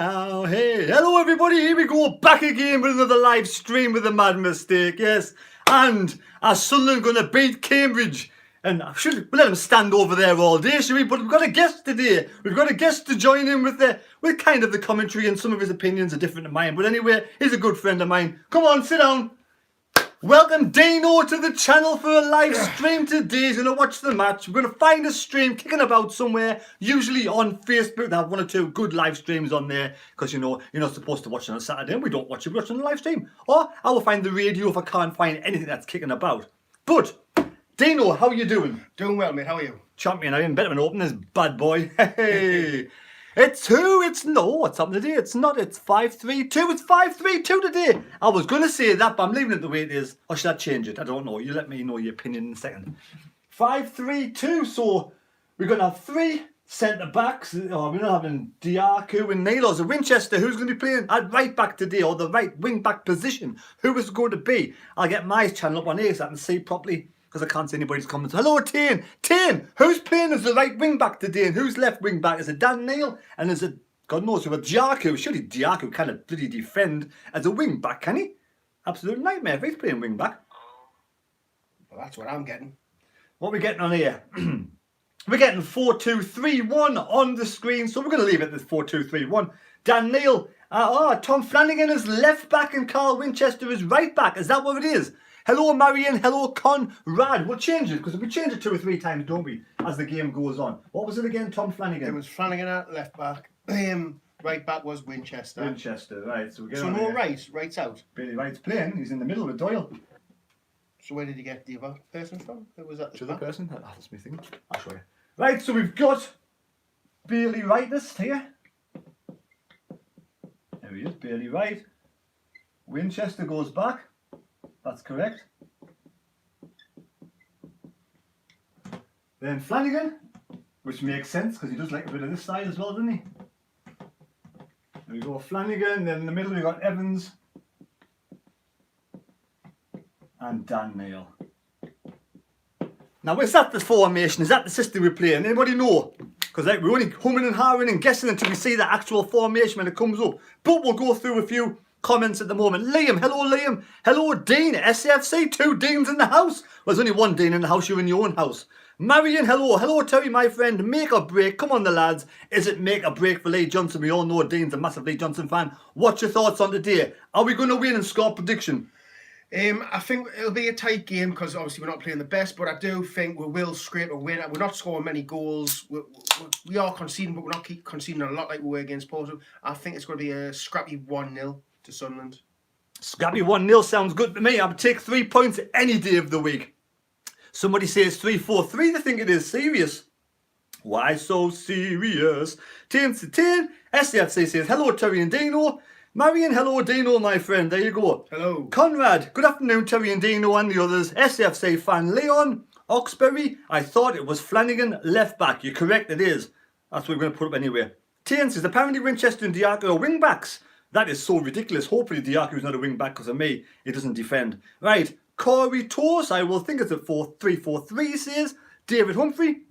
Oh, hey, hello everybody, here we go, back again with another live stream with a mad mistake, yes. And are Sunderland going to beat Cambridge? And we'll let them stand over there all day, shall we? But we've got a guest today. We've got a guest to join in with kind of the commentary, and some of his opinions are different to mine. But anyway, he's a good friend of mine. Come on, sit down. Welcome Dino to the channel for a live stream today. He's going to watch the match. We're going to find a stream kicking about somewhere, usually on Facebook. They have one or two good live streams on there because, you know, you're not supposed to watch it on a Saturday and we don't watch it. We watch it on a live stream. Or I will find the radio if I can't find anything that's kicking about. But, Dino, how are you doing? Doing well, mate. How are you? Champion, I am better than open this bad boy. Hey. It's who? It's no. What's happening today? It's not. It's 5-3-2. It's 5-3-2 today. I was going to say that, but I'm leaving it the way it is. Or should I change it? I don't know. You let me know your opinion in a second. 5-3-2. So we're going to have three centre backs. Oh, we're not having Diaku and Naylor. So Winchester, who's going to be playing at right back today, or the right wing back position? Who is it going to be? I'll get my channel up on here so I can see properly, because I can't see anybody's comments. Hello, Tane. Tane, who's playing as the right wing back today and who's left wing back? Is it Dan Neil? And is it, God knows, who, Diaku? Surely Diaku can't bloody defend as a wing back, can he? Absolute nightmare if he's playing wing back. Well, that's what I'm getting. What are we getting on here? We're getting 4-2-3-1 on the screen, so we're going to leave it at 4-2-3-1. Dan Neil, Tom Flanagan is left back and Carl Winchester is right back. Is that what it is? Hello, Marion. Hello, Conrad. We'll change it because we change it 2 or 3 times, don't we, as the game goes on. What was it again, Tom Flanagan? It was Flanagan at left back. Right back was Winchester. Winchester, right. So, no here. Right's out. Billy Wright's playing. He's in the middle with Doyle. So where did you get the other person from? Who was that? The other person? That's me thinking. I'll show you. Right, so we've got Bailey Wright here. There he is, Bailey Wright. Winchester goes back. That's correct. Then Flanagan, which makes sense because he does like a bit of this side as well, doesn't he? There we go, Flanagan. Then in the middle we got Evans and Dan Neil. Now, is that the formation? Is that the system we're playing? Anybody know? Because we're only humming and hawing and guessing until we see the actual formation when it comes up. But we'll go through a few comments at the moment. Liam, hello Liam. Hello Dean, SFC, 2 Deans in the house. Well, there's only 1 Dean in the house, you're in your own house. Marion, hello. Hello Terry, my friend. Make or break. Come on the lads. Is it make or break for Lee Johnson? We all know Dean's a massive Lee Johnson fan. What's your thoughts on today? Are we going to win and score prediction? I think it'll be a tight game because obviously we're not playing the best, but I do think we will scrape a win. We're not scoring many goals. We are conceding, but we're not keep conceding a lot like we were against Porto. I think it's going to be a scrappy 1-0 to Sunderland. Scrappy 1-0 sounds good to me. I would take 3 points any day of the week. Somebody says 3-4-3. They think it is serious. Why so serious? 10-10. SCFC says, hello Terry and Dino. Marion, hello Dino, my friend. There you go. Hello. Conrad, good afternoon, Terry and Dino and the others. SFC fan Leon, Oxbury. I thought it was Flanagan, left back. You're correct, it is. That's what we're going to put up anyway. Tian says, apparently Winchester and Diaco are wing backs. That is so ridiculous. Hopefully Diaco is not a wing back because of me. He doesn't defend. Right, Corey Toss, I will think it's a 4-3-4-3, says David Humphrey.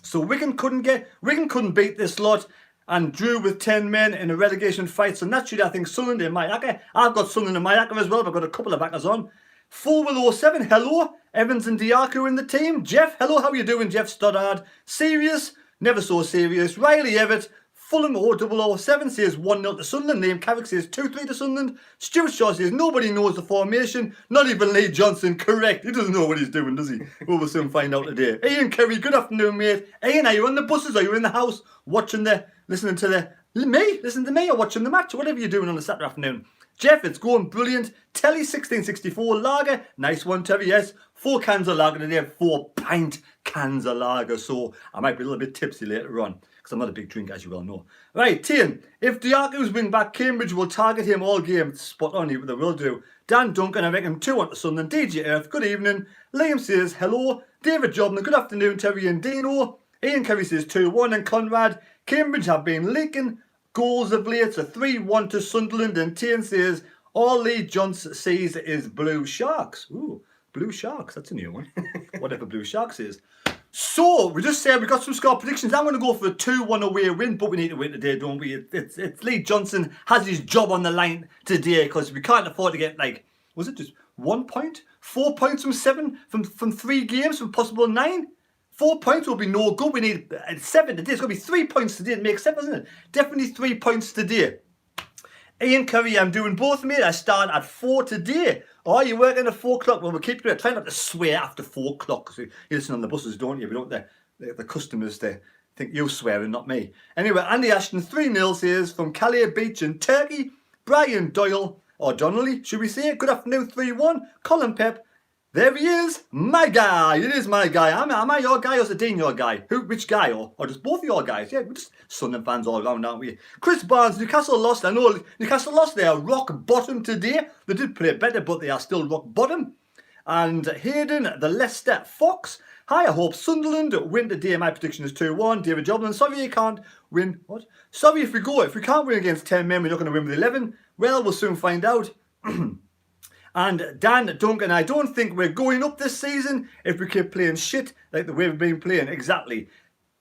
So Wigan couldn't beat this lot and drew with 10 men in a relegation fight. So naturally, I think Sunderland in my acca. I've got Sunderland in my acca as well. I've got a couple of backers on. Full 07, hello. Evans and Diaco in the team. Jeff, hello. How are you doing, Jeff Stoddard? Serious? Never so serious. Riley Everett. Fulham 007 says 1-0 to Sunderland. Liam Carrick says 2-3 to Sunderland. Stuart Shaw says nobody knows the formation. Not even Lee Johnson. Correct. He doesn't know what he's doing, does he? We will soon find out today. Ian Kerry, good afternoon, mate. Ian, are you on the buses? Are you in the house listening to me or watching the match or whatever you're doing on a Saturday afternoon? Jeff, it's going brilliant. Telly 1664 lager. Nice one, Terry, yes. 4 cans of lager today, 4 pint cans of lager. So I might be a little bit tipsy later on because I'm not a big drinker, as you well know. Right, Tian, if Diaco's wing back, Cambridge will target him all game. Spot on, they will do. Dan Duncan, I reckon 2 on to Sunderland. DJ Earth, good evening. Liam says hello. David Jobman, good afternoon, Terry and Dino. Ian Kerry says 2-1. And Conrad, Cambridge have been leaking goals of late. So 3-1 to Sunderland. And Tian says all Lee Johnson sees is Blue Sharks. Ooh, Blue Sharks, that's a new one. Whatever Blue Sharks is. So, we just said we got some score predictions. I'm going to go for a 2-1 away win, but we need to win today, don't we? It's Lee Johnson has his job on the line today because we can't afford to get, like, was it just 1 point? 4 points from 7 from 3 games from possible 9? 4 points will be no good. We need 7 today. It's going to be 3 points today to make 7, isn't it? Definitely 3 points today. Ian Curry, I'm doing both, mate. I start at 4 today. Oh, you working at 4 o'clock? Well, we'll keep doing it. Try not to swear after 4 o'clock. Because you listen on the buses, don't you? We don't, the customers, they think you're swearing, not me. Anyway, Andy Ashton, 3-0 says from Calais Beach in Turkey. Brian Doyle, or Donnelly, should we say it? Good afternoon, 3-1. Colin Pep, there he is, my guy. It is my guy. Am I your guy or is it Dean your guy? Which guy? Or just both of your guys? Yeah, we're just Sunderland fans all around, aren't we? Chris Barnes, Newcastle lost. I know Newcastle lost. They are rock bottom today. They did play better, but they are still rock bottom. And Hayden, the Leicester Fox. Hi, I hope Sunderland win today. My prediction is 2-1. David Joblin, sorry you can't win. What? Sorry if we can't win against 10 men, we're not going to win with 11. Well, we'll soon find out. And Dan Duncan, I don't think we're going up this season if we keep playing shit like the way we've been playing. Exactly.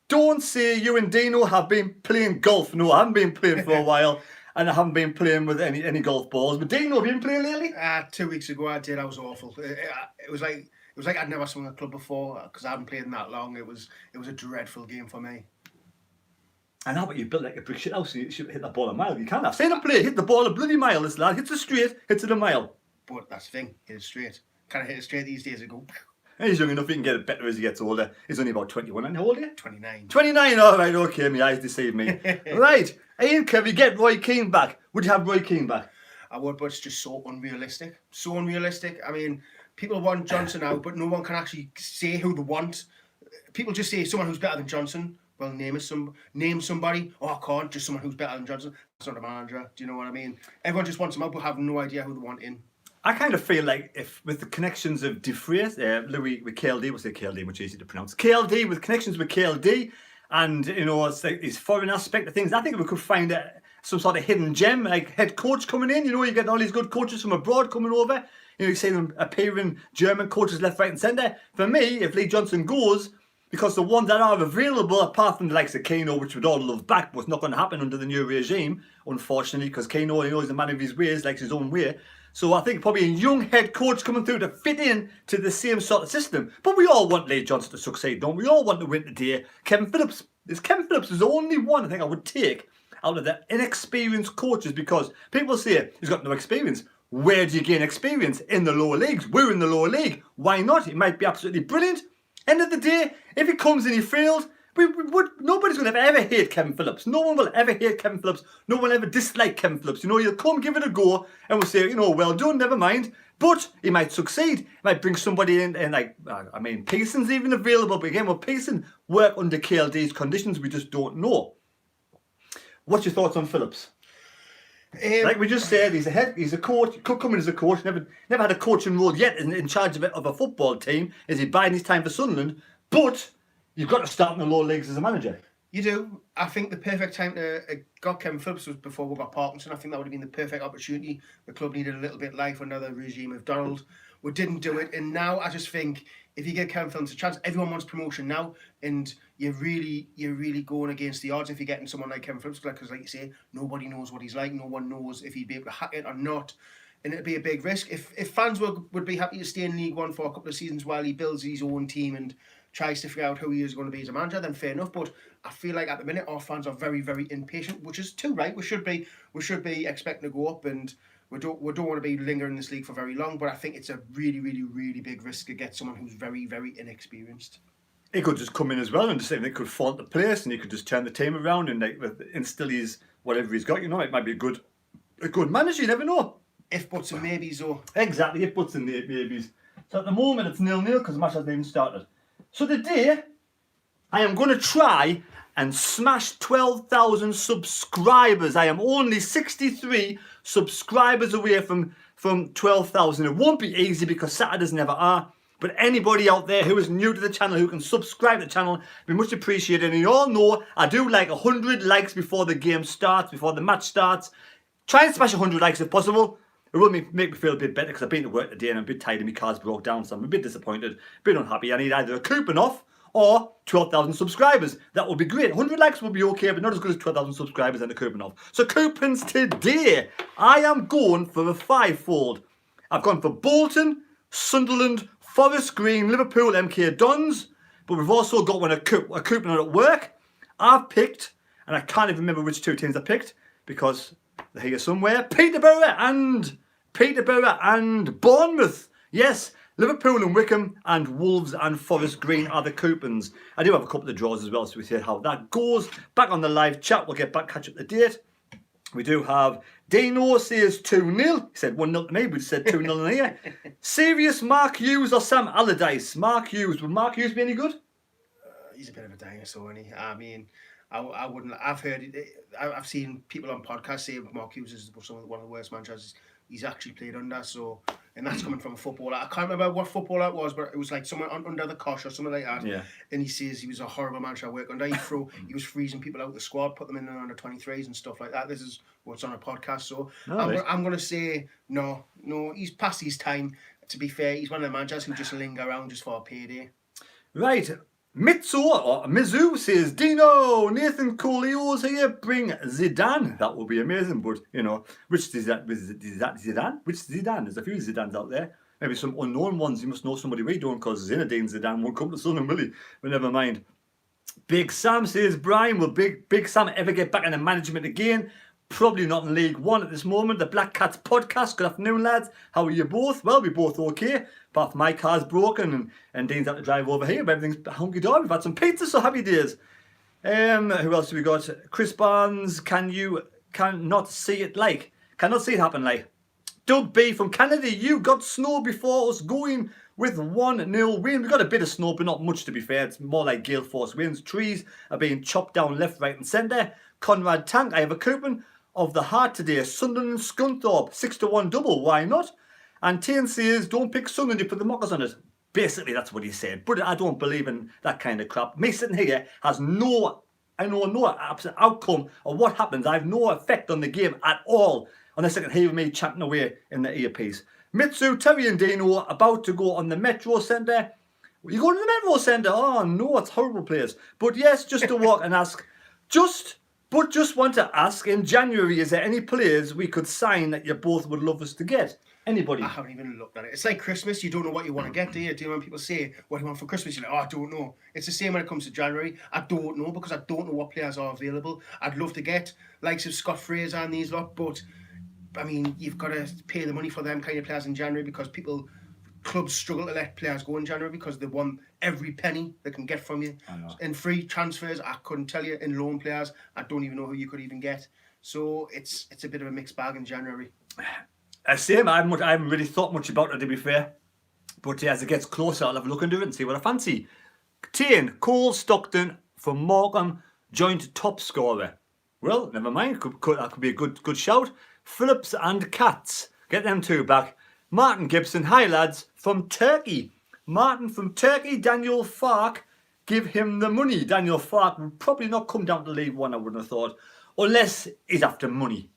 Don't say you and Dino have been playing golf. No, I haven't been playing for a while. And I haven't been playing with any golf balls. But Dino, have you been playing lately? 2 weeks ago I did. I was awful. It was like I'd never swung a club before because I haven't played in that long. It was a dreadful game for me. And how about you built like a brick shit house so you should hit the ball a mile? You can't have. Seen a play, hit the ball a bloody mile, this lad. Hits it straight, hits it a mile. But that's the thing, hit it straight. Can't hit it straight these days ago. He's young enough, he can get it better as he gets older. He's only about 21. And how old are you? 29. 29, alright, okay, my eyes deceive me. Right, Ian Curry, get Roy Keane back. Would you have Roy Keane back? I would, but it's just so unrealistic. So unrealistic. I mean, people want Johnson out, but no one can actually say who they want. People just say someone who's better than Johnson. Well, name somebody. Oh, I can't. Just someone who's better than Johnson. That's not a manager. Do you know what I mean? Everyone just wants him out, but have no idea who they want in. I kind of feel like if with the connections of Defray, Louis with KLD, we'll say KLD, much easier to pronounce. KLD with connections with KLD, and you know, it's like his foreign aspect of things. I think we could find some sort of hidden gem, like head coach coming in. You know, you get all these good coaches from abroad coming over. You know, you see them appearing German coaches left, right, and centre. For me, if Lee Johnson goes, because the ones that are available, apart from the likes of Kano, which we'd all love back, but it's not going to happen under the new regime, unfortunately, because Kano, you know, he's a man of his ways, likes his own way. So I think probably a young head coach coming through to fit in to the same sort of system. But we all want Lee Johnson to succeed, don't we? We all want to win today. Kevin Phillips is the only one I think I would take out of the inexperienced coaches, because people say he's got no experience. Where do you gain experience? In the lower leagues. We're in the lower league. Why not? It might be absolutely brilliant. End of the day, if he comes and he fails, nobody's going to ever hate Kevin Phillips. No one will ever hate Kevin Phillips. No one will ever dislike Kevin Phillips. You know, he'll come, give it a go, and we'll say, you know, well done, never mind. But he might succeed. He might bring somebody in, and like, I mean, Pearson's even available. But again, will Pearson work under KLD's conditions? We just don't know. What's your thoughts on Phillips? Like we just said, he's a coach, could come in as a coach, never had a coaching role yet in charge of a football team. Is he biding his time for Sunderland? But you've got to start in the lower leagues as a manager. You do. I think the perfect time to got Kevin Phillips was before we got Parkinson. I think that would have been the perfect opportunity. The club needed a little bit life under the regime of Donald. We didn't do it, and now I just think if you give Kevin Phillips a chance, everyone wants promotion now, and you're really going against the odds if you're getting someone like Kevin Phillips, because like you say, nobody knows what he's like. No one knows if he'd be able to hack it or not. And it'd be a big risk. If fans would be happy to stay in League One for a couple of seasons while he builds his own team and tries to figure out who he is going to be as a manager, then fair enough. But I feel like at the minute our fans are very, very impatient, which is too right. We should be expecting to go up, and we don't want to be lingering in this league for very long. But I think it's a really, really, really big risk to get someone who's very, very inexperienced. He could just come in as well and just say they could fall into place, and he could just turn the team around and like instill his whatever he's got. You know, it might be a good manager. You never know. If buts and maybes, though. Exactly, if buts and maybes. So at the moment it's 0-0 because the match hasn't even started. So today, I am going to try and smash 12,000 subscribers. I am only 63 subscribers away from 12,000. It won't be easy because Saturdays never are. But anybody out there who is new to the channel, who can subscribe to the channel, be much appreciated. And you all know I do like 100 likes before the game starts, before the match starts. Try and smash 100 likes if possible. It will make me feel a bit better because I've been to work today and I'm a bit tired and my car's broke down, so I'm a bit disappointed, a bit unhappy. I need either a coupon off or 12,000 subscribers. That would be great. 100 likes would be okay, but not as good as 12,000 subscribers and a coupon of. So coupons today. I am going for a fivefold. I've gone for Bolton, Sunderland, Forest Green, Liverpool, MK Dons, but we've also got a coupon at work. I've picked, and I can't even remember which two teams I picked because they're here somewhere, Peterborough and Bournemouth. Yes, Liverpool and Wickham and Wolves and Forest Green are the coupons. I do have a couple of draws as well, so we see how that goes. Back on the live chat, we'll get back, catch up the date. We do have Dino says 2-0. He said 1-0 to me, but he said 2-0 in here. Serious Mark Hughes or Sam Allardyce? Mark Hughes. Would Mark Hughes be any good? He's a bit of a dinosaur, isn't he? I mean, I wouldn't. I've heard it. I've seen people on podcasts say Mark Hughes is one of the worst managers he's actually played under. So, and that's coming from a footballer. I can't remember what footballer it was, but it was like someone under the cosh or something like that. Yeah. And he says he was a horrible manager to work under. He was freezing people out of the squad, put them in under 23s and stuff like that. This is what's on a podcast. So I'm going to say no. He's past his time. To be fair, he's one of the managers who just linger around just for a payday. Right. Mizu says, Dino, Nathan Coleo's here, bring Zidane. That would be amazing, but, which Zidane? Which Zidane? There's a few Zidanes out there. Maybe some unknown ones. You must know somebody we don't, because Zinedine Zidane won't come to Sunderland, will he? But never mind. Big Sam says, Brian, will Big Sam ever get back into management again? Probably not in League One at this moment. The Black Cats podcast. Good afternoon, lads. How are you both? Well, we're both okay. Apart from my car's broken and Dean's had to drive over here, but everything's hunky-dory. We've had some pizza, so happy days. Who else have we got? Chris Barnes, cannot see it happen like. Doug B from Canada, you got snow before us going with 1-0 win. We've got a bit of snow, but not much to be fair. It's more like gale force winds. Trees are being chopped down left, right and centre. Conrad Tank, I have a coupon of the heart today. Sunderland Scunthorpe, 6-1 double. Why not? And Tane says, don't pick Sunderland, you put the mockers on it. Basically, that's what he said. But I don't believe in that kind of crap. Me sitting here has no outcome of what happens. I have no effect on the game at all, unless I can hear me chanting away in the earpiece. Mitsu, Terry and Dino about to go on the Metro Centre. You going to the Metro Centre? Oh no, it's a horrible place. But yes, just to walk and ask. Just want to ask, in January, is there any players we could sign that you both would love us to get? Anybody? I haven't even looked at it. It's like Christmas. You don't know what you want to get, do you? Do you know when people say, what do you want for Christmas? You're like, I don't know. It's the same when it comes to January. I don't know because I don't know what players are available. I'd love to get likes of Scott Fraser and these lot, but I mean, you've got to pay the money for them kind of players in January because clubs struggle to let players go in January because they want every penny they can get from you. In free transfers, I couldn't tell you. In loan players, I don't even know who you could even get. So it's a bit of a mixed bag in January. Same. I haven't really thought much about it, to be fair. But as it gets closer, I'll have a look into it and see what I fancy. Tane, Cole Stockton from Morecambe, joint top scorer. Well, never mind. That could be a good shout. Phillips and Katz. Get them two back. Martin Gibson, hi lads, from Turkey. Martin from Turkey, Daniel Fark, give him the money. Daniel Fark will probably not come down to League One, I wouldn't have thought. Unless he's after money.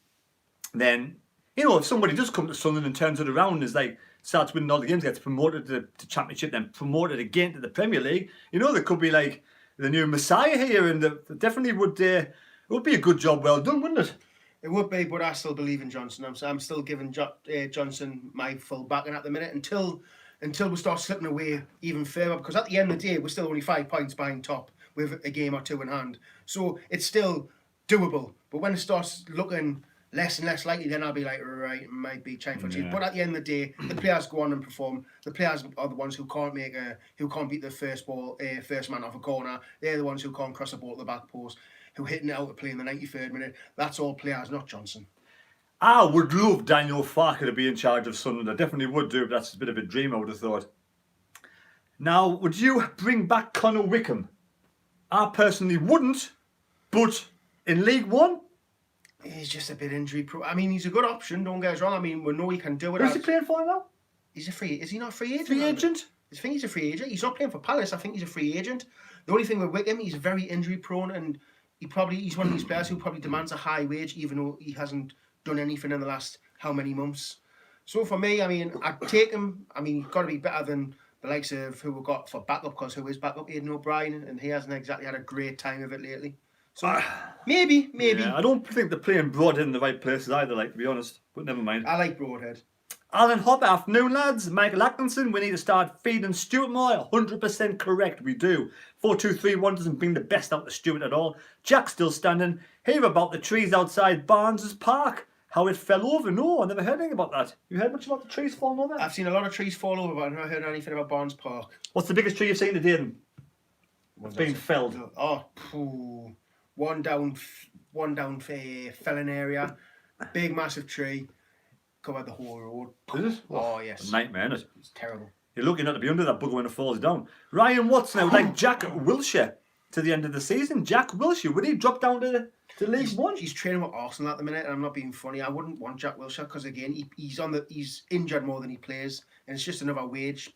Then, if somebody does come to Sunderland and turns it around, is like, starts winning all the games, gets promoted to Championship, then promoted again to the Premier League, there could be like the new Messiah here, and definitely it would be a good job well done, wouldn't it? It would be, but I still believe in Johnson. I'm still giving Johnson my full backing at the minute until we start slipping away even further. Because at the end of the day, we're still only 5 points behind top with a game or two in hand. So it's still doable. But when it starts looking less and less likely, then I'll be like, right, it might be time for change. But at the end of the day, the players go on and perform. The players are the ones who can't beat the first man off a corner. They're the ones who can't cross a ball to the back post, who hitting it out to play in the 93rd minute. That's all players, not Johnson. I would love Daniel Farker to be in charge of Sunderland. I definitely would do, but that's a bit of a dream, I would have thought. Now, would you bring back Connor Wickham? I personally wouldn't, but in League One? He's just a bit injury prone. I mean, he's a good option, don't get us wrong. I mean, we know he can do it. Who's he playing for now? Is he not a free agent? Free agent? I think he's a free agent. He's not playing for Palace. I think he's a free agent. The only thing with Wickham, he's very injury prone, and he's one of these players who probably demands a high wage, even though he hasn't done anything in the last how many months. So for me, I mean, I'd take him. I mean, he's got to be better than the likes of who we got for backup, because who is backup? Aidan O'Brien, and he hasn't exactly had a great time of it lately. So maybe. Yeah, I don't think they're playing Broadhead in the right places either, like, to be honest. But never mind. I like Broadhead. Alan Hopper, afternoon lads. Michael Atkinson, we need to start feeding Stuart more. 100% correct, we do. 4-2-3-1 doesn't bring the best out of Stuart at all. Jack's still standing. Hear about the trees outside Barnes' Park. How it fell over. No, I never heard anything about that. You heard much about the trees falling over? I've seen a lot of trees fall over, but I've not heard anything about Barnes Park. What's the biggest tree you've seen today then? It's been felled. One down felling area. Big, massive tree. Covered the whole road. Is it? Oh, yes. A nightmare, isn't it? It's terrible. You're lucky not to be under that bugger when it falls down. Ryan Watson, I would like Jack Wilshere to the end of the season. Jack Wilshere, would he drop down to League One? He's training with Arsenal at the minute, and I'm not being funny. I wouldn't want Jack Wilshere because, again, he's injured more than he plays, and it's just another wage.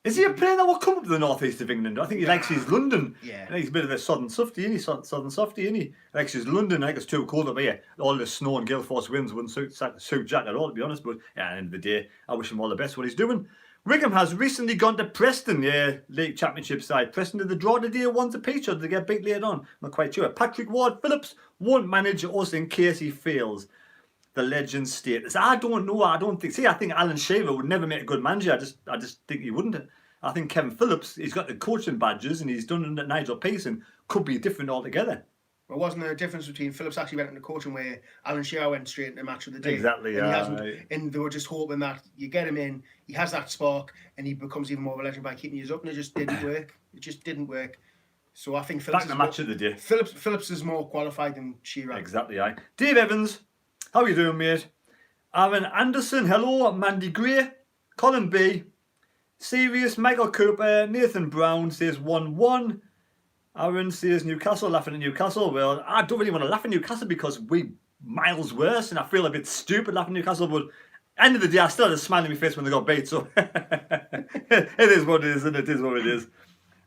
Is he a player that will come up to the northeast of England? I think he likes his London. Yeah. He's a bit of a southern softy, isn't he? Likes his London. I think it's too cold up here. All the snow and gale force winds wouldn't suit Jack at all, to be honest. But yeah, at the end of the day, I wish him all the best what he's doing. Wigan has recently gone to Preston, League Championship side. Preston, did they draw the day 1-1, or did they get beat later on? I'm not quite sure. Patrick Ward-Phillips won't manage us in case he fails. The legend status. I don't know. I think Alan Shearer would never make a good manager. I just think he wouldn't. I think Kevin Phillips, he's got the coaching badges and he's done it under Nigel Pearson, could be different altogether. Well, wasn't there a difference between Phillips actually went into coaching where Alan Shearer went straight into match of the day? Exactly, and they were just hoping that you get him in, he has that spark, and he becomes even more of a legend by keeping you up, and it just didn't work. It just didn't work. So I think Phillips of the day. Phillips is more qualified than Shearer. Exactly, aye. Dave Evans, how are you doing, mate? Aaron Anderson, hello. Mandy Gray, Colin B, Serious, Michael Cooper, Nathan Brown says 1-1. Aaron says Newcastle, laughing at Newcastle. Well, I don't really want to laugh at Newcastle because we miles worse, and I feel a bit stupid laughing at Newcastle, but end of the day, I still had a smile on my face when they got beat, so it is what it is, and it is what it is.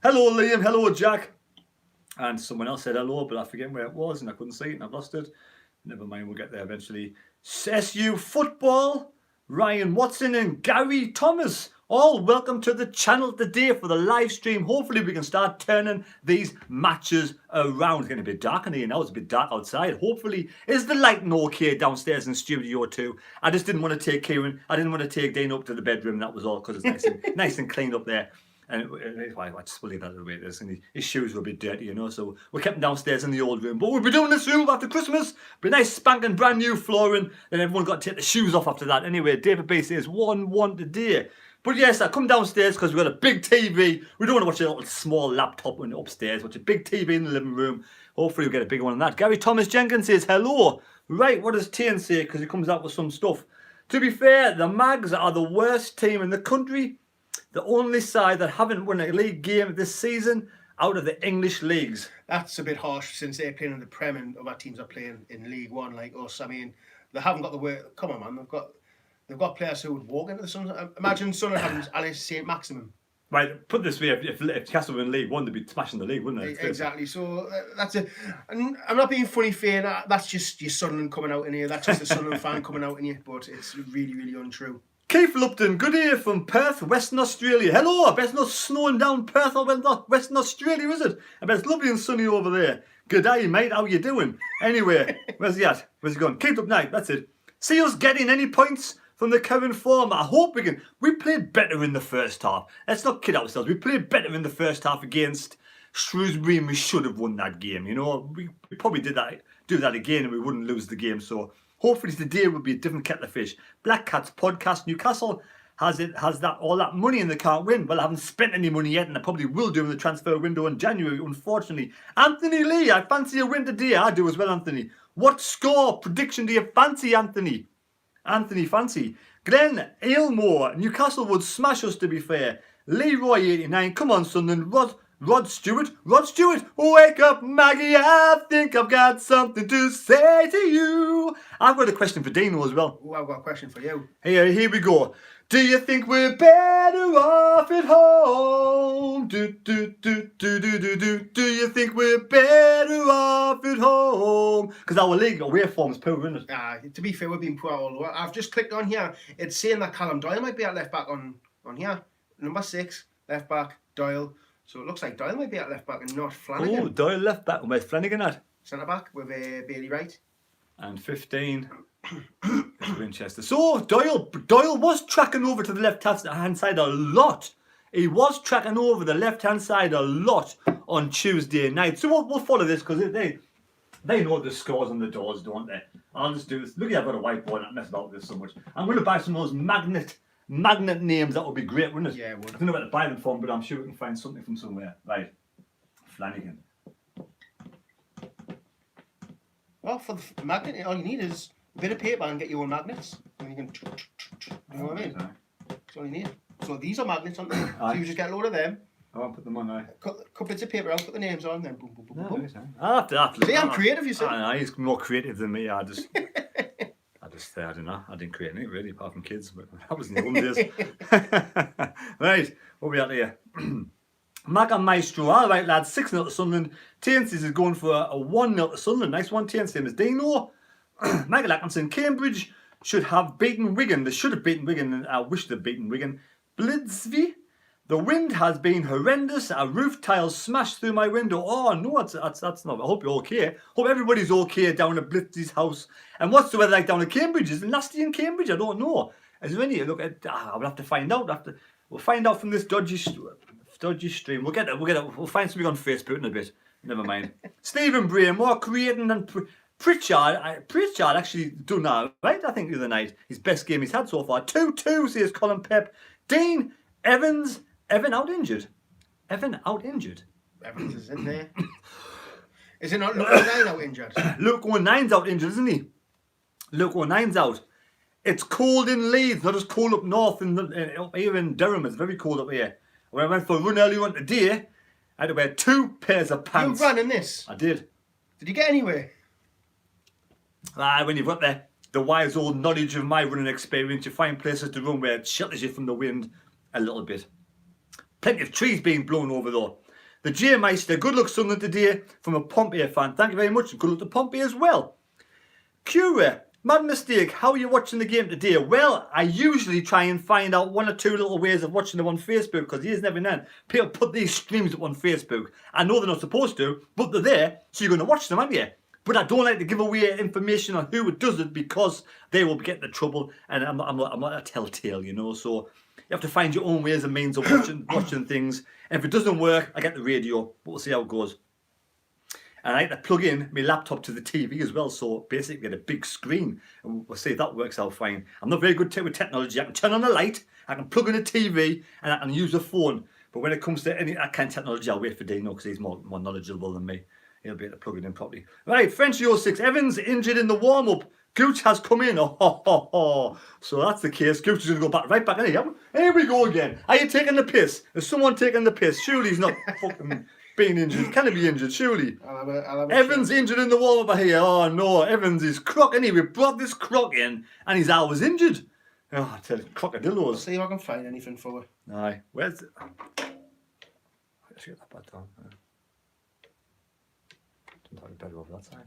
Hello, Liam. Hello, Jack. And someone else said hello, but I forget where it was, and I couldn't see it, and I've lost it. Never mind, we'll get there eventually. SU Football, Ryan Watson and Gary Thomas. All welcome to the channel today for the live stream. Hopefully we can start turning these matches around. It's getting a bit dark in here now. It's a bit dark outside. Hopefully, is the lighting okay downstairs in Studio 2? I just didn't want to take Kieran. I didn't want to take Dane up to the bedroom. That was all because it's nice and clean up there. And I just believe that the way it is. And his shoes were a bit dirty, So we kept him downstairs in the old room. But we'll be doing this room after Christmas. Be nice spanking brand new flooring. Then everyone got to take the shoes off after that. Anyway, David B says 1-1 today. But yes, I come downstairs because we've got a big TV. We don't want to watch a little small laptop upstairs. Watch a big TV in the living room. Hopefully we'll get a bigger one than that. Gary Thomas Jenkins says hello. Right, what does Tane say? Because he comes out with some stuff. To be fair, the Mags are the worst team in the country. The only side that haven't won a league game this season out of the English leagues. That's a bit harsh since they're playing in the Prem and other teams are playing in League One like us. I mean, they haven't got the work. Come on, man. They've got players who would walk into the Sunderland. Imagine Sunderland having Alice St. Maximum. Right, put this way, if Castle were in League One, they'd be smashing the league, wouldn't they? Exactly. So that's it. And I'm not being funny, Fane. That's just your Sunderland coming out in here. That's just a Sunderland fan coming out in here. But it's really, really untrue. Keith Lupton, good day from Perth, Western Australia. Hello, I bet it's not snowing down Perth or Western Australia, is it? I bet it's lovely and sunny over there. Good day, mate. How you doing? Anyway, where's he at? Where's he gone? Keith up night. That's it. See us getting any points from the current form. I hope we can. We played better in the first half. Let's not kid ourselves. We played better in the first half against Shrewsbury, and we should have won that game. We probably do that again, and we wouldn't lose the game. So hopefully today will be a different kettle of fish. Black Cats podcast. Newcastle has all that money and they can't win. Well, I haven't spent any money yet, and I probably will do in the transfer window in January. Unfortunately, Anthony Lee, I fancy a win today. I do as well, Anthony. What score prediction do you fancy, Anthony? Anthony Fancy. Glenn Aylmore. Newcastle would smash us, to be fair. Leroy 89. Come on, Sunderland. Rod Stewart. Wake up, Maggie. I think I've got something to say to you. I've got a question for Dino as well. Oh, I've got a question for you. Here we go. Do you think we're better off at home? Do you think we're better off at home? Because our league away form's poor, isn't it? To be fair, we've been poor all over. I've just clicked on here. It's saying that Callum Doyle might be at left back on here. Number 6, left back, Doyle. So it looks like Doyle might be at left back and not Flanagan. Oh, Doyle left back. Where's Flanagan at? Centre back with Bailey Wright. And 15 is Winchester. So Doyle was tracking over to the left-hand side a lot. He was tracking over the left-hand side a lot on Tuesday night. So we'll follow this because they know the scores on the doors, don't they? I'll just do this. Look, I've got a whiteboard. I mess about with this so much. I'm going to buy some of those magnet names. That would be great, wouldn't it? Yeah, it would. I don't know where to buy them from, but I'm sure we can find something from somewhere. Right. Flanagan. Well, for the magnet, all you need is a bit of paper and get your own magnets. And you can, you know what I mean? That's all you need. So these are magnets, aren't they? So you just get a load of them. I won't put them on now. Cut bits of paper out, put the names on, then boom, boom, boom, boom. I'll have to See, I'm creative, you see. I know, he's more creative than me. I don't know. I didn't create anything really, apart from kids, but that was in the old days. Right, what we at here? Maga Maestro, all right, lads, 6-0 to Sunderland. Tainsies is going for a 1-0 to Sunderland. Nice one, Tainsies. Same as Dino. Michael Atkinson, Cambridge should have beaten Wigan. They should have beaten Wigan, and I wish they'd beaten Wigan. Blitzvi, the wind has been horrendous. A roof tile smashed through my window. Oh, no, that's not. I hope you're okay. Hope everybody's okay down at Blitz's house. And what's the weather like down at Cambridge? Is it nasty in Cambridge? I don't know. Is there any? Look, I'll have to find out. We'll find out from this dodgy stream. We'll get it. We'll find something on Facebook in a bit. Never mind. Stephen Bray, more creating than Pritchard. Pritchard actually done that, right? I think the other night. His best game he's had so far. 2-2, says Colin Pep. Dean Evans. Evan out injured. Evans is in there. Is it not Luke 9 out injured? Luke 9's out injured, isn't he? Luke 9's out. It's cold in Leeds, not as cold up north up here in Durham. It's very cold up here. When I went for a run earlier on today, I had to wear 2 pairs of pants. You ran in this? I did. Did you get anywhere? When you've got the wise old knowledge of my running experience, you find places to run where it shelters you from the wind a little bit. Plenty of trees being blown over though. The J Meister, good luck Sunderland today from a Pompey fan. Thank you very much, and good luck to Pompey as well. Cura, mad mistake, how are you watching the game today? Well, I usually try and find out 1 or 2 little ways of watching them on Facebook, because here's never known. People put these streams up on Facebook. I know they're not supposed to, but they're there, so you're going to watch them, aren't you? But I don't like to give away information on who it does it, because they will get into trouble, and I'm not a telltale, you know, so you have to find your own ways and means of watching things. And if it doesn't work, I get the radio, but we'll see how it goes. And I like to plug in my laptop to the TV as well, so basically get a big screen. And we'll see if that works out fine. I'm not very good with technology. I can turn on the light, I can plug in a TV, and I can use a phone. But when it comes to any that kind of technology, I'll wait for Dino, because he's more knowledgeable than me. He'll be able to plug it in properly. Right, French 06. Evans injured in the warm-up. Gooch has come in. Oh. So that's the case. Gooch is going to go right back in here. Here we go again. Are you taking the piss? Is someone taking the piss? Surely he's not fucking being injured. Can he be injured? Surely. I'll have Evans injured in the warm-up here. Oh no, Evans is croc. Anyway, we brought this croc in and he's always injured. Oh, I tell you, crocodillos. I'll see if I can find anything for her. Aye. Where's it? Let's get that back down. Better over that side.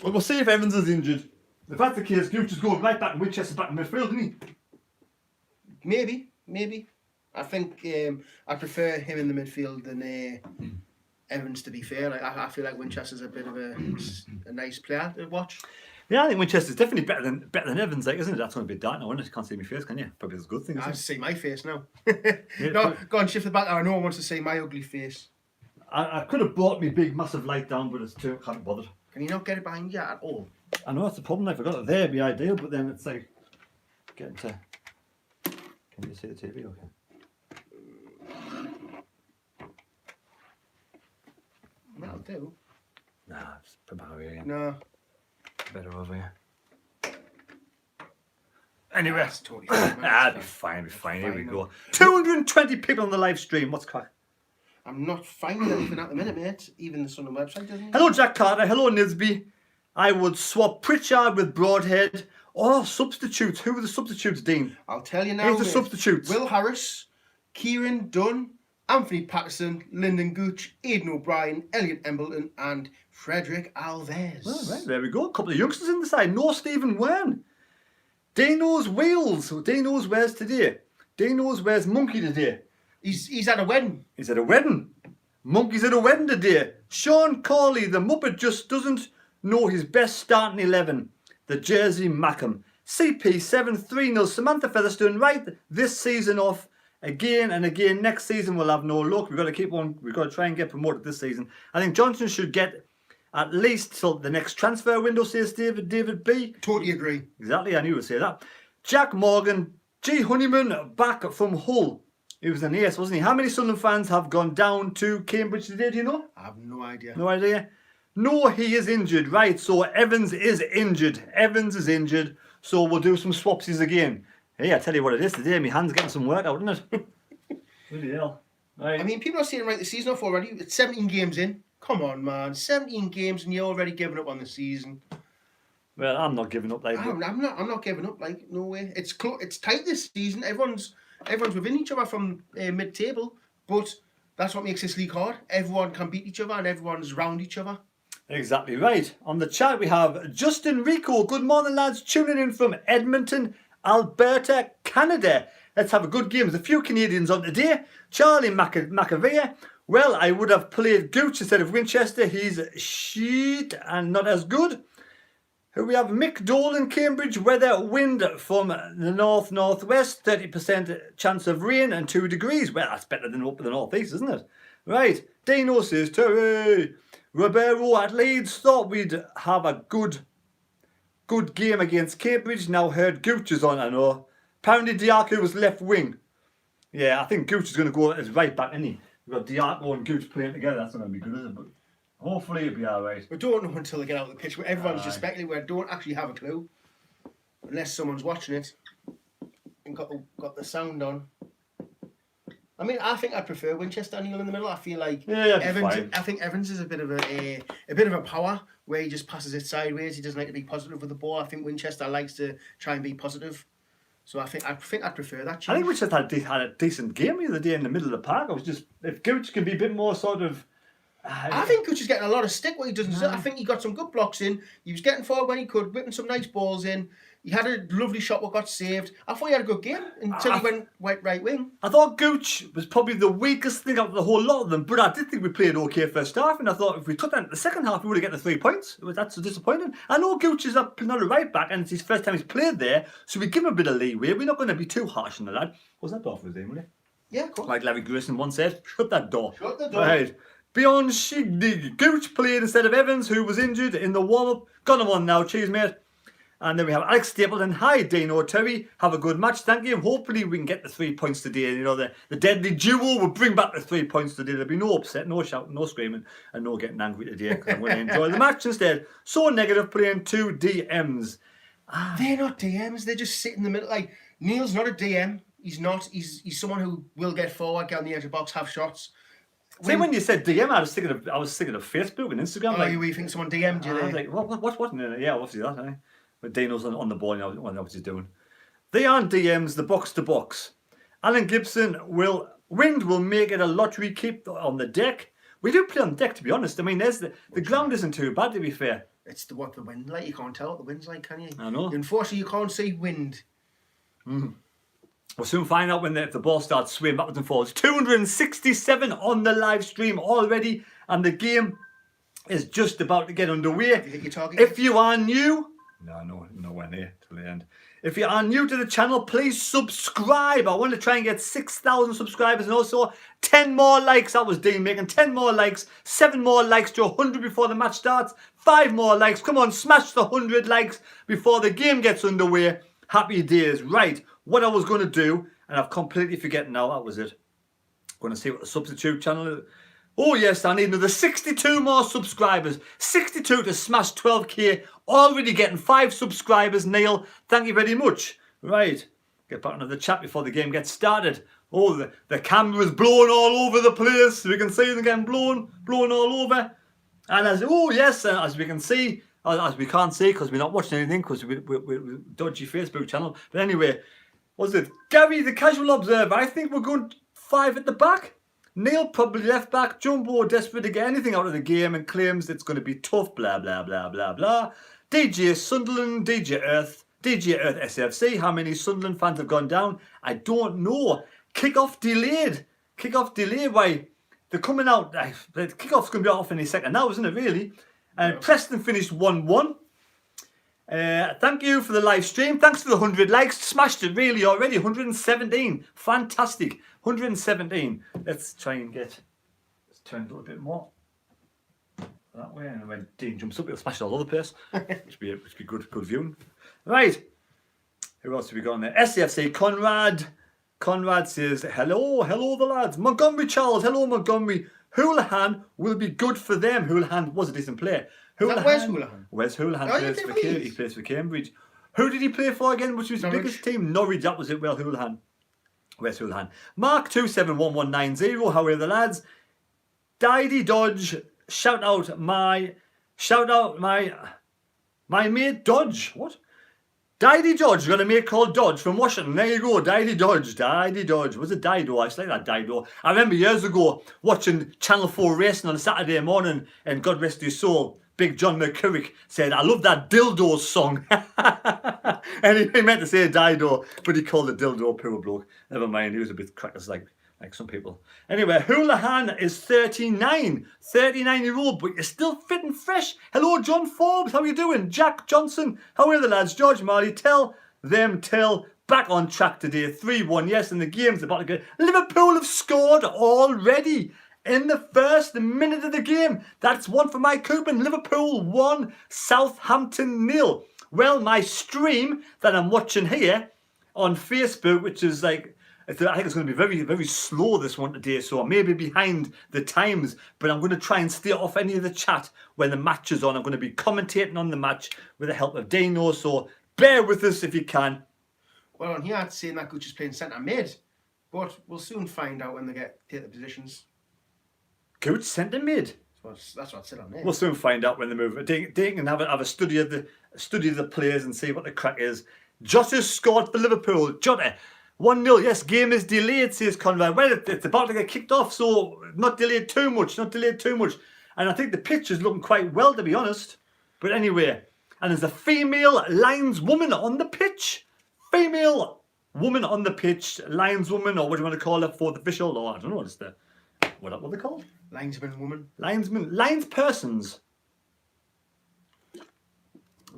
Well, we'll see if Evans is injured. If that's the case, Gooch is going right back and Winchester back in midfield, isn't he? Maybe. I think I prefer him in the midfield than Evans, to be fair. Like, I feel like Winchester's a bit of a nice player to watch. Yeah, I think Winchester's definitely better than Evans, like, isn't it? That's going to be dark now, isn't it? You can't see my face, can you? Probably it's a good thing. I see my face now. Yeah, no, go on, shift the back. No one wants to see my ugly face. I could have brought me big massive light down, but it's too, I can't be bothered. Can you not get it behind you at all? I know that's the problem. I forgot it there, it'd be ideal, but then it's like getting to. Can you see the TV? Okay. That'll do. Nah, it's better over here. No. Better over here. Anyway, That's totally fine. it'll be fine. Here we go. 220 people on the live stream. What's crack? I'm not finding anything at the minute, mate. Even the Sunderland website doesn't. Hello, Jack Carter. Hello, Nisby. I would swap Pritchard with Broadhead. Oh, substitutes. Who are the substitutes, Dean? I'll tell you now. Who's the mate. substitutes? Will Harris, Kieran Dunn, Anthony Patterson, Lyndon Gooch, Aidan O'Brien, Elliot Embleton, and Frederick Alves. Oh, right, there we go. A couple of youngsters in the side. No Stephen Wan. Dano's wheels. Dano's where's today? Dino's where's Monkey today? He's at a wedding. He's at a wedding. Monkey's at a wedding today. Sean Corley, the Muppet, just doesn't know his best starting 11. The Jersey Mackham. CP7 3-0. Samantha Featherstone, right this season off again and again. Next season we'll have no luck. We've got to keep on. We've got to try and get promoted this season. I think Johnson should get at least till the next transfer window, says David B. Totally agree. Exactly, I knew you would say that. Jack Morgan, G. Honeyman back from Hull. He was an ace, wasn't he? How many Sunderland fans have gone down to Cambridge today, do you know? I have no idea. No idea? No, he is injured. Right, so Evans is injured. Evans is injured, so we'll do some swapsies again. Hey, I tell you what it is today. My hand's getting some work out, isn't it? Bloody hell. Right. I mean, people are saying, right, the season off already. It's 17 games in. Come on, man. 17 games and you're already giving up on the season. Well, I'm not giving up like that. I'm not giving up. Like, no way. It's tight this season. Everyone's within each other from mid-table, but that's what makes this league hard. Everyone can beat each other and everyone's round each other. Exactly right. On the chat we have Justin Rico. Good morning, lads. Tuning in from Edmonton, Alberta, Canada. Let's have a good game. There's a few Canadians on today. Charlie McAvey. Well, I would have played Gooch instead of Winchester. He's shit and not as good. Here we have Mick Dolan, Cambridge. Weather, wind from the north-northwest. 30% chance of rain and 2 degrees. Well, that's better than up in the northeast, isn't it? Right. Dino says, Terry. Ribeiro at Leeds. Thought we'd have a good game against Cambridge. Now heard Gooch is on, I know. Apparently Diaco was left wing. Yeah, I think Gooch is going to go as right back, isn't he? We've got Diaco and Gooch playing together. That's not going to be good, is it? But hopefully it'll be alright. We don't know until they get out of the pitch. Everyone's just speculating. We don't actually have a clue. Unless someone's watching it and got the sound on. I mean, I think I prefer Winchester Neil in the middle. I feel like Evans. I think Evans is a bit of a power where he just passes it sideways. He doesn't like to be positive with the ball. I think Winchester likes to try and be positive. So I think I prefer that. Chief. I think Winchester had a decent game the other day in the middle of the park. I was just, if Gooch can be a bit more sort of. I think Gooch is getting a lot of stick what he doesn't. I think he got some good blocks in. He was getting forward when he could, whipping some nice balls in. He had a lovely shot what got saved. I thought he had a good game until he went right wing. I thought Gooch was probably the weakest thing out of the whole lot of them, but I did think we played okay first half, and I thought if we took that in the second half, we would have got the 3 points. That's so disappointing. I know Gooch is not a right back, and it's his first time he's played there, so we give him a bit of leeway. We're not going to be too harsh on the lad. Was that door for his name, will you? Yeah, cool. Like Larry Grayson once said, shut that door. Shut the door. Right. Beyond Shigdig. Gooch played instead of Evans, who was injured in the warm-up. Got him on now. Cheers, mate. And then we have Alex Stapleton. Hi, Dino Terry. Have a good match. Thank you. Hopefully we can get the 3 points today. You know, the deadly duo will bring back the 3 points today. There'll be no upset, no shouting, no screaming, and no getting angry today because I'm going to enjoy the match instead. So negative playing 2 DMs. They're not DMs. They just sit in the middle. Like, Neil's not a DM. He's not. He's someone who will get forward, get on the edge of the box, have shots. See, when you said DM, I was thinking of Facebook and Instagram. Oh, like, you think someone DM'd you there? I was like, what? No, yeah, obviously that, eh? But Dino's on the ball, you know what he's doing. They aren't DMs, the box to box. Alan Gibson wind will make it a lottery keep on the deck. We do play on the deck, to be honest. I mean, there's the ground isn't too bad, to be fair. It's what the wind like. You can't tell what the wind's like, can you? I know. Unfortunately, you can't see wind. We'll soon find out when the ball starts swinging backwards and forwards. 267 on the live stream already, and the game is just about to get underway. You think you're talking? If you are new, nowhere near till the end. If you are new to the channel, please subscribe. I want to try and get 6,000 subscribers and also 10 more likes. That was Dean making 10 more likes, 7 more likes to 100 before the match starts, 5 more likes. Come on, smash the 100 likes before the game gets underway. Happy days. Right, what I was going to do, and I've completely forgotten now, that was it. Going to see what the substitute channel is. Oh yes, I need another 62 more subscribers. 62 to smash 12k. Already getting 5 subscribers, Neil. Thank you very much. Right, get back into the chat before the game gets started. Oh, the camera's blowing all over the place. We can see them getting blown all over. And as we can see, as we can't see because we're not watching anything because we're dodgy Facebook channel. But anyway, was it Gary the Casual Observer? I think we're going 5 at the back. Neil probably left back. Jumbo desperate to get anything out of the game and claims it's going to be tough. Blah blah blah blah blah. DJ Sunderland, DJ Earth, DJ Earth SFC, how many Sunderland fans have gone down? I don't know. Kick-off delayed. Kick-off delayed. Why? They're coming out. The kick-off's going to be off any second now, isn't it, really? And Preston finished 1-1. Thank you for the live stream. Thanks for the 100 likes. Smashed it really already. 117. Fantastic. 117. Let's try and let's turn it a little bit more that way. And when Dean jumps up, he'll smash it all over the place. which be good viewing. Right. Who else have we got on there? SCFC Conrad. Conrad says, hello the lads. Montgomery Charles, hello Montgomery. Houlihan will be good for them. Houlihan was a decent player. Where's Houlihan? Where's Houlihan? He plays for Cambridge. Who did he play for again? Which was his biggest team? Norwich, that was it. Well, Houlihan. Where's Houlihan? Mark 271190. How are the lads? Didey Dodge. Shout out my mate Dodge. What? Didey Dodge, got a mate called Dodge from Washington. There you go, Didey Dodge. Was it Dido? I like that Dido. I remember years ago watching Channel 4 racing on a Saturday morning, and God rest his soul, Big John McCurrick said, I love that Dildo song. And he meant to say Dido, but he called it Dildo, poor bloke. Never mind, he was a bit crackers like some people. Anyway, Houlihan is 39. 39-year-old, but you're still fit and fresh. Hello, John Forbes. How are you doing? Jack Johnson. How are the lads? George Marley. Tell back on track today. 3-1. Yes, and the game's about to go. Liverpool have scored already in the first minute of the game. That's one for my coupon. Liverpool 1, Southampton 0. Well, my stream that I'm watching here on Facebook, which is like, I think it's going to be very, very slow this one today, so I may be behind the times, but I'm going to try and stay off any of the chat when the match is on. I'm going to be commentating on the match with the help of Dino, so bear with us if you can. Well, on here, I'd say that Gooch is playing centre mid, but we'll soon find out when they take the positions. Gooch centre mid? That's what I'd said on there. We'll soon find out when they move. Dean can have a study of the players and see what the crack is. Jota's scored for Liverpool. Jota. 1-0, yes, game is delayed, says Conrad. Well, it's about to get kicked off, so not delayed too much. And I think the pitch is looking quite well, to be honest. But anyway, and there's a female lineswoman on the pitch. Female woman on the pitch, lineswoman, or what do you want to call it, fourth official, or I don't know, what are they called? Linesman woman. Linespersons.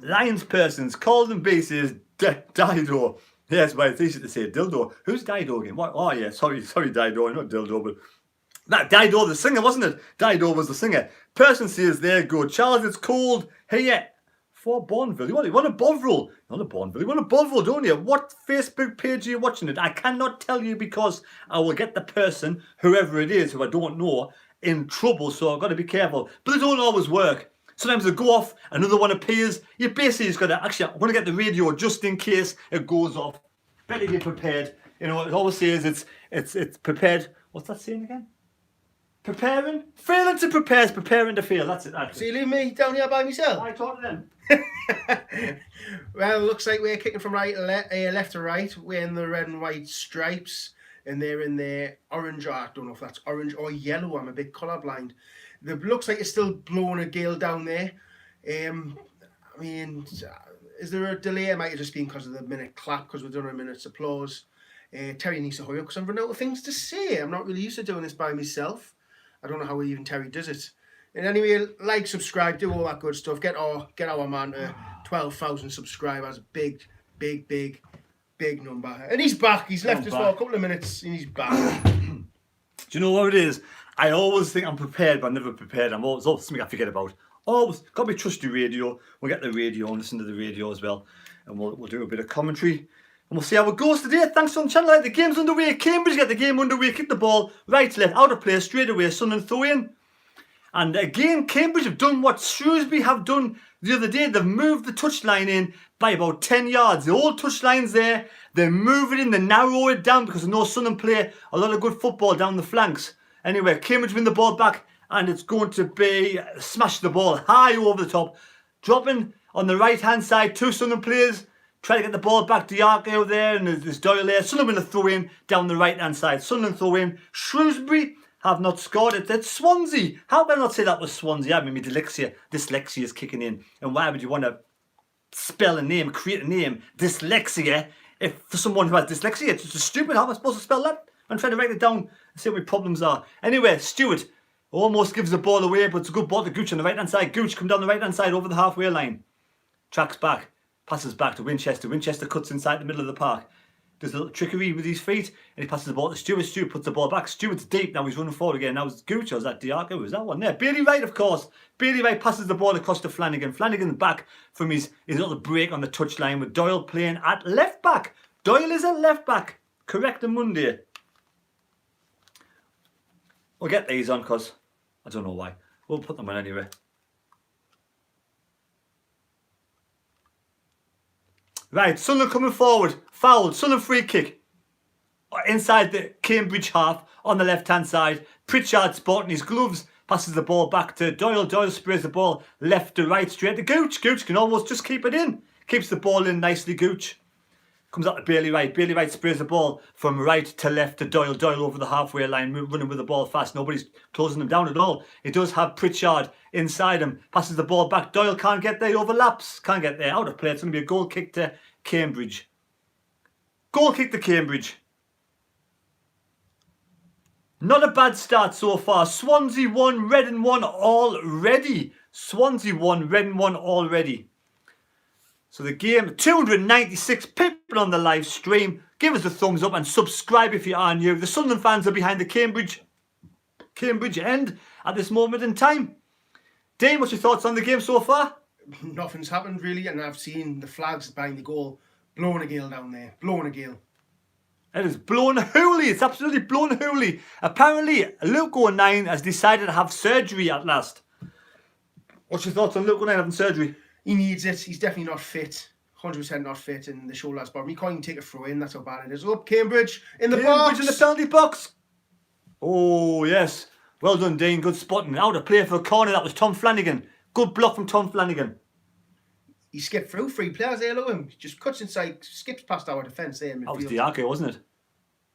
Linespersons, called and bases, Dido. Yes, well, it's easy to say dildo. Who's Dido again? What? Oh, yeah, sorry, Dido, not dildo, but that Dido, the singer, wasn't it? Dido was the singer. Person says, there good. Charles, it's cold here for Bourneville. You want a Bovril? Not a Bourneville. You want a Bovril, don't you? What Facebook page are you watching it? I cannot tell you because I will get the person, whoever it is, who I don't know, in trouble, so I've got to be careful. But they don't always work. Sometimes they go off, another one appears. You basically just got to, actually, I'm going to get the radio just in case it goes off. Better get prepared. You know, it always says it's prepared. What's that saying again? Preparing? Failing to prepare is preparing to fail. That's it. So you leave me down here by myself? I talk to them. Well, it looks like we're kicking from left to right. We're in the red and white stripes, and they're in the orange. I don't know if that's orange or yellow. I'm a bit colourblind. It looks like it's still blowing a gale down there. I mean, is there a delay? It might have just been because of the minute clap, because we've done a minute's applause. Terry needs to hurry up because I'm running out of things to say. I'm not really used to doing this by myself. I don't know how even Terry does it. And anyway, like, subscribe, do all that good stuff. Get our man to 12,000 subscribers. Big number. And he's back. He's left us for a couple of minutes and he's back. Do you know what it is? I always think I'm prepared, but I'm never prepared. I'm always something I forget about. Always got to be trusty radio. We'll get the radio and listen to the radio as well, and we'll do a bit of commentary, and we'll see how it goes today. Thanks on the channel. Like, the game's underway. Cambridge get the game underway. Kick the ball right, left, out of play, straight away. Sunderland throw in, and again Cambridge have done what Shrewsbury have done the other day. They've moved the touchline in by about 10 yards. The old touchline's there. They move it in. They narrow it down because I know Sunderland play a lot of good football down the flanks. Anyway, Cambridge win the ball back, and it's going to be smash the ball high over the top. Dropping on the right-hand side, two Sunderland players try to get the ball back. Diarco out there, and there's Doyle there. Sunderland will throw in down the right-hand side. Sunderland throw in. Shrewsbury have not scored it. It's Swansea. How can I not say that was Swansea? I mean, my dyslexia is kicking in. And why would you want to spell a name, create a name. Dyslexia. If for someone who has dyslexia, it's just stupid. How am I supposed to spell that? I'm trying to write it down and see what my problems are. Anyway, Stewart almost gives the ball away, but it's a good ball to Gooch on the right hand side. Gooch come down the right hand side over the halfway line. Tracks back, passes back to Winchester. Winchester cuts inside the middle of the park. Does a little trickery with his feet, and he passes the ball to Stewart. Stewart puts the ball back. Stewart's deep now. He's running forward again. Now it's Gooch, or is that Diaco? Was that one there? Bailey Wright, of course. Bailey Wright passes the ball across to Flanagan. Flanagan back from his little break on the touchline with Doyle playing at left back. Doyle is at left back. Correct on Monday. We'll get these on because I don't know why. We'll put them on anyway. Right, Sunderland coming forward. Fouled. Sunderland free kick. Inside the Cambridge half on the left-hand side. Pritchard sporting his gloves. Passes the ball back to Doyle. Doyle sprays the ball left to right straight to Gooch. Gooch can almost just keep it in. Keeps the ball in nicely, Gooch. Comes out to Bailey Wright. Bailey Wright sprays the ball from right to left to Doyle. Doyle over the halfway line, running with the ball fast. Nobody's closing him down at all. He does have Pritchard inside him. Passes the ball back. Doyle can't get there. He overlaps. Can't get there. Out of play. It's going to be a goal kick to Cambridge. Goal kick to Cambridge. Not a bad start so far. Swansea 1, Reading 1 already. Swansea 1, Reading 1 already. So the game, 296 people on the live stream. Give us a thumbs up and subscribe if you are new. The Sunderland fans are behind the Cambridge end at this moment in time. Dane, what's your thoughts on the game so far? Nothing's happened really, and I've seen the flags behind the goal blowing a gale down there. Blowing a gale. It is blown a hoolie. It's absolutely blown a hoolie. Apparently, Luke O'Nien has decided to have surgery at last. What's your thoughts on Luke O'Nien having surgery? He needs it. He's definitely not fit. 100% not fit in the shoulder bottom. He can't even take a throw in. That's how bad it is. Up, Cambridge in the box. Cambridge in the penalty box. Oh, yes. Well done, Dean. Good spotting. Out of play for a corner. That was Tom Flanagan. Good block from Tom Flanagan. He skipped through 3 players there. Look at him. Just cuts inside, skips past our defence there. That was Diaco, wasn't it?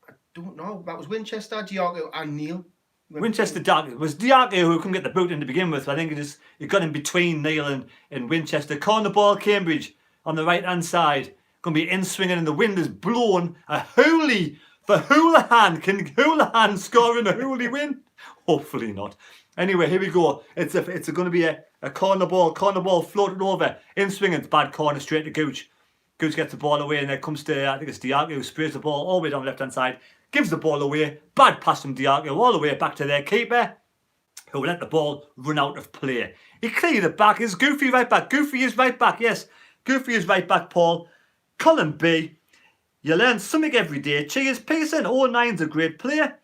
I don't know. That was Winchester, Diaco and Neil. Winchester, Diaco. It was Diaco who couldn't get the boot in to begin with. I think it got in between Neil and Winchester. Corner ball, Cambridge on the right-hand side. Going to be in-swinging and the wind is blown. A hoolie for Houlihan. Can Houlihan score in a hoolie win? Hopefully not. Anyway, here we go. It's going to be a corner ball. Corner ball floated over. In-swinging. Bad corner straight to Gooch. Gooch gets the ball away and then comes to, I think it's Diaco who sprays the ball all the way down the left-hand side. Gives the ball away. Bad pass from Diaco all the way back to their keeper, who will let the ball run out of play. He cleared it back. Is Goofy right back? Goofy is right back, yes. Goofy is right back, Paul. Colin B. You learn something every day. Cheers, Pearson. O'Nien's a great player.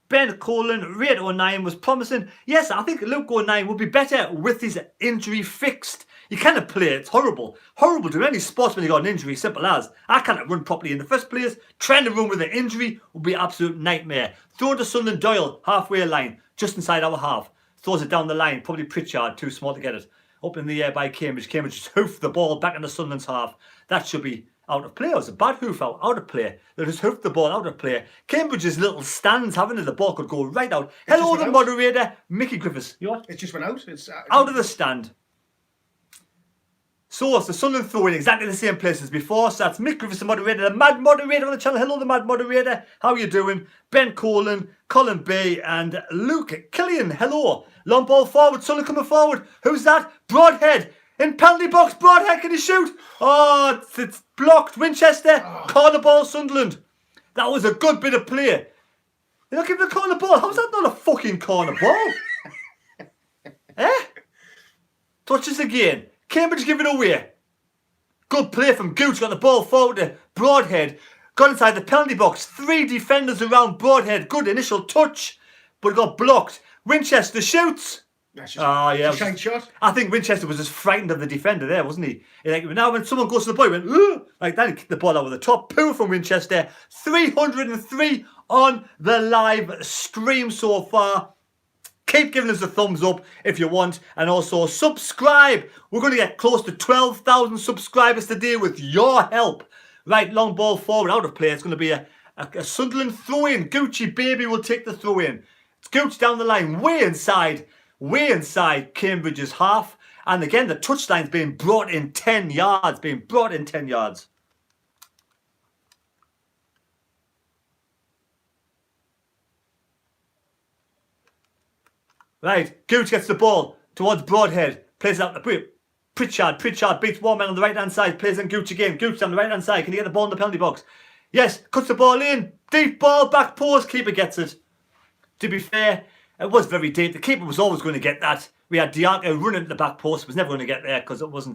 Ben Colin, rate O'Nien was promising. Yes, I think Luke O'Nien will be better with his injury fixed. You cannot play. It's horrible. Horrible to any sportsman who got an injury, simple as. I cannot run properly in the first place. Trying to run with an injury would be an absolute nightmare. Throw to Sunderland Doyle, halfway line, just inside our half. Throws it down the line, probably Pritchard, too small to get it. Up in the air by Cambridge. Cambridge just hoofed the ball back in the Sunderland's half. That should be out of play. It was a bad hoof out of play. They just hoofed the ball out of play. Cambridge's little stands, haven't it? The ball could go right out. Hello, the moderator, Mickey Griffiths. You what? It just went out. It's out of the stand. So it's the Sunderland throw in exactly the same place as before. So that's Mick Griffiths, the moderator, the mad moderator on the channel. Hello, the mad moderator. How are you doing? Ben Colin, Colin Bay, and Luke Killian. Hello. Long ball forward. Sunderland coming forward. Who's that? Broadhead. In penalty box. Broadhead, can he shoot? Oh, it's blocked. Winchester. Corner ball, Sunderland. That was a good bit of play. They're not giving a corner ball. How's that not a fucking corner ball? Eh? Touch this again. Cambridge give it away. Good play from Gooch. Got the ball forward to Broadhead. Got inside the penalty box. 3 defenders around Broadhead. Good initial touch, but got blocked. Winchester shoots. Yeah. Shine shot. I think Winchester was just frightened of the defender there, wasn't he? Like, now when someone goes to the ball, he went, ooh, like that, he kicked the ball over the top. Poor from Winchester. 303 on the live stream so far. Keep giving us a thumbs up if you want, and also subscribe. We're going to get close to 12,000 subscribers today with your help. Right, long ball forward, out of play. It's going to be a Sunderland throw-in. Gucci baby will take the throw-in. It's Gooch down the line, way inside Cambridge's half. And again, the touchline's being brought in 10 yards. Right, Gooch gets the ball towards Broadhead. Plays out the Pritchard beats one man on the right-hand side. Plays on Gooch again. Gooch on the right-hand side. Can he get the ball in the penalty box? Yes, cuts the ball in. Deep ball, back post. Keeper gets it. To be fair, it was very deep. The keeper was always going to get that. We had Diaco running at the back post. Was never going to get there because it was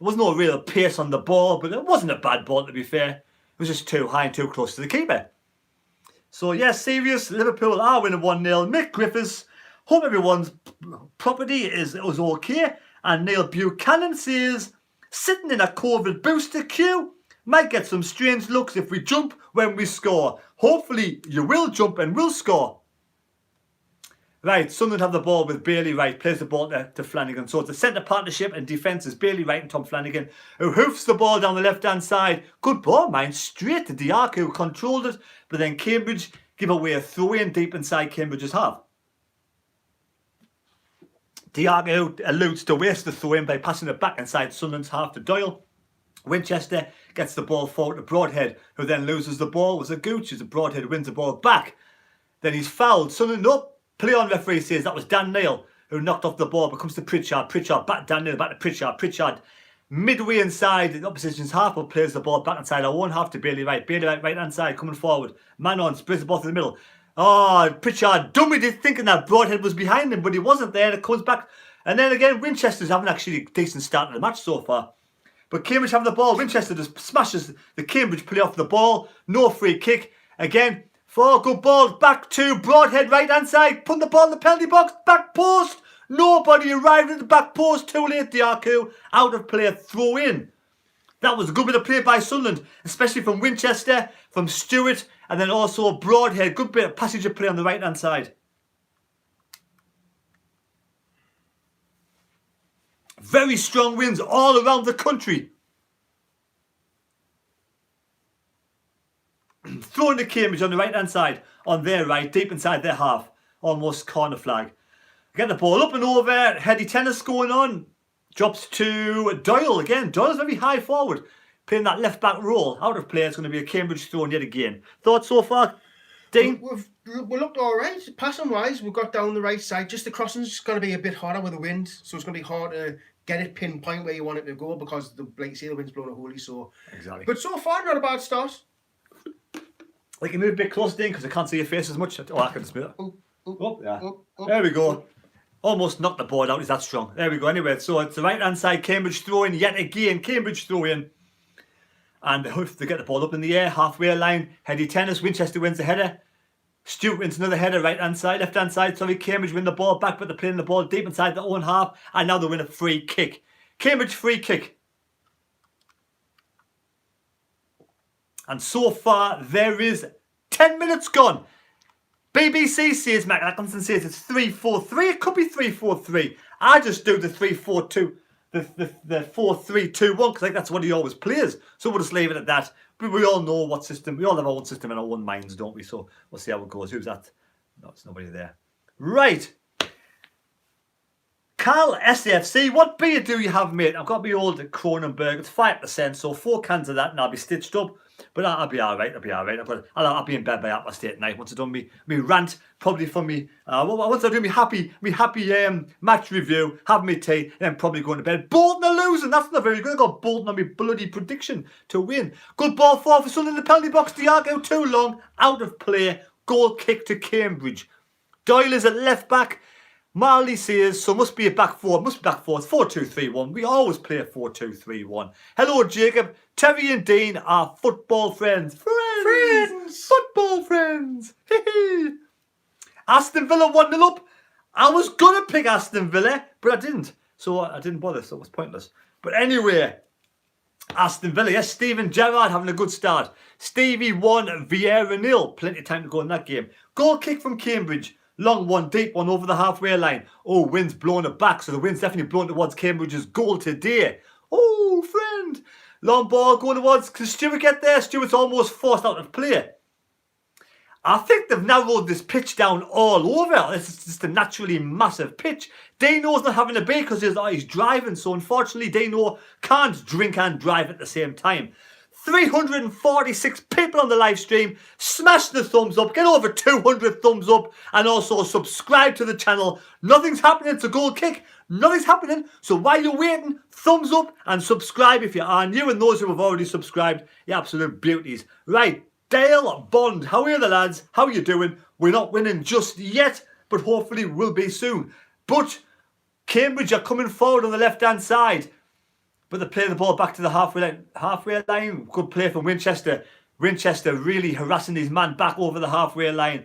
no real pace on the ball, but it wasn't a bad ball, to be fair. It was just too high and too close to the keeper. So, yes, serious. Liverpool are winning 1-0. Mick Griffiths. Hope everyone's property was okay. And Neil Buchanan says, sitting in a COVID booster queue, might get some strange looks if we jump when we score. Hopefully you will jump and will score. Right, Sunderland have the ball with Bailey Wright, plays the ball to Flanagan. So it's a centre partnership and defence is Bailey Wright and Tom Flanagan, who hoofs the ball down the left-hand side. Good ball, mind, straight to Diaco, who controlled it. But then Cambridge give away a throw-in deep inside Cambridge's half. Diaco alludes to waste the throw-in by passing it back inside Sunderland's half to Doyle. Winchester gets the ball forward to Broadhead, who then loses the ball. It was a Gooch as Broadhead wins the ball back. Then he's fouled. Sunderland up. Play on referee says that was Dan Neil who knocked off the ball, but comes to Pritchard. Pritchard back Dan Neil, back to Pritchard. Pritchard midway inside the opposition's half, but plays the ball back inside our own half to Bailey Wright. Bailey Wright right hand side coming forward. Man on, sprays the ball to the middle. Oh, Pritchard dummy did thinking that Broadhead was behind him, but he wasn't there. It comes back. And then again, Winchester's having actually a decent start to the match so far. But Cambridge have the ball. Winchester just smashes the Cambridge play off the ball. No free kick. Again, 4 good balls back to Broadhead right hand side. Put the ball in the penalty box. Back post. Nobody arrived at the back post. Too late, Diaco. Out of play, throw in. That was a good bit of play by Sunderland, especially from Winchester, from Stewart, and then also Broadhead. Good bit of passage of play on the right hand side. Very strong winds all around the country. Throwing the Cambridge on the right hand side, on their right, deep inside their half. Almost corner flag. Get the ball up and over. Heady tennis going on. Drops to Doyle again. Doyle's very high forward. Playing that left back role. Out of play. It's going to be a Cambridge throw yet again. Thoughts so far, Dean? We looked all right. Passing wise, we got down the right side. Just the crossing's going to be a bit harder with the wind. So it's going to be hard to get it pinpoint where you want it to go because, like you say, the wind's blowing a holy. So. Exactly. But so far, not a bad start. We can move a bit closer, Dean, because I can't see your face as much. Oh, I can just move it. Yeah. Oh. There we go. Almost knocked the board out. He's that strong. There we go. Anyway, so it's the right-hand side. Cambridge throw in yet again. Cambridge throw in. And they get the ball up in the air. Halfway line. Heady tennis. Winchester wins the header. Stewart wins another header. Right-hand side. Left-hand side. Sorry, Cambridge win the ball back, but they're playing the ball deep inside their own half. And now they win a free kick. Cambridge free kick. And so far, there is 10 minutes gone. BBC says, Mac Atkinson says it's 3-4-3. It could be 3-4-3. I just do the 3-4-2, the 4-3-2-1, because I think that's what he always plays. So we'll just leave it at that. But we all know what system, we all have our own system in our own minds, don't we? So we'll see how it goes. Who's that? No, it's nobody there. Right. Carl SFC, what beer do you have, mate? I've got my old Kronenberg. It's 5%, so 4 cans of that and I'll be stitched up. But I'll be all right. I'll be in bed by 8:30 tonight. Once I done me rant, probably for me. Once I do me happy match review, have me tea, and then probably going to bed. Bolton are losing. That's not very good. I got Bolton on my bloody prediction to win. Good ball for Sunderland in the penalty box. Diaco too long, out of play. Goal kick to Cambridge. Doyle is at left back. Marley says, so must be a back four. Must be back four. It's 4-2-3-1. We always play a 4-2-3-1. Hello, Jacob. Terry and Dean are football friends. Friends. Football friends. Aston Villa 1-0 up. I was going to pick Aston Villa, but I didn't. So I didn't bother, so it was pointless. But anyway, Aston Villa. Yes, Steven Gerrard having a good start. Stevie 1, Vieira 0. Plenty of time to go in that game. Goal kick from Cambridge. Long one, deep one over the halfway line. Oh, wind's blowing it back, so the wind's definitely blowing towards Cambridge's goal today. Oh, friend. Long ball going towards, can Stewart get there? Stewart's almost forced out of play. I think they've narrowed this pitch down all over. This is just a naturally massive pitch. Dano's not having a beer because he's driving, so unfortunately Dano can't drink and drive at the same time. 346 people on the live stream. Smash the thumbs up. Get over 200 thumbs up. And also subscribe to the channel. Nothing's happening. It's a goal kick. Nothing's happening. So while you're waiting, thumbs up and subscribe if you are new. And those who have already subscribed, you absolute beauties. Right. Dale Bond. How are the lads? How are you doing? We're not winning just yet, but hopefully we'll be soon. But Cambridge are coming forward on the left-hand side. But they're playing the ball back to the halfway line. Good play from Winchester. Winchester really harassing his man back over the halfway line.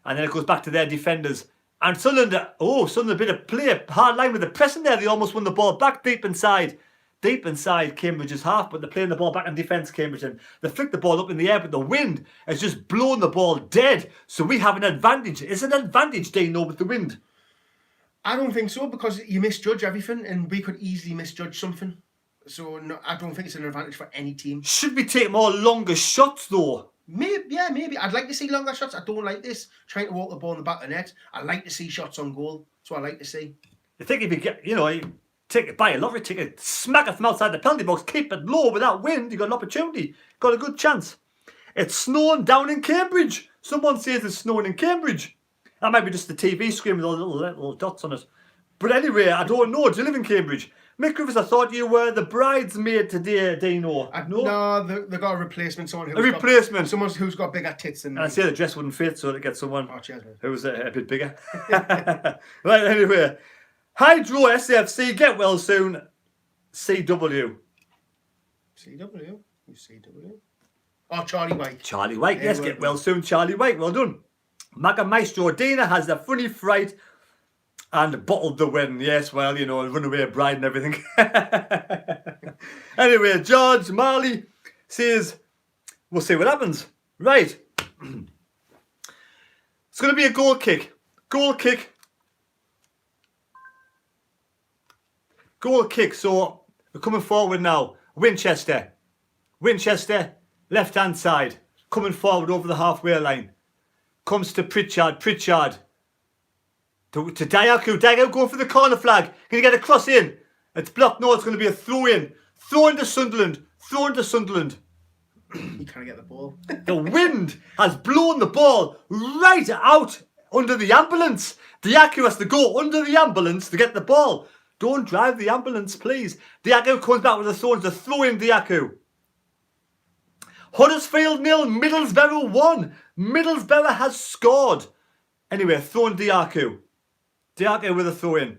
And then it goes back to their defenders. And Sunderland, Sunderland a bit of play. Hard line with the pressing there. They almost won the ball back deep inside. Deep inside Cambridge's half. But they're playing the ball back in defence, Cambridge. And they flick the ball up in the air. But the wind has just blown the ball dead. So we have an advantage. It's an advantage, Dano, with the wind. I don't think so, because you misjudge everything. And we could easily misjudge something. So no, I don't think it's an advantage for any team. Should we take more longer shots though? Maybe. I'd like to see longer shots. I don't like this trying to walk the ball in the back of the net. I like to see shots on goal. That's what I like to see. You think if you get, you take it by a lottery ticket, smack it from outside the penalty box, keep it low with that wind, you got an opportunity, got a good chance. It's snowing down in Cambridge. Someone says it's snowing in Cambridge. That might be just the TV screen with all the little dots on it. But anyway, I don't know. Do you live in Cambridge? Mick Griffiths, I thought you were the bridesmaid today, Dano. No, they got a replacement. Someone who's got bigger tits than me. And I say the dress wouldn't fit, so they get someone who's a bit bigger. Right, anyway. Hydro SFC, get well soon. CW. CW? Who's CW? Oh, Charlie White. Charlie White, yes, get well soon, Charlie White. Well done. Maga Maestro Dana has the funny fright and bottled the win. Yes, well, runaway bride and everything. Anyway, George Marley says, we'll see what happens. Right. It's going to be a goal kick. Goal kick. Goal kick. So we're coming forward now. Winchester, left-hand side. Coming forward over the halfway line. Comes to Pritchard. To Diaku going for the corner flag. Can you get a cross in? It's blocked. No, it's going to be a throw in. Throw into Sunderland. He can't get the ball. The wind has blown the ball right out under the ambulance. Diaku has to go under the ambulance to get the ball. Don't drive the ambulance, please. Diaku comes back with a throw in to throw in Diaku. Huddersfield 0, Middlesbrough 1. Middlesbrough has scored. Anyway, throw in Diaku. Diaku with a throw in.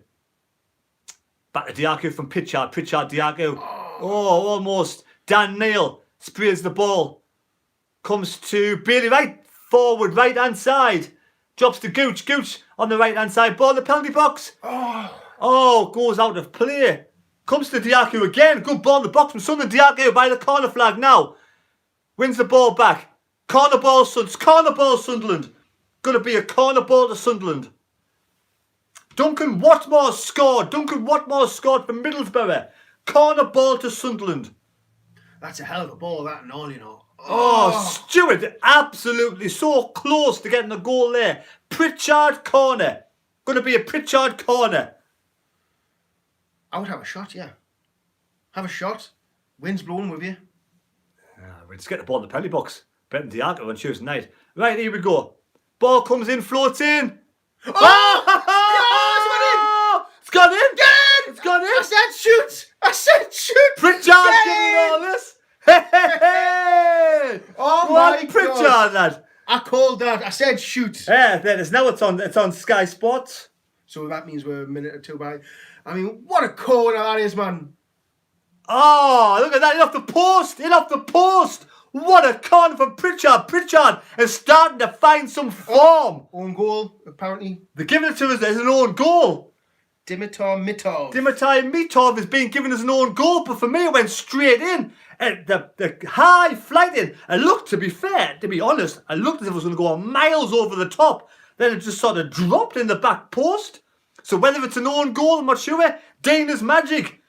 Back to Diaku from Pritchard. Diaku. Oh, almost. Dan Neil sprays the ball. Comes to Bailey right forward, right hand side. Drops to Gooch. Gooch on the right hand side. Ball in the penalty box. Oh, goes out of play. Comes to Diaku again. Good ball in the box from Sunderland. Diaku by the corner flag now. Wins the ball back. Corner ball Sunderland. Going to be a corner ball to Sunderland. Duncan Watmore scored for Middlesbrough. Corner ball to Sunderland. That's a hell of a ball, that and all, Oh, Stewart, absolutely so close to getting a goal there. Pritchard corner. Going to be a Pritchard corner. I would have a shot, yeah. Have a shot. Wind's blowing with you. We'll just get the ball in the penalty box. Better than Diaku on Tuesday night. Right, here we go. Ball comes in, floats in. It's gone in! Get in! It's gone in! I said shoot! Pritchard getting all this! Hey! Oh my Pritchard, God. lad! I called that. I said shoot. Yeah, there it is. Now it's on Sky Sports. So that means we're a minute or two behind. I mean, what a corner that is, man. Oh, look at that. In off the post! What a corner from Pritchard. Pritchard is starting to find some form. Own goal, apparently. They're giving it to us as an own goal. Dimitar Mitov is being given as an own goal, but for me it went straight in. The high flight in. It looked, to be fair, to be honest, it looked as if it was going to go miles over the top. Then it just sort of dropped in the back post. So whether it's an own goal, I'm not sure. Dana's magic.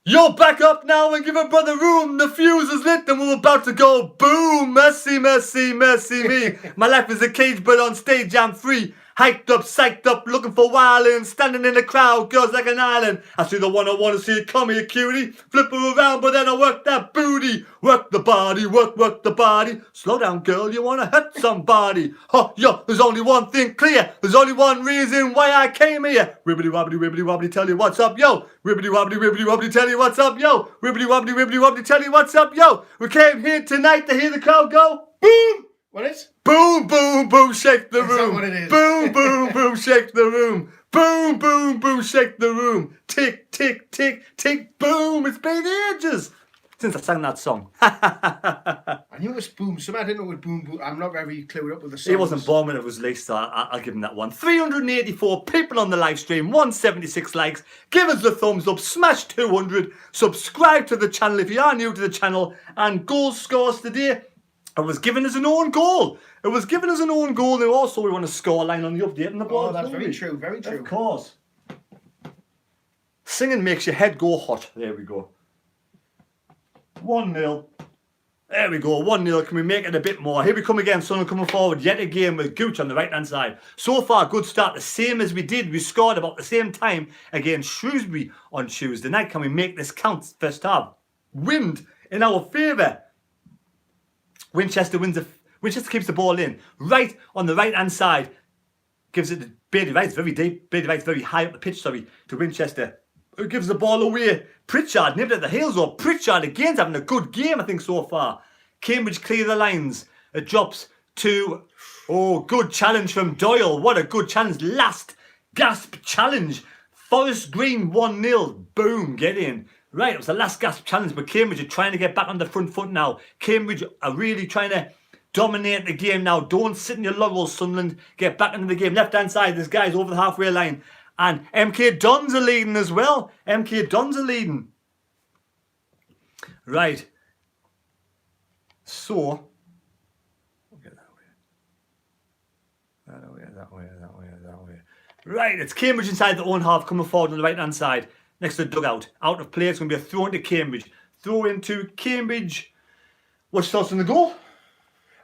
Yo, back up now and give a brother room. The fuse is lit and we're about to go boom. Mercy, mercy, mercy me. My life is a cage, but on stage I'm free. Hyped up, psyched up, looking for wildin'. Standing in the crowd, girls like an island. I see the one I want to see, come here, cutie. Flip her around, but then I work that booty. Work the body, work the body. Slow down, girl, you want to hurt somebody. Oh, yo, there's only one thing clear. There's only one reason why I came here. Wibbly wobbly, tell you what's up, yo. Wibbly wobbly, tell you what's up, yo. Wibbly wobbly, tell you what's up, yo. We came here tonight to hear the crowd go boom. What is? Boom, boom, boom, shake the room. Is that what it is? Boom, boom, boom, shake the room. Boom, boom, boom, shake the room. Tick, tick, tick, tick, boom. It's been ages since I sang that song. I knew it was boom. Something I didn't know it was boom, boom. I'm not very clued up with the songs. He wasn't born when it was released, so I'll give him that one. 384 people on the live stream, 176 likes. Give us the thumbs up, smash 200, subscribe to the channel if you are new to the channel, and goal scores today. It was given as an own goal. It was given as an own goal, and also we want a score line on the update and the ball. Oh, that's very true, very true. Of course. Singing makes your head go hot. There we go. 1-0. There we go, 1-0. Can we make it a bit more? Here we come again, Sunderland coming forward yet again with Gooch on the right-hand side. So far, good start, the same as we did. We scored about the same time against Shrewsbury on Tuesday night. Can we make this count first half? Wind in our favour. Winchester keeps the ball in. Right on the right-hand side. Gives it to Bailey Wright's very deep. Bailey Wright's very high up the pitch, to Winchester. Who gives the ball away? Pritchard nipped at the heels, or Pritchard again's having a good game, I think, so far. Cambridge clear the lines. It drops to, good challenge from Doyle. What a good challenge. Last gasp challenge. Forest Green 1-0. Boom, get in. Right, it was the last gasp challenge, but Cambridge are trying to get back on the front foot now. Cambridge are really trying to dominate the game now. Don't sit in your laurels, Sunderland. Get back into the game. Left-hand side, this guy's over the halfway line. And MK Dons are leading as well. MK Dons are leading. Right. So. Okay, that way. Right, it's Cambridge inside the own half, coming forward on the right-hand side. Next to the dugout. Out of play, it's going to be a throw into Cambridge. Throw into Cambridge. What's your thoughts on the goal?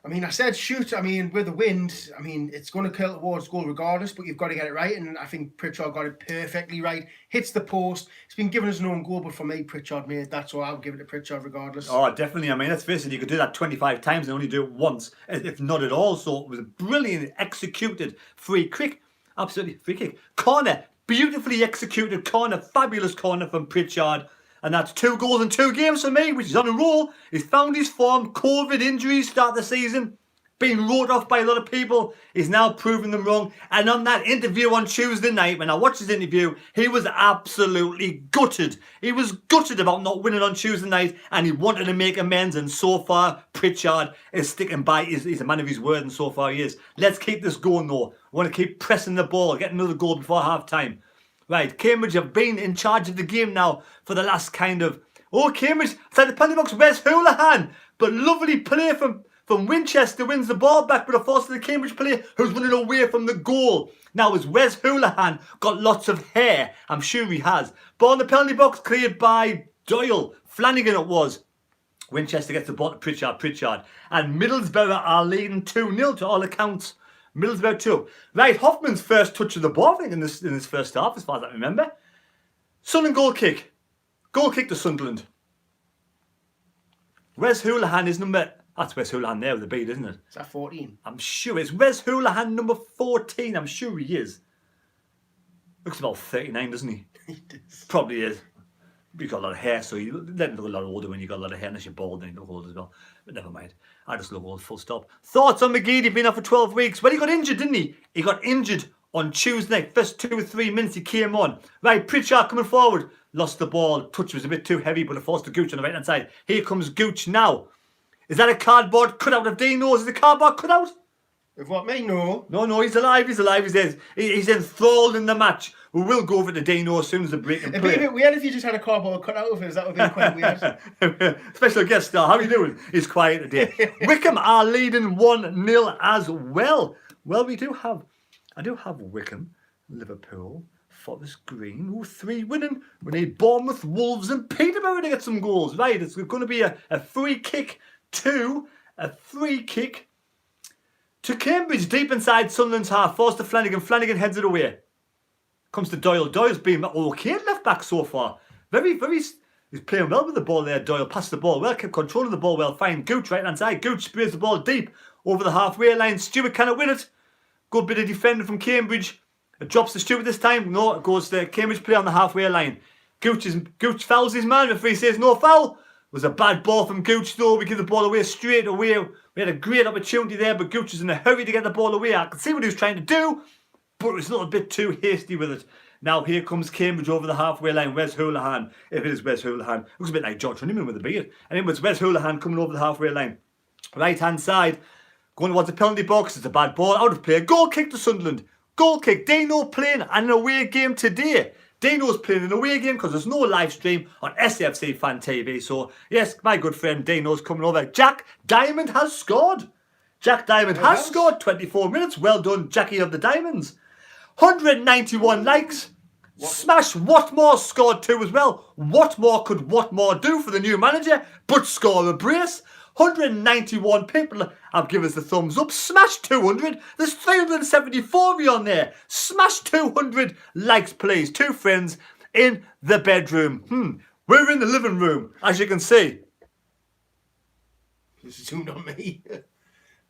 I mean, I said shoot. I mean, with the wind, I mean, it's going to curl towards goal regardless, but you've got to get it right. And I think Pritchard got it perfectly right. Hits the post. It's been given as an own goal, but for me, Pritchard made that, so I'll give it to Pritchard regardless. Oh, definitely. I mean, let's face it, you could do that 25 times and only do it once, if not at all. So it was a brilliant executed free kick. Absolutely free kick. Corner. Beautifully executed corner. Fabulous corner from Pritchard. And that's 2 goals in 2 games for me, which is on a roll. He's found his form. COVID injuries start the season. Being wrote off by a lot of people. He's now proving them wrong. And on that interview on Tuesday night, when I watched his interview, he was absolutely gutted. He was gutted about not winning on Tuesday night, and he wanted to make amends. And so far, Pritchard is sticking by. He's a man of his word, and so far he is. Let's keep this going, though. I want to keep pressing the ball, get another goal before half-time. Right, Cambridge have been in charge of the game now for the last kind of... Oh, Cambridge, inside the penalty box, where's Houlihan? But lovely play from Winchester, wins the ball back, but a force to the Cambridge player who's running away from the goal. Now, has Wes Houlihan got lots of hair? I'm sure he has. Ball in the penalty box, cleared by Doyle. Flanagan it was. Winchester gets the ball to Pritchard. And Middlesbrough are leading 2-0 to all accounts. Middlesbrough 2. Right, Hoffman's first touch of the ball, I think, in this first half, as far as I remember. Sunderland goal kick. Goal kick to Sunderland. Wes Houlihan is number... That's Wes Houlihan there with the bead, isn't it? Is that 14? I'm sure. It's Wes Houlihan number 14. I'm sure he is. Looks about 39, doesn't he? He does. Probably is. You've got a lot of hair, so you then look a lot older when you've got a lot of hair. Unless you're bald, then you look old as well. But never mind. I just look old, full stop. Thoughts on McGeady? He'd been out for 12 weeks. Well, he got injured, didn't he? He got injured on Tuesday night. First 2 or 3 minutes he came on. Right, Pritchard coming forward. Lost the ball. Touch was a bit too heavy, but it falls to Gooch on the right-hand side. Here comes Gooch now. Is that a cardboard cutout of Dino? Is it a cardboard cutout? Of what, me? No. No, he's alive. He's enthralled in the match. We will go over to Dino as soon as the break and It'd be a bit weird if you just had a cardboard cutout of us. That would be quite weird. Special guest star. How are you doing? He's quiet today. Wickham are leading 1-0 as well. Well, I do have Wickham, Liverpool, Forest Green. Ooh, 3 winning. We need Bournemouth, Wolves and Peterborough to get some goals. Right, it's going to be a free kick to Cambridge, deep inside Sunderland's half. Forced to Flanagan. Flanagan heads it away. Comes to Doyle. Doyle's been okay at left back so far. Very, he's playing well with the ball there, Doyle. Passed the ball well, kept controlling the ball well. Fine. Gooch right hand side. Gooch sprays the ball deep over the halfway line. Stewart cannot win it. Good bit of defending from Cambridge. It drops to Stewart this time. No, it goes to Cambridge play on the halfway line. Gooch fouls his man. Referee says no foul. It was a bad ball from Gooch though. We give the ball away straight away. We had a great opportunity there, but Gooch was in a hurry to get the ball away. I could see what he was trying to do, but it was a little bit too hasty with it. Now here comes Cambridge over the halfway line. Wes Houlihan, if it is Wes Houlihan. Looks a bit like George Honeyman with a beard. And it was Wes Houlihan coming over the halfway line. Right hand side, going towards the penalty box. It's a bad ball, out of play. Goal kick to Sunderland. Goal kick. Dino playing an away game today. Dino's playing an away game because there's no live stream on SFC Fan TV. So, yes, my good friend Dino's coming over. Jack Diamond has scored. Jack Diamond has scored 24 minutes. Well done, Jackie of the Diamonds. 191 likes. Smash Whatmore scored 2 as well. What more could Whatmore do for the new manager but score a brace? 191 people have given us the thumbs up. Smash 200. There's 374 of you on there. Smash 200 likes, please. 2 friends in the bedroom. We're in the living room, as you can see. This is zoomed on me.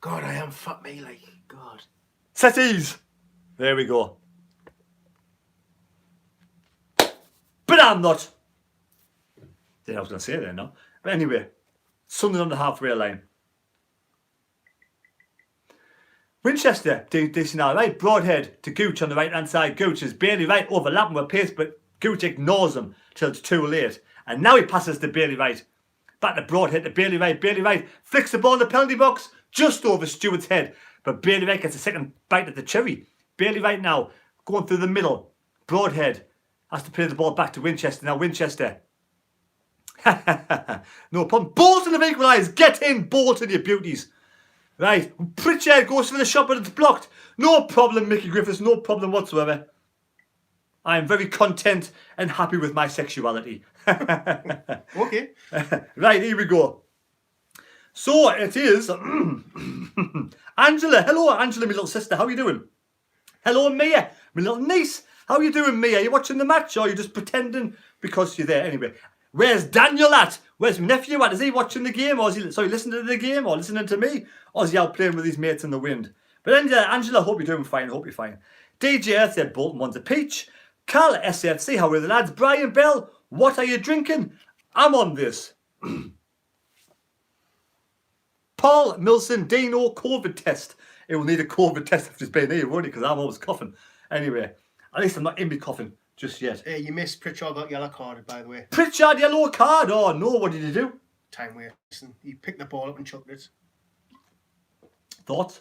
God, I am fat me, like, God. Settees. There we go. But I'm not. I was going to say that now. But anyway. Sunderland on the halfway line. Winchester, decent now, right? Broadhead to Gooch on the right hand side. Gooch is barely right, overlapping with pace, but Gooch ignores him till it's too late. And now he passes to Bailey right. Back to Broadhead to Bailey right. Bailey right flicks the ball in the penalty box just over Stewart's head. But Bailey right gets a second bite at the cherry. Bailey right now going through the middle. Broadhead has to play the ball back to Winchester. Now Winchester. No problem. Bolton have equalised. Get in, Bolton, you beauties. Right. Pritchard goes for the shot, but it's blocked. No problem, Mickey Griffiths. No problem whatsoever. I am very content and happy with my sexuality. Okay. Right, here we go. So it is Angela. Hello, Angela, my little sister. How are you doing? Hello, Mia, my little niece. How are you doing, Mia? Are you watching the match or are you just pretending because you're there? Anyway. Where's Daniel at? Where's my nephew at? Is he watching the game? Or is he listening to the game? Or listening to me? Or is he out playing with his mates in the wind? But Angela, hope you're doing fine. Hope you're fine. DJ Earth said Bolton wants a peach. Carl SFC, how are the lads? Brian Bell, what are you drinking? I'm on this. Paul Milson, Dino, COVID test. It will need a COVID test after it's been here, won't it? Because I'm always coughing. Anyway, at least I'm not in me coughing. Just yet. You missed Pritchard got yellow carded, by the way. Pritchard yellow card? Oh no, what did he do? Time wasting. He picked the ball up and chucked it. Thoughts?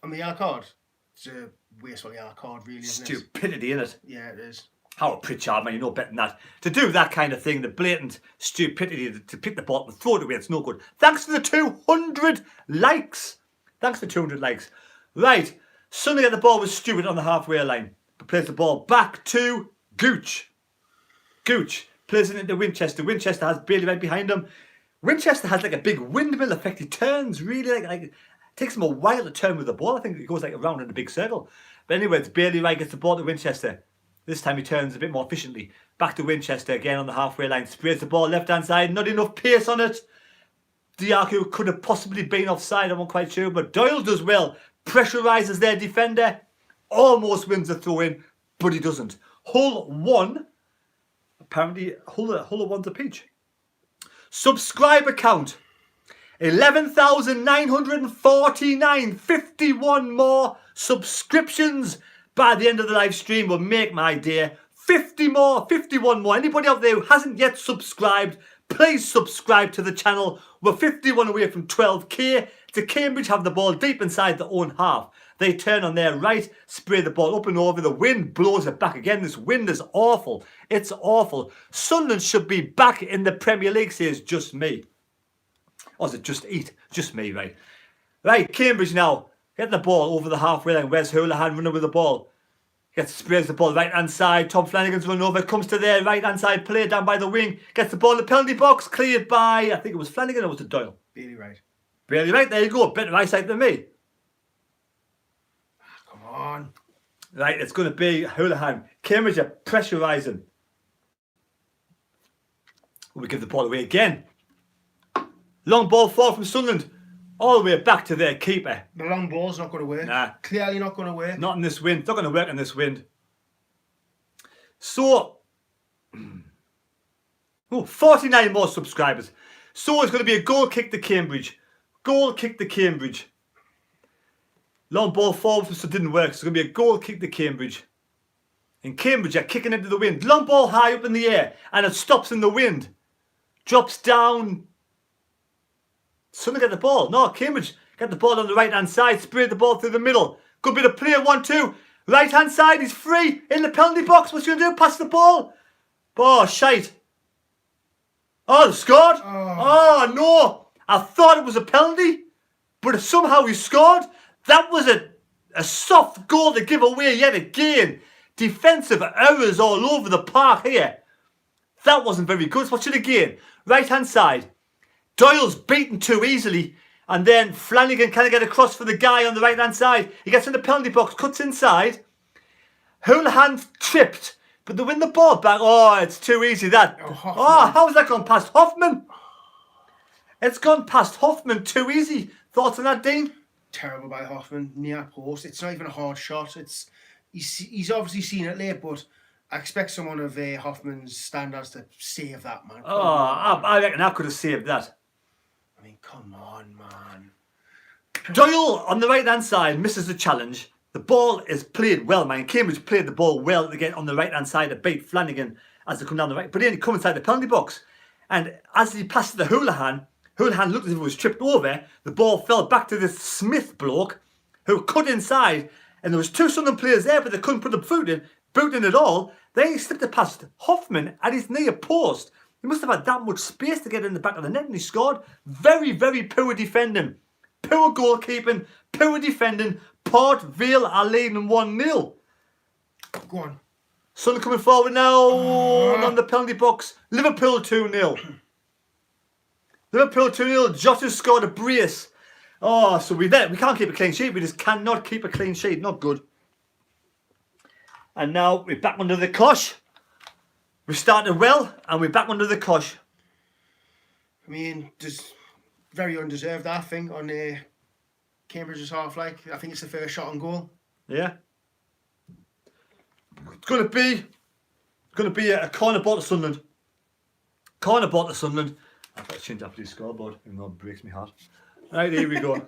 On the yellow card? It's a wasteful yellow card, really, isn't it? Stupidity, innit? Yeah, it is. Howard Pritchard, man, you know better than that. To do that kind of thing, the blatant stupidity to pick the ball up and throw it away, it's no good. Thanks for the 200 likes. Thanks for 200 likes. Right, Sunday at the ball with Stewart on the halfway line. But plays the ball back to Gooch. Gooch plays it into Winchester. Winchester has Bailey right behind him. Winchester has like a big windmill effect. He turns really like it takes him a while to turn with the ball. I think it goes like around in a big circle. But anyway, it's Bailey right gets the ball to Winchester. This time he turns a bit more efficiently. Back to Winchester again on the halfway line. Sprays the ball left hand side. Not enough pace on it. Diaku could have possibly been offside. I'm not quite sure. But Doyle does well. Pressurises their defender. Almost wins the throw in. But he doesn't. Hull won. Apparently Hull won the peach. Subscriber count. 11,949. 51 more subscriptions by the end of the live stream will make my day. 50 more, 51 more. Anybody out there who hasn't yet subscribed, please subscribe to the channel. We're 51 away from 12k. To Cambridge have the ball deep inside their own half. They turn on their right, spray the ball up and over. The wind blows it back again. This wind is awful. It's awful. Sunderland should be back in the Premier League, says just me. Or is it just eat? Just me, right? Right, Cambridge now. Get the ball over the halfway line. Where's Houlihan running with the ball? Gets sprays the ball right hand side. Tom Flanagan's run over. Comes to their right hand side player down by the wing. Gets the ball in the penalty box. Cleared by, I think it was Flanagan or was it Doyle? Bailey Wright. Bailey Wright, there you go. Better eyesight than me. Come on. Right, it's going to be Houlihan. Cambridge are pressurising. We give the ball away again. Long ball forward from Sunderland. All the way back to their keeper. The long ball's not going to work. Nah. Clearly not going to work. Not in this wind. It's not going to work in this wind. So, 49 more subscribers. So it's going to be a goal kick to Cambridge. Goal kick to Cambridge. Long ball forward, so it didn't work. So it's going to be a goal kick to Cambridge. And Cambridge are kicking into the wind. Long ball high up in the air. And it stops in the wind. Drops down. Sunderland get the ball. No, Cambridge get the ball on the right hand side. Sprayed the ball through the middle. Good bit of play. 1-2. Right hand side. He's free in the penalty box. What's he going to do? Pass the ball. Oh, shite. Oh, they scored. Oh, no. I thought it was a penalty. But somehow he scored. That was a soft goal to give away yet again. Defensive errors all over the park here. That wasn't very good. Watch it again. Right hand side. Doyle's beaten too easily. And then Flanagan kind of get across for the guy on the right hand side. He gets in the penalty box, cuts inside. Houlihan tripped. But they win the ball back. Oh, it's too easy that. Oh, how's that gone past Hoffman? It's gone past Hoffman too easy. Thoughts on that, Dean? Terrible by Hoffman. Near post. It's not even a hard shot. He's obviously seen it late, but I expect someone of Hoffman's standards to save that, man. I reckon I could have saved that. I mean, come on, man. Doyle on the right hand side misses the challenge. The ball is played well, man. Cambridge played the ball well to get on the right hand side to beat Flanagan as they come down the right. But then he come inside the penalty box. And as he passed the Houlihan looked as if it was tripped over. The ball fell back to this Smith bloke who cut inside. And there was two Sunderland players there, but they couldn't put the boot in at all. Then he slipped it past Hoffman at his near post. He must have had that much space to get in the back of the net, and he scored. Very, very poor defending. Poor goalkeeping, poor defending. Port Vale are leading 1-0. Go on. Sunderland coming forward now on the penalty box. Liverpool 2-0. Liverpool 2-0. Jota scored a brace. Oh, so we can't keep a clean sheet. We just cannot keep a clean sheet. Not good. And now we're back under the cosh. We started well, and we're back under the cosh. I mean, just very undeserved, I think, on Cambridge's half. I think it's the first shot on goal. Yeah. It's going to be a corner ball to Sunderland. Corner ball to Sunderland. I've got to change after the scoreboard, even though it breaks my heart. Right, here we go.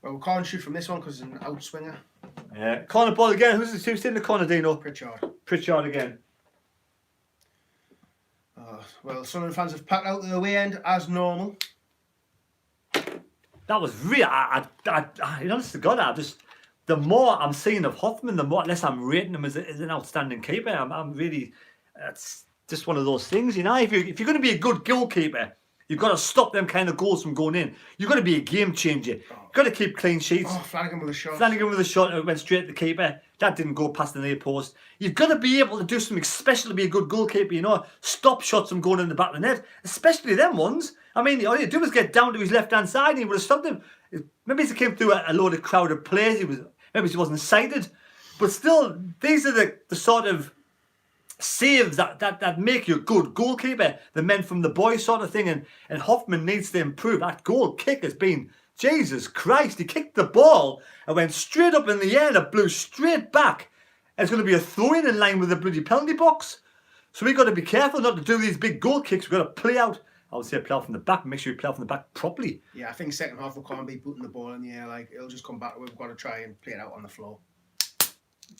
Well, we can't shoot from this one because it's an outswinger. Yeah. Corner ball again. Who's in the corner, Dino? Pritchard again. Well, Sunderland fans have packed out the away end as normal. That was real. Honest to God, the more I'm seeing of Hoffman, the less I'm rating him as an outstanding keeper. I'm really, it's just one of those things, you know. If you're going to be a good goalkeeper, you've got to stop them kind of goals from going in. You've got to be a game changer. You've got to keep clean sheets. Oh, Flanagan with a shot. It went straight to the keeper. That didn't go past the near post. You've got to be able to do something special to be a good goalkeeper, you know. Stop shots from going in the back of the net, especially them ones. I mean, all you do is get down to his left-hand side and he would have stopped him. Maybe he came through a load of crowded players. Maybe he wasn't sighted. But still, these are the sort of saves that make you a good goalkeeper. The men from the boys sort of thing. And Hoffman needs to improve. That goal kick has been, Jesus Christ, he kicked the ball and went straight up in the air and it blew straight back. And it's going to be a throw-in in line with the bloody penalty box. So we've got to be careful not to do these big goal kicks. We've got to play out. I would say play out from the back. Make sure we play out from the back properly. Yeah, I think second half we can't be putting the ball in the air. It'll just come back. We've got to try and play it out on the floor.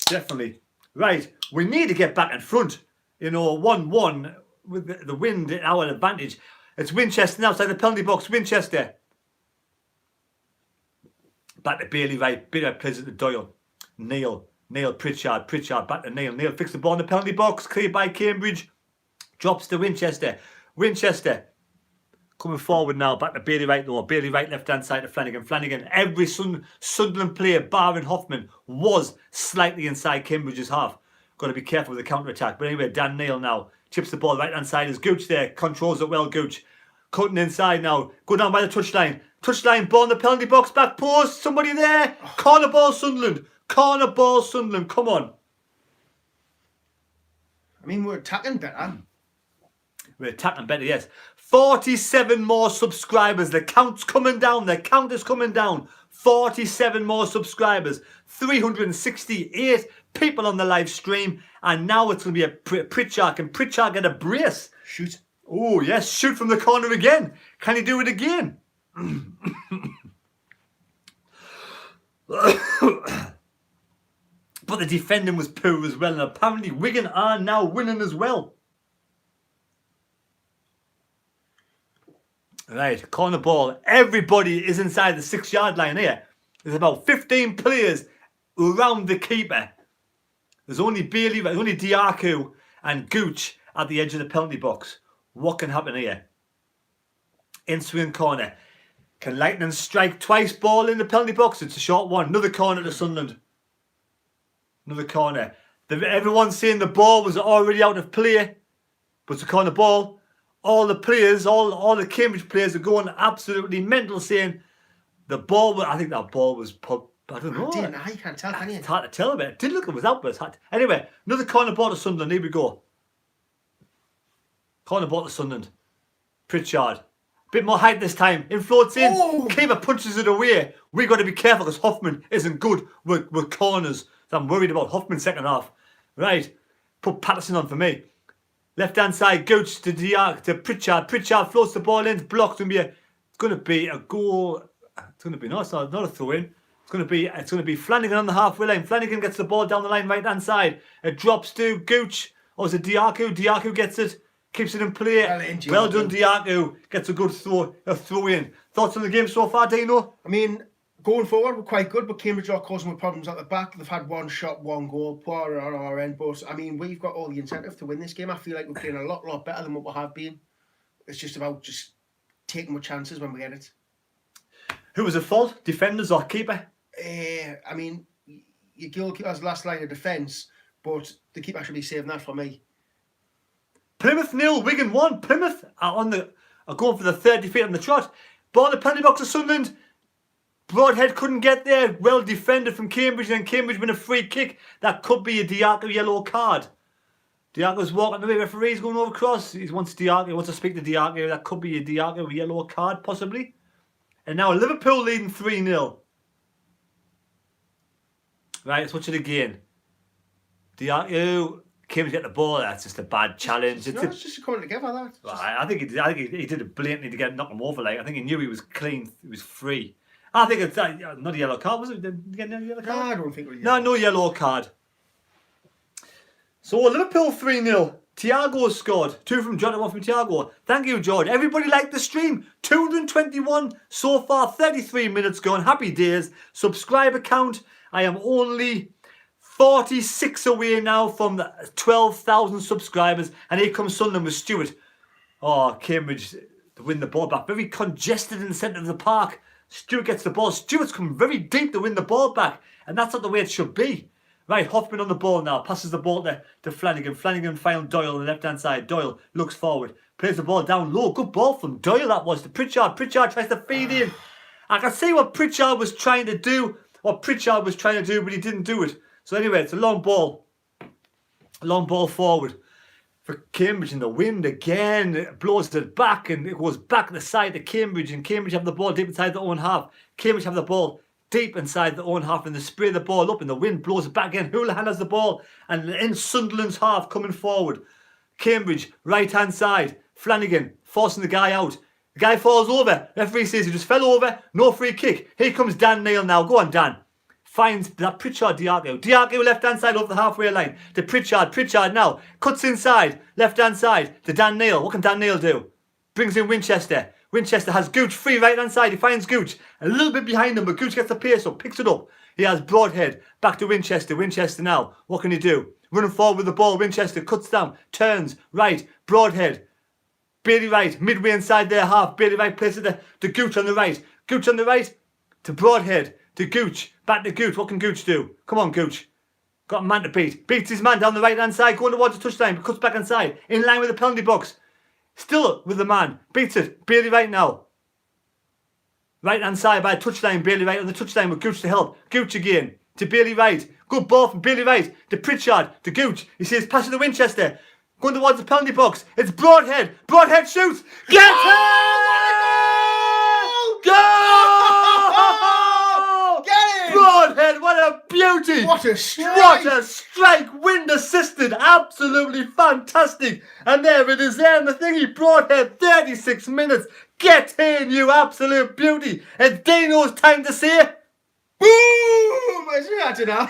Definitely. Right, we need to get back in front. 1-1 with the wind at our advantage. It's Winchester now, outside the penalty box. Winchester. Back to Bailey Wright. Bailey plays it to Doyle. Neil, Pritchard back to Neil. Neil fixed the ball in the penalty box. Cleared by Cambridge. Drops to Winchester. Winchester coming forward now. Back to Bailey Wright though. Bailey Wright left hand side to Flanagan. Flanagan. Every Sunderland player barring Hoffman was slightly inside Cambridge's half. Got to be careful with the counter-attack. But anyway, Dan Neil now chips the ball right-hand side. Is Gooch there? Controls it well, Gooch. Cutting inside now. Go down by the touchline. Touchline, ball in the penalty box, back post. Somebody there. Corner ball, Sunderland. Corner ball, Sunderland. Come on. I mean, we're attacking better. We're attacking better, yes. 47 more subscribers. The count's coming down. The count is coming down. 47 more subscribers. 368 people on the live stream. And now it's going to be a Pritchard. Can Pritchard get a brace? Shoot. Oh, yes. Shoot from the corner again. Can he do it again? But the defending was poor as well. And apparently Wigan are now winning as well. Right, corner ball. Everybody is inside the 6-yard line here. There's about 15 players around the keeper. There's only Bailey, there's only Diaku and Gooch at the edge of the penalty box. What can happen here? In swing corner. Can Lightning strike twice? Ball in the penalty box. It's a short one. Another corner to Sunderland. Another corner. Everyone's saying the ball was already out of play. But it's a corner ball. All the players, all the Cambridge players are going absolutely mental saying the ball, I think that ball was, I don't know. I can't tell, can you? It's hard to tell about it. It did look it was out, but it's hard. Anyway, another corner ball to Sunderland. Here we go. Corner ball to Sunderland. Pritchard. Bit more height this time. Infloats in. Oh. Keeper punches it away. We got to be careful because Hoffman isn't good with corners. So I'm worried about Hoffman's second half. Right. Put Patterson on for me. Left hand side, Gooch to Pritchard. Pritchard floats the ball in, blocked. It's going to be a goal. It's going to be not a throw in. It's going to be Flanagan on the halfway line. Flanagan gets the ball down the line, right hand side. It drops to Gooch. Or is it Diaku? Diaku gets it, keeps it in play. Well done, Diaku. Gets a good throw in. Thoughts on the game so far, Dino? I mean, going forward, we're quite good, but Cambridge are causing problems at the back. They've had one shot, one goal, poor on our end. But I mean, we've got all the incentive to win this game. I feel like we're playing a lot better than what we have been. It's just about taking our chances when we get it. Who was at fault? Defenders or keeper? I mean, your goalkeeper's last line of defence, but the keeper should be saving that for me. Plymouth 0, Wigan 1. Plymouth are going for the third defeat on the trot. Ball in the penalty box of Sunderland. Broadhead couldn't get there. Well defended from Cambridge. And then Cambridge win a free kick. That could be a Diaco yellow card. Diaco's walking away. Referee's going over across. He wants to speak to Diaco. That could be a Diaco yellow card, possibly. And now Liverpool leading 3-0. Right, let's watch it again. Diaco. Cambridge get the ball. That's just a bad challenge. It's just coming together. That. I think he did it blatantly to knock him over. Like I think he knew he was clean. He was free. I think it's not a yellow card, was it? Did you get a yellow card? No, I don't think it was no yellow card. So Liverpool 3-0. Thiago scored. 2 from John and 1 from Thiago. Thank you, George. Everybody liked the stream. 221 so far. 33 minutes gone. Happy days. Subscriber count. I am only 46 away now from the 12,000 subscribers. And here comes Sunderland with Stewart. Oh, Cambridge to win the ball back. Very congested in the centre of the park. Stewart gets the ball. Stewart's come very deep to win the ball back. And that's not the way it should be. Right, Hoffman on the ball now. Passes the ball to Flanagan. Flanagan found Doyle on the left-hand side. Doyle looks forward. Plays the ball down low. Good ball from Doyle that was to Pritchard. Pritchard tries to feed in. I can see what Pritchard was trying to do. But he didn't do it. So anyway, it's a long ball. Long ball forward for Cambridge in the wind again. It blows it back and it goes back the side to Cambridge. And Cambridge have the ball deep inside their own half. Cambridge have the ball deep inside their own half and they spray the ball up and the wind blows it back again. Houlihan has the ball and in Sunderland's half coming forward. Cambridge, right hand side. Flanagan forcing the guy out. The guy falls over. Referee says he just fell over. No free kick. Here comes Dan Neil now. Go on, Dan. Finds that Pritchard Diaco. Diaco left hand side over the halfway line to Pritchard. Pritchard now cuts inside. Left hand side to Dan Neil. What can Dan Neil do? Brings in Winchester. Winchester has Gooch free right hand side. He finds Gooch a little bit behind him, but Gooch gets the pace up, picks it up. He has Broadhead back to Winchester. Winchester now. What can he do? Running forward with the ball. Winchester cuts down, turns right. Broadhead. Bailey Wright midway inside their half. Bailey Wright places it to Gooch on the right. Gooch on the right to Broadhead to Gooch. Back to Gooch. What can Gooch do? Come on, Gooch. Got a man to beat. Beats his man down the right-hand side, going towards the touchline, cuts back inside, in line with the penalty box. Still with the man. Beats it. Bailey Wright now. Right-hand side by a touchline. Bailey Wright on the touchline with Gooch to help. Gooch again. To Bailey Wright. Good ball from Bailey Wright. To Pritchard. To Gooch. He sees passing to Winchester. Going towards the penalty box. It's Broadhead. Broadhead shoots. Get it! Goal! Get it! Broadhead, what a beauty! What a strike! What a strike! Wind assisted, absolutely fantastic. And there it is there in the thingy. Broadhead, 36 minutes. Get in, you absolute beauty. It's Dino's time to say, boom! I don't know.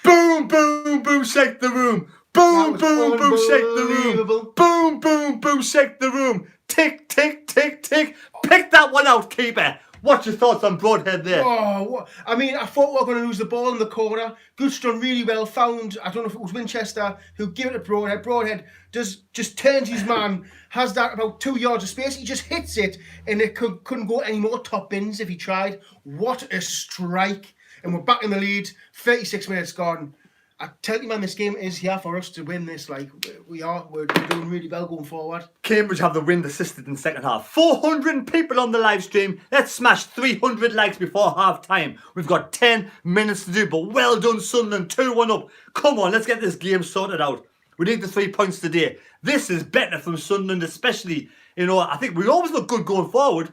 boom, boom, boom, shake the room. Boom, That was boom, boom, shake the room. unbelievable. Boom, boom, boom, shake the room. Tick, tick, tick, tick. Pick that one out, keeper. What's your thoughts on Broadhead there? Oh, what? I mean, I thought we were going to lose the ball in the corner. Gooch done really well. Found, I don't know if it was Winchester who gave it to Broadhead. Broadhead just turns his man, has that about 2 yards of space. He just hits it, and it couldn't go any more top bins if he tried. What a strike! And we're back in the lead. 36 minutes gone. I tell you, man, this game is here for us to win this. Like, we're doing really well going forward. Cambridge have the wind assisted in the second half. 400 people on the live stream. Let's smash 300 likes before half time. We've got 10 minutes to do, but well done, Sunderland. 2-1 up. Come on, let's get this game sorted out. We need the 3 points today. This is better from Sunderland, especially, I think we always look good going forward.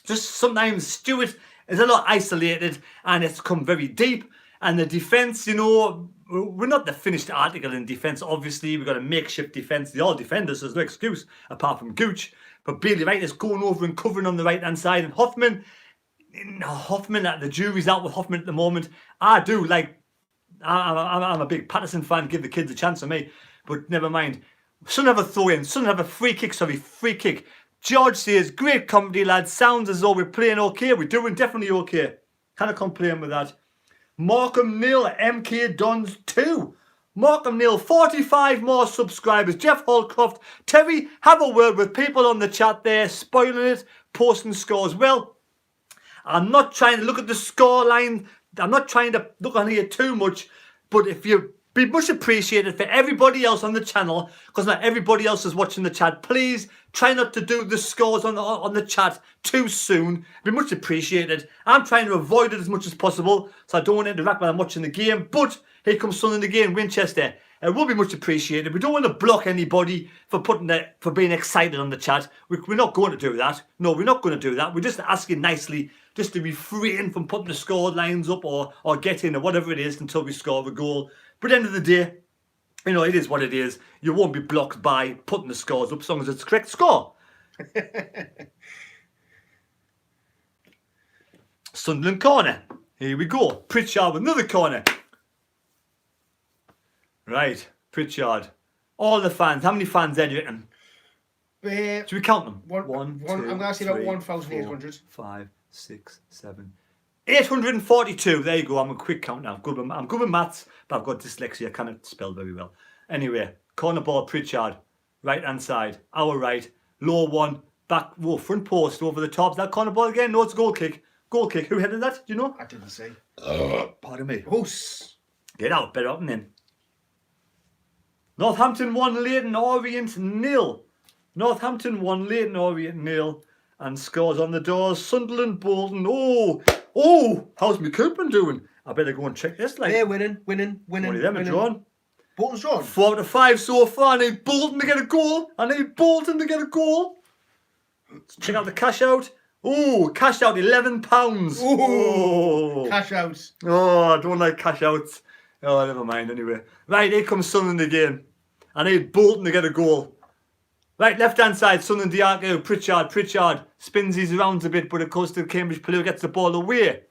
Just sometimes Stewart is a lot isolated and it's come very deep. And the defence, we're not the finished article in defence, obviously. We've got a makeshift defence. They all defend us. There's no excuse apart from Gooch. But Bailey Wright is going over and covering on the right-hand side. And Hoffman, the jury's out with Hoffman at the moment. I'm a big Patterson fan. Give the kids a chance on me. But never mind. Sunderland have a throw in. Sunderland have a free kick. George says, great comedy, lads. Sounds as though we're playing okay. We're doing definitely okay. Can't complain with that. Markham Neil, MK Dons 2. Markham Neil, 45 more subscribers. Jeff Holcroft. Terry, have a word with people on the chat there, spoiling it, posting scores. Well, I'm not trying to look at the score line. I'm not trying to look on here too much. But if you be much appreciated for everybody else on the channel, because not everybody else is watching the chat, please try not to do the scores on the chat too soon. Be much appreciated. I'm trying to avoid it as much as possible, so I don't want to interact while I'm watching the game. But here comes Sunderland again, Winchester. It will be much appreciated. We don't want to block anybody for being excited on the chat. We're not going to do that. No, we're not going to do that. We're just asking nicely just to refrain from putting the score lines up or get in or whatever it is until we score a goal. But at the end of the day, it is what it is. You won't be blocked by putting the scores up as long as it's the correct score. Sunderland corner. Here we go. Pritchard with another corner. Right, Pritchard. All the fans. How many fans there do you reckon? Should we count them? One, two, I'm going to say about 3, 1,800. 4, 5, 6, 7, 842. There you go. I'm a quick count now. I'm good with maths, but I've got dyslexia. I cannot spell very well. Anyway, corner ball, Pritchard. Right hand side. Our right. Low one. Back. Whoa, front post over the top. Is that corner ball again? No, it's goal kick. Goal kick. Who headed that? Do you know? I didn't say. Pardon me. Hoos. Get out. Better up and in. Northampton 1, Leyton Orient 0. Northampton 1, Leyton Orient 0. And scores on the doors. Sunderland, Bolton. Oh, how's my Cooper doing? I better go and check this. They're winning. One of them are drawn. Bolton's drawn. 4 out of 5 so far. I need Bolton to get a goal. Let's check out the cash out. Oh, cash out £11. Ooh, cash outs. Oh, I don't like cash outs. Oh, never mind anyway. Right, here comes Sunderland again. I need Bolton to get a goal. Right, left-hand side, Sunderland, Diaco, Pritchard spins his rounds a bit, but of course the Cambridge player gets the ball away.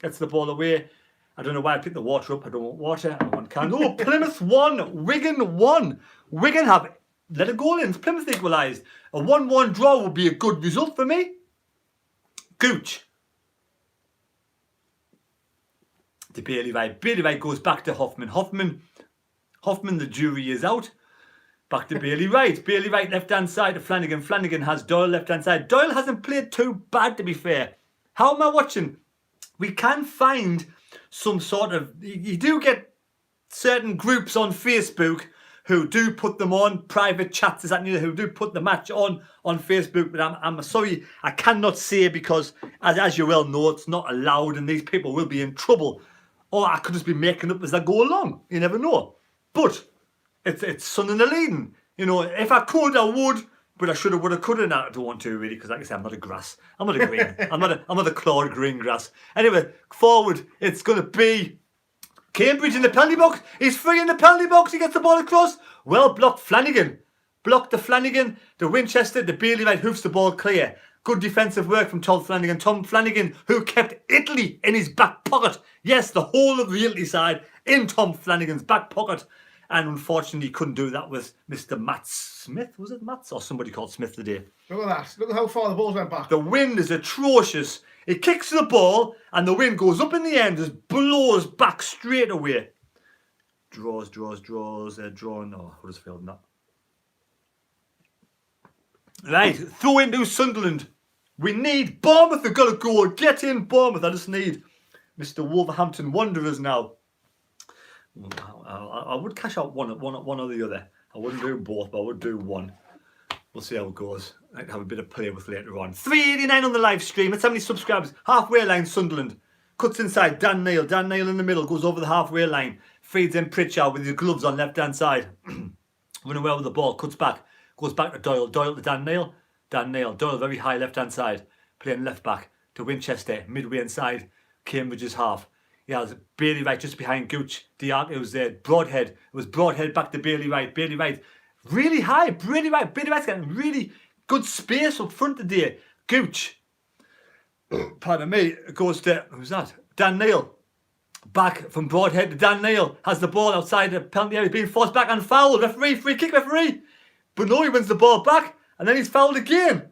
I don't know why I picked the water up. I don't want water. I want cans. Oh, Plymouth 1, Wigan 1. Wigan have let a goal in. Plymouth equalised. A 1-1 draw would be a good result for me. Gooch. To Bailey Wright. Bailey Wright goes back to Hoffman. Hoffman, the jury is out. Back to Bailey Wright. Bailey Wright left-hand side to Flanagan. Flanagan has Doyle left-hand side. Doyle hasn't played too bad, to be fair. How am I watching? We can find some sort of... You do get certain groups on Facebook who do put them on, private chats, is that neither, who do put the match on Facebook, but I'm sorry, I cannot say because, as you well know, it's not allowed and these people will be in trouble. Or I could just be making up as I go along. You never know. But it's Sunderland leading. You know, if I could, I would, but I should have, would have, could have. I don't want to really, because like I say, I'm not a grass. I'm not a green. I'm not a clawed green grass. Anyway, forward, it's going to be Cambridge in the penalty box. He's free in the penalty box. He gets the ball across. Well blocked, Flanagan. Blocked the Flanagan. The Winchester, the Bailey Wright hoofs the ball clear. Good defensive work from Tom Flanagan. Tom Flanagan, who kept Italy in his back pocket. Yes, the whole of the Italy side in Tom Flanagan's back pocket. And unfortunately, he couldn't do that with Mr. Matt Smith. Was it Matt? Or somebody called Smith today. Look at that. Look at how far the balls went back. The wind is atrocious. He kicks the ball and the wind goes up in the end, just blows back straight away. Draws. Drawing. Oh, I would have failed in that. Right, throw into Sunderland. We need Bournemouth. They've got to go. Get in, Bournemouth. I just need Mr. Wolverhampton Wanderers now. I would cash out one or the other. I wouldn't do both, but I would do one. We'll see how it goes. I'd have a bit of play with later on. 389 on the live stream. That's how many subscribers. Halfway line, Sunderland. Cuts inside, Dan Neil. Dan Neil in the middle. Goes over the halfway line. Feeds in Pritchard with his gloves on left-hand side. Running well with the ball. Cuts back. Goes back to Doyle. Doyle to Dan Neil. Dan Neil. Doyle very high left-hand side. Playing left back to Winchester. Midway inside. Cambridge's half. Yeah, it was Bailey Wright just behind Gooch. It was Broadhead. It was Broadhead back to Bailey Wright. Bailey Wright really high. Bailey Wright's getting really good space up front today. Gooch, pardon me, goes to, who's that? Dan Neil. Back from Broadhead to Dan Neil. Has the ball outside the penalty area. Being forced back and fouled. Referee, free kick referee. But no, he wins the ball back. And then he's fouled again.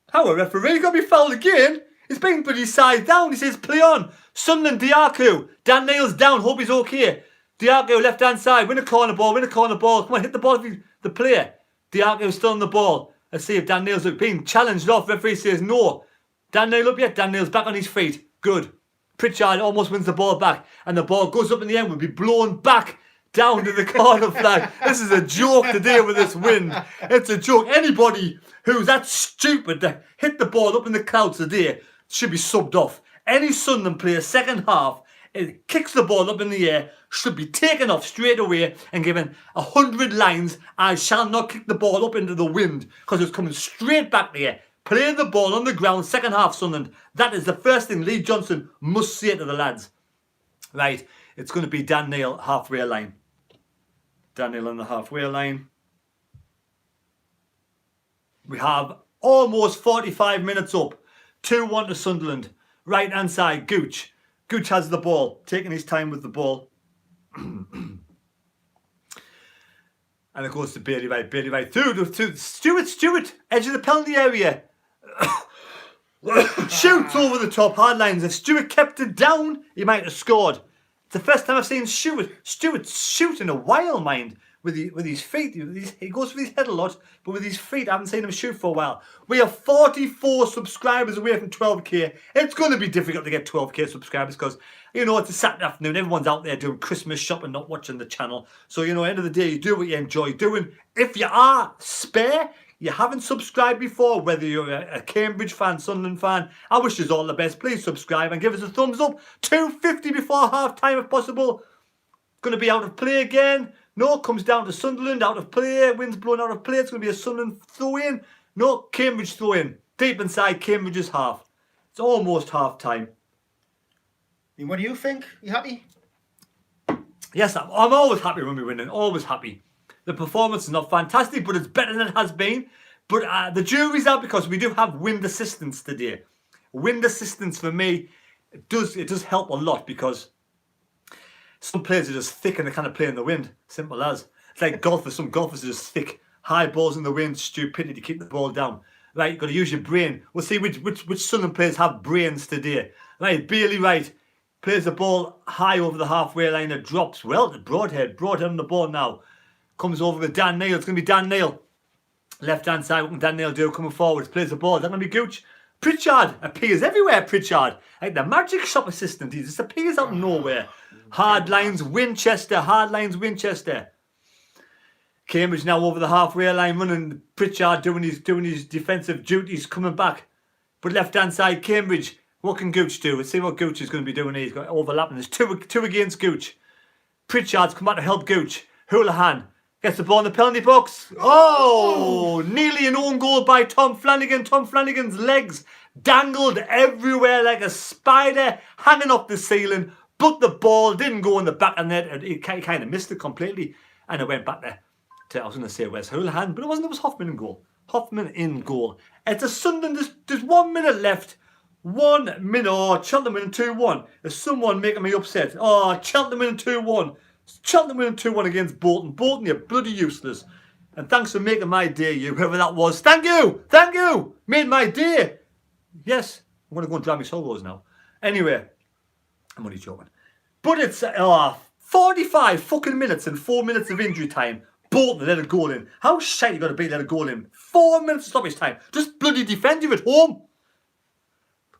How a referee got to be fouled again? He's being pretty side down. He says, play on. Sunderland, Diaku. Dan Neil's down. Hope he's okay. Diaku, left-hand side. Win a corner ball. Come on, hit the ball. The player. Diaku's still on the ball. Let's see if Dan Neil's being challenged off. Referee says no. Dan Neil up yet? Dan Neil's back on his feet. Good. Pritchard almost wins the ball back. And the ball goes up in the end. Will be blown back down to the corner flag. This is a joke today with this wind. It's a joke. Anybody who's that stupid to hit the ball up in the clouds today should be subbed off. Any Sunderland player, second half, it kicks the ball up in the air, should be taken off straight away and given 100 lines. I shall not kick the ball up into the wind because it's coming straight back there. Play the ball on the ground, second half, Sunderland. That is the first thing Lee Johnson must say to the lads. Right, it's going to be Dan Neil, halfway line. Dan Neil on the halfway line. We have almost 45 minutes up. 2-1 to Sunderland. Right hand side, Gooch. Gooch has the ball, taking his time with the ball. And it goes to Bailey Wright. Bailey Wright through to Stewart. Edge of the penalty area. Shoots over the top, hard lines. If Stewart kept it down, he might have scored. It's the first time I've seen Stewart shoot in a while, mind. With his feet. He goes with his head a lot, but with his feet, I haven't seen him shoot for a while. We are 44 subscribers away from 12k. It's going to be difficult to get 12k subscribers because, you know, it's a Saturday afternoon. Everyone's out there doing Christmas shopping, not watching the channel. So, you know, end of the day, you do what you enjoy doing. If you are spare, you haven't subscribed before, whether you're a Cambridge fan, Sunderland fan, I wish you all the best. Please subscribe and give us a thumbs up. 250 before half time if possible. Going to be out of play again. No, comes down to Sunderland, out of play. Wind's blowing out of play. It's going to be a Sunderland throw-in. No, Cambridge throw-in. Deep inside Cambridge's half. It's almost half time. And what do you think? You happy? Yes, I'm always happy when we win. Always happy. The performance is not fantastic, but it's better than it has been. But the jury's out because we do have wind assistance today. Wind assistance for me, it does help a lot because some players are just thick and they kind of play in the wind. Simple as. It's like golfers. Some golfers are just thick. High balls in the wind, stupidity to keep the ball down. Right, you've got to use your brain. We'll see which Sunderland players have brains today. Right, Bailey Wright plays the ball high over the halfway line. It drops well to Broadhead. Broadhead on the ball now. Comes over with Dan Neil. It's going to be Dan Neil. Left hand side, what can Dan Neil do? Coming forward. Plays the ball. Is that going to be Gooch? Pritchard appears everywhere, Pritchard. Like the magic shop assistant, he just appears out of nowhere. Hard lines, Winchester, hard lines, Winchester. Cambridge now over the halfway line running. Pritchard doing his defensive duties, coming back. But left hand side, Cambridge. What can Gooch do? Let's see what Gooch is going to be doing here. He's got overlapping. There's two against Gooch. Pritchard's come back to help Gooch. Houlihan gets the ball in the penalty box. Oh! Nearly an own goal by Tom Flanagan. Tom Flanagan's legs dangled everywhere like a spider hanging off the ceiling. But the ball didn't go in the back of the net. He kind of missed it completely. And it went back there. I was going to say Wes Houlihan, but it wasn't. It was Hoffman in goal. Hoffman in goal. It's a Sunderland. There's 1 minute left. 1 minute. Oh, Cheltenham winning 2-1. There's someone making me upset. Oh, Cheltenham winning 2-1. Cheltenham winning 2-1 against Bolton. Bolton, you're bloody useless. And thanks for making my day, you, whoever that was. Thank you. Thank you. Made my day. Yes. I'm going to go and drive my solos now. Anyway, I'm only joking. But it's 45 fucking minutes and 4 minutes of injury time. Bolton let a goal in. How shite you got to be let a goal in? 4 minutes of stoppage time. Just bloody defend you at home.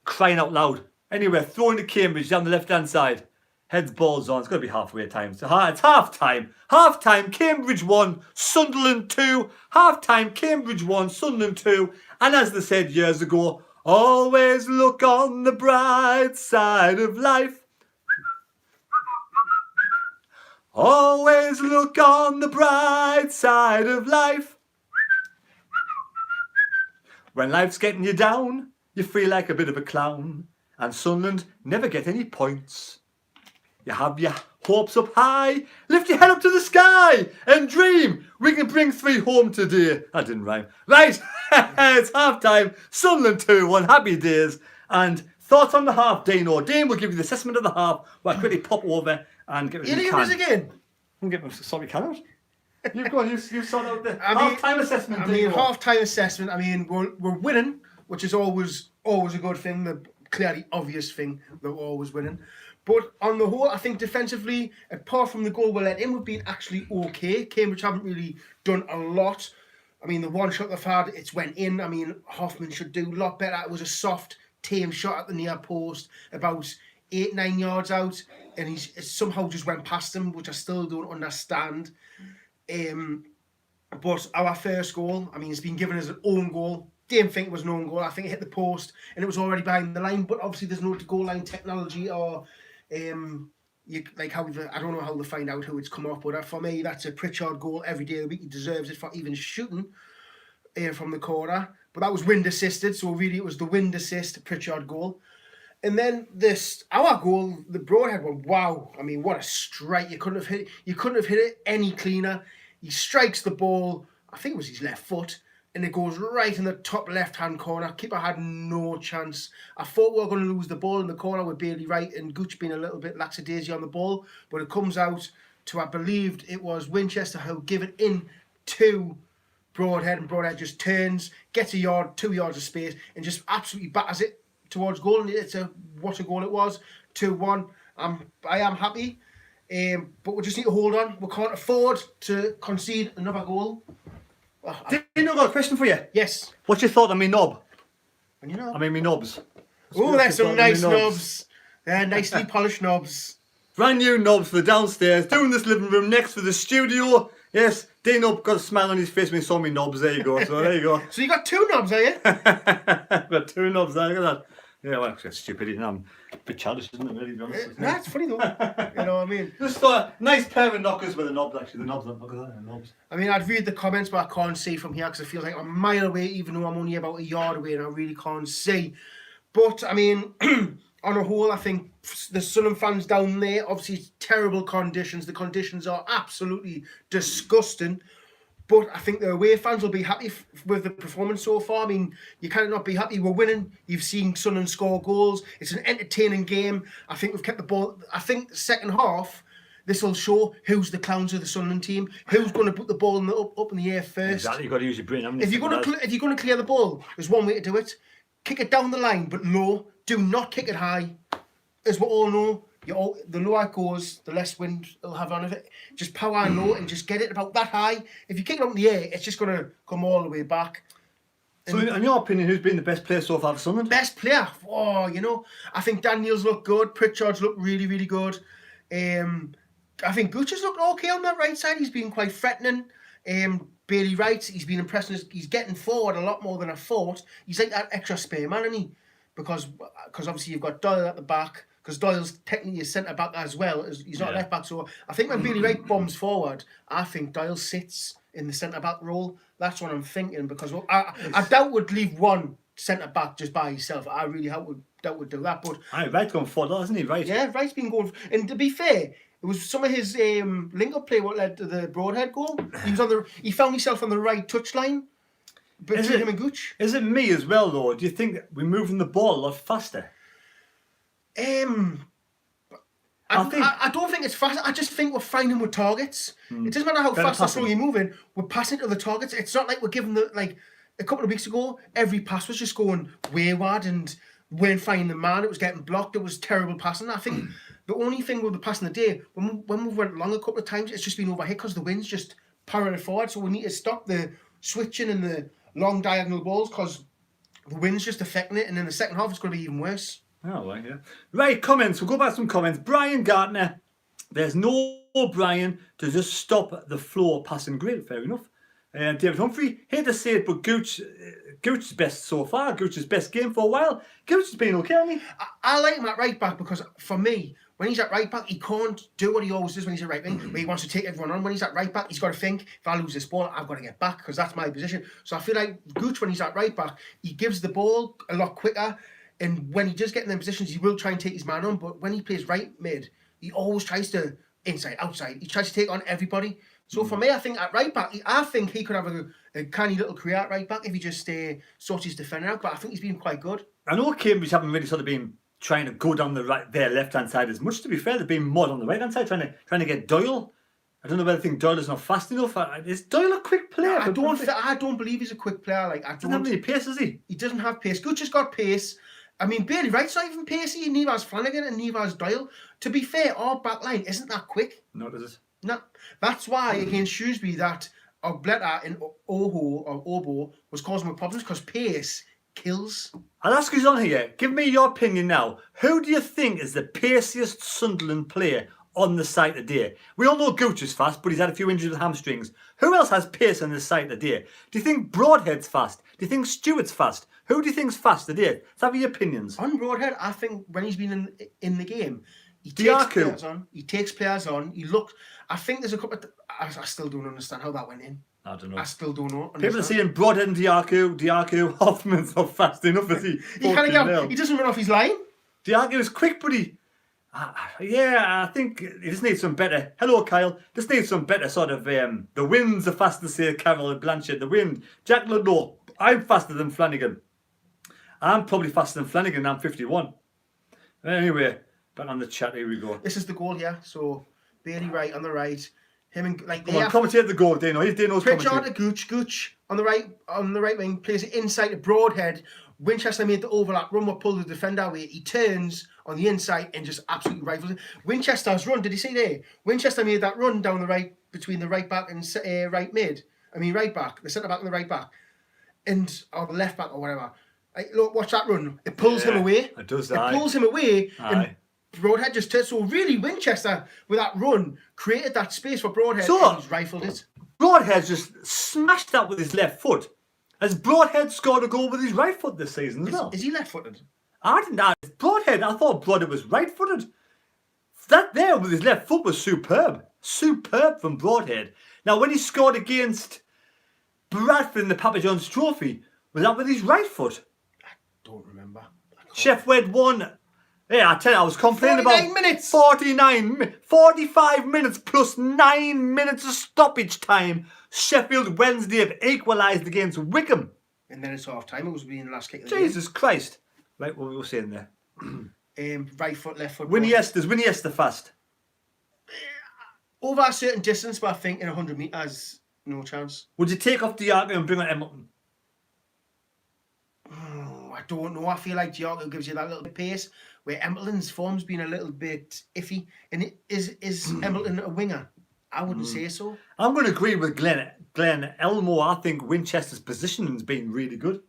Crying out loud. Anyway, throwing to Cambridge down the left-hand side. Heads balls on. It's going to be halfway time. So it's half-time. Half-time, Cambridge 1, Sunderland 2. Half-time, Cambridge 1, Sunderland 2. And as they said years ago, always look on the bright side of life. Always look on the bright side of life. When life's getting you down, you feel like a bit of a clown. And Sunderland never get any points. You have your hopes up high, lift your head up to the sky and dream we can bring 3 home today. That didn't rhyme. Right, it's half time. Sunderland 2-1, happy days. And thoughts on the half, Dano. Dane will give you the assessment of the half. Well, I quickly pop over and get rid of the can. Again? I'm getting sorry, cannot. You've gone. You sort out the half-time assessment. Half-time assessment. I mean, we're winning, which is always a good thing. The clearly obvious thing that we're always winning. But on the whole, I think defensively, apart from the goal we let in, we've been actually okay. Cambridge haven't really done a lot. I mean, the one shot they've had, it's went in. I mean, Hoffman should do a lot better. It was a soft, tame shot at the near post, about 8-9 yards out, and he's somehow just went past him, which I still don't understand. But our first goal, I mean, it's been given as an own goal. Didn't think it was an own goal. I think it hit the post and it was already behind the line. But obviously, there's no goal line technology or I don't know how they find out who it's come off. But for me, that's a Pritchard goal every day of the week. He deserves it for even shooting from the corner. But that was wind assisted, so really it was the wind assist Pritchard goal. And then our goal, the Broadhead one. Wow! I mean, what a strike! You couldn't have hit it any cleaner. He strikes the ball. I think it was his left foot, and it goes right in the top left-hand corner. Keeper had no chance. I thought we were going to lose the ball in the corner with Bailey Wright and Gooch being a little bit lackadaisy on the ball, but it comes out to, I believed it was Winchester who give it in to Broadhead, and Broadhead just turns, gets 2 yards of space, and just absolutely batters it towards goal. And what a goal it was. 2-1. I am happy, but we just need to hold on. We can't afford to concede another goal. Dino, got a question for you. Yes. What's your thought on me knob? And you know. I mean, me knobs. Oh, there's some nice knobs. They're nicely polished knobs. Brand new knobs for the downstairs. Doing this living room next to the studio. Yes, Dino got a smile on his face when he saw me knobs. There you go. So there you go. So you got 2 knobs, are you? I've got 2 knobs there. Look at that. Yeah, well, that's stupid. I'm a bit childish, isn't it, really, to be honest? No, it's funny though. You know what I mean? Just a nice pair of knockers with the knobs, actually. The knobs, look at that, the knobs. I mean, I'd read the comments, but I can't see from here because I feel like I'm a mile away, even though I'm only about a yard away and I really can't see. But, I mean, on a whole, I think the Sunderland fans down there, obviously, it's terrible conditions. The conditions are absolutely disgusting. But I think the away fans will be happy with the performance so far. I mean, you cannot be happy. We're winning. You've seen Sunderland score goals. It's an entertaining game. I think we've kept the ball. I think the second half, this will show who's the clowns of the Sunderland team. Who's going to put the ball up in the air first. Exactly, you've got to use your brain, haven't you? If you're going to clear the ball, there's one way to do it. Kick it down the line, but low. Do not kick it high. As we all know, the lower it goes, the less wind it'll have on it. Just power and low and just get it about that high. If you kick it up in the air, it's just going to come all the way back. So, in your opinion, who's been the best player so far for Sunderland? Best player? Oh, you know, I think Daniels looked good. Pritchard's looked really, really good. I think Gooch has looked okay on that right side. He's been quite threatening. Bailey Wright, he's been impressive. He's getting forward a lot more than I thought. He's like that extra spare man, isn't he? Because obviously you've got Doyle at the back. Because Doyle's technically a centre back as well. He's not left back. So I think when Bailey Wright bombs forward, I think Doyle sits in the centre back role. That's what I'm thinking. Because I doubt would leave one centre back just by himself. I really doubt would do that. But Wright's going forward, isn't he? Right. Yeah, Wright's been going. And to be fair, it was some of his link-up play what led to the Broadhead goal. He found himself on the right touchline between him and Gooch. Is it me as well, though? Do you think we're moving the ball a lot faster? I don't think it's fast. I just think we're finding with targets. It doesn't matter how fast or slow you're moving. We're passing to the targets. It's not like we're giving a couple of weeks ago, every pass was just going wayward and weren't finding the man. It was getting blocked. It was terrible passing. I think the only thing with the passing the day, when we went long a couple of times, it's just been overhit because the wind's just powering it forward. So we need to stop the switching and the long diagonal balls because the wind's just affecting it. And in the second half, it's going to be even worse. Oh, right, yeah. Right, comments. We'll go back to some comments. Brian Gartner. There's no Brian to just stop the flow passing. Great, fair enough. David Humphrey. Hate to say it, but Gooch's best so far. Gooch's best game for a while. Gooch has been okay, hasn't he? I like him at right back because for me, when he's at right back, he can't do what he always does when he's at right wing, where he wants to take everyone on. When he's at right back, he's got to think, if I lose this ball, I've got to get back because that's my position. So I feel like Gooch, when he's at right back, he gives the ball a lot quicker. And when he does get in them positions, he will try and take his man on. But when he plays right mid, he always tries to inside, outside. He tries to take on everybody. So for me, I think at right back, I think he could have a canny little career at right back if he just sorts his defender out. But I think he's been quite good. I know Cambridge haven't really sort of been trying to go down their left-hand side as much. To be fair, they've been more on the right-hand side, trying to get Doyle. I don't know whether I think Doyle is not fast enough. Is Doyle a quick player? I don't believe he's a quick player. I doesn't have any pace, does he? He doesn't have pace. Gooch has got pace. I mean, Bailey Wright's not even pacey. Neither has Flanagan and neither has Doyle. To be fair, our back line isn't that quick. No, does it? No. That's why against Shrewsbury that Obletta and Obo was causing problems because pace kills. I'll ask you on here. Give me your opinion now. Who do you think is the paciest Sunderland player on the site today? We all know Gooch is fast, but he's had a few injuries with hamstrings. Who else has pace on the site today? Do you think Broadhead's fast? Do you think Stewart's fast? Who do you think's fast today? Let's have your opinions. On Broadhead, I think when he's been in the game, he takes players on. I think there's a couple of... I still don't understand how that went in. I don't know. I still don't know. People are saying Broadhead and Diaku. Hoffman's not fast enough, is he? He doesn't run off his line. Diaku is quick, but I think he just needs some better... Hello, Kyle. Just needs some better sort of... the wind's the fastest, say Carroll and Blanchard. The wind. Jack Ludlow. I'm faster than Flanagan. I'm probably faster than Flanagan. I'm 51. Anyway, back on the chat. Here we go. This is the goal here. So, Bailey Wright on the right. Him and commentate the goal, Dino. He's Dino's Pritchard to Gooch on the right wing, plays it inside to Broadhead. Winchester made the overlap run, what pulled the defender away. He turns on the inside and just absolutely rifles it. Winchester's run, did you see there? Winchester made that run down the right between the right back and right back, the centre back and the right back, or the left back or whatever. Look, watch that run. It pulls him away. It does. It pulls him away. And Broadhead just turns. So really, Winchester with that run created that space for Broadhead and he's rifled it. Broadhead just smashed that with his left foot. Has Broadhead scored a goal with his right foot this season as well? Is he left-footed? I didn't know. Broadhead, I thought Broadhead was right-footed. That there with his left foot was superb. Superb from Broadhead. Now, when he scored against Bradford in the Papa John's Trophy, was that with his right foot? I don't remember. Chef Wed won. Yeah, I tell you, I was complaining 49 minutes. 45 minutes plus 9 minutes of stoppage time. Sheffield Wednesday have equalised against Wickham. And then it's half time. It was being the last kick of the Jesus Christ. Right, what were we saying there? Right foot, left foot. Winnie Esther fast. Over a certain distance, but I think in 100 metres, no chance. Would you take off Diaco and bring on Embleton? I don't know. I feel like Diaco gives you that little bit of pace, where Embleton's form's been a little bit iffy. And is Embleton a winger? I wouldn't say so. I'm going to agree with Glenn Elmore. I think Winchester's positioning's been really good.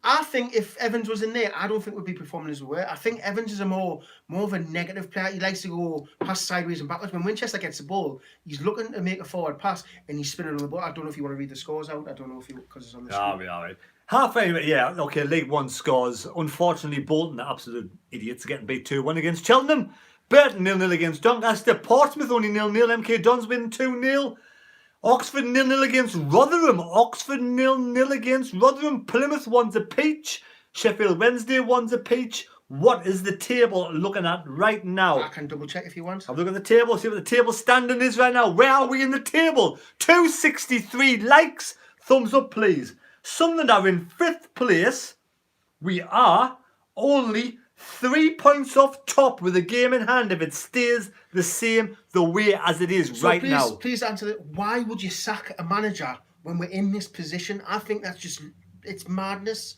I think if Evans was in there, I don't think we'd be performing as we were. I think Evans is a more of a negative player. He likes to go pass sideways and backwards. When Winchester gets the ball, he's looking to make a forward pass and he's spinning on the ball. I don't know if you want to read the scores out. I don't know if you, because it's on the screen. All right. Halfway, yeah, okay, League One scores. Unfortunately, Bolton, the absolute idiots, are getting beat 2-1 against Cheltenham. Burton 0-0 against Doncaster. Portsmouth only 0-0. MK Dons win 2-0. Oxford 0-0 against Rotherham. Oxford 0-0 against Rotherham. Plymouth one's a peach. Sheffield Wednesday one's a peach. What is the table looking at right now? I can double check if you want. Have a look at the table, see what the table standing is right now. Where are we in the table? 263 likes. Thumbs up, please. Sunderland are in 5th place. We are only 3 points off top with a game in hand if it stays the same the way as it is right now. Please answer that. Why would you sack a manager when we're in this position? I think that's just, it's madness.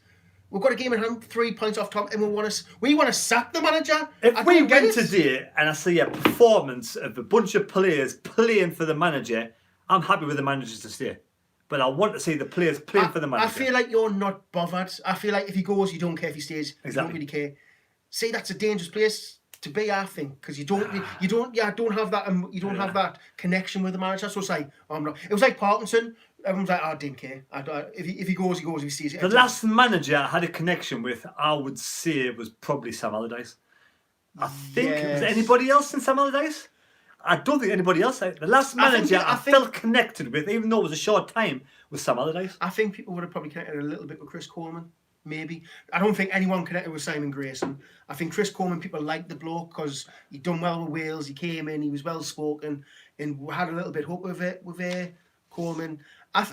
We've got a game in hand, 3 points off top, and we want to sack the manager. If we win today and I see a performance of a bunch of players playing for the manager, I'm happy with the managers to stay. But I want to see the players playing for the manager. I feel like you're not bothered. I feel like if he goes, you don't care if he stays. Exactly. You don't really care. See, that's a dangerous place to be, I think, because you don't have that connection with the manager. So it's like, it was like Parkinson. Everyone's like, I didn't care. If he goes, he goes. If he stays. The last manager I had a connection with, I would say, it was probably Sam Allardyce. I think, was there anybody else than Sam Allardyce? I don't think anybody else. The last manager I felt connected with, even though it was a short time, was Sam Allardyce. I think people would have probably connected a little bit with Chris Coleman, maybe. I don't think anyone connected with Simon Grayson. I think Chris Coleman, people liked the bloke because he'd done well with Wales. He came in, he was well spoken, and we had a little bit hope with Coleman. A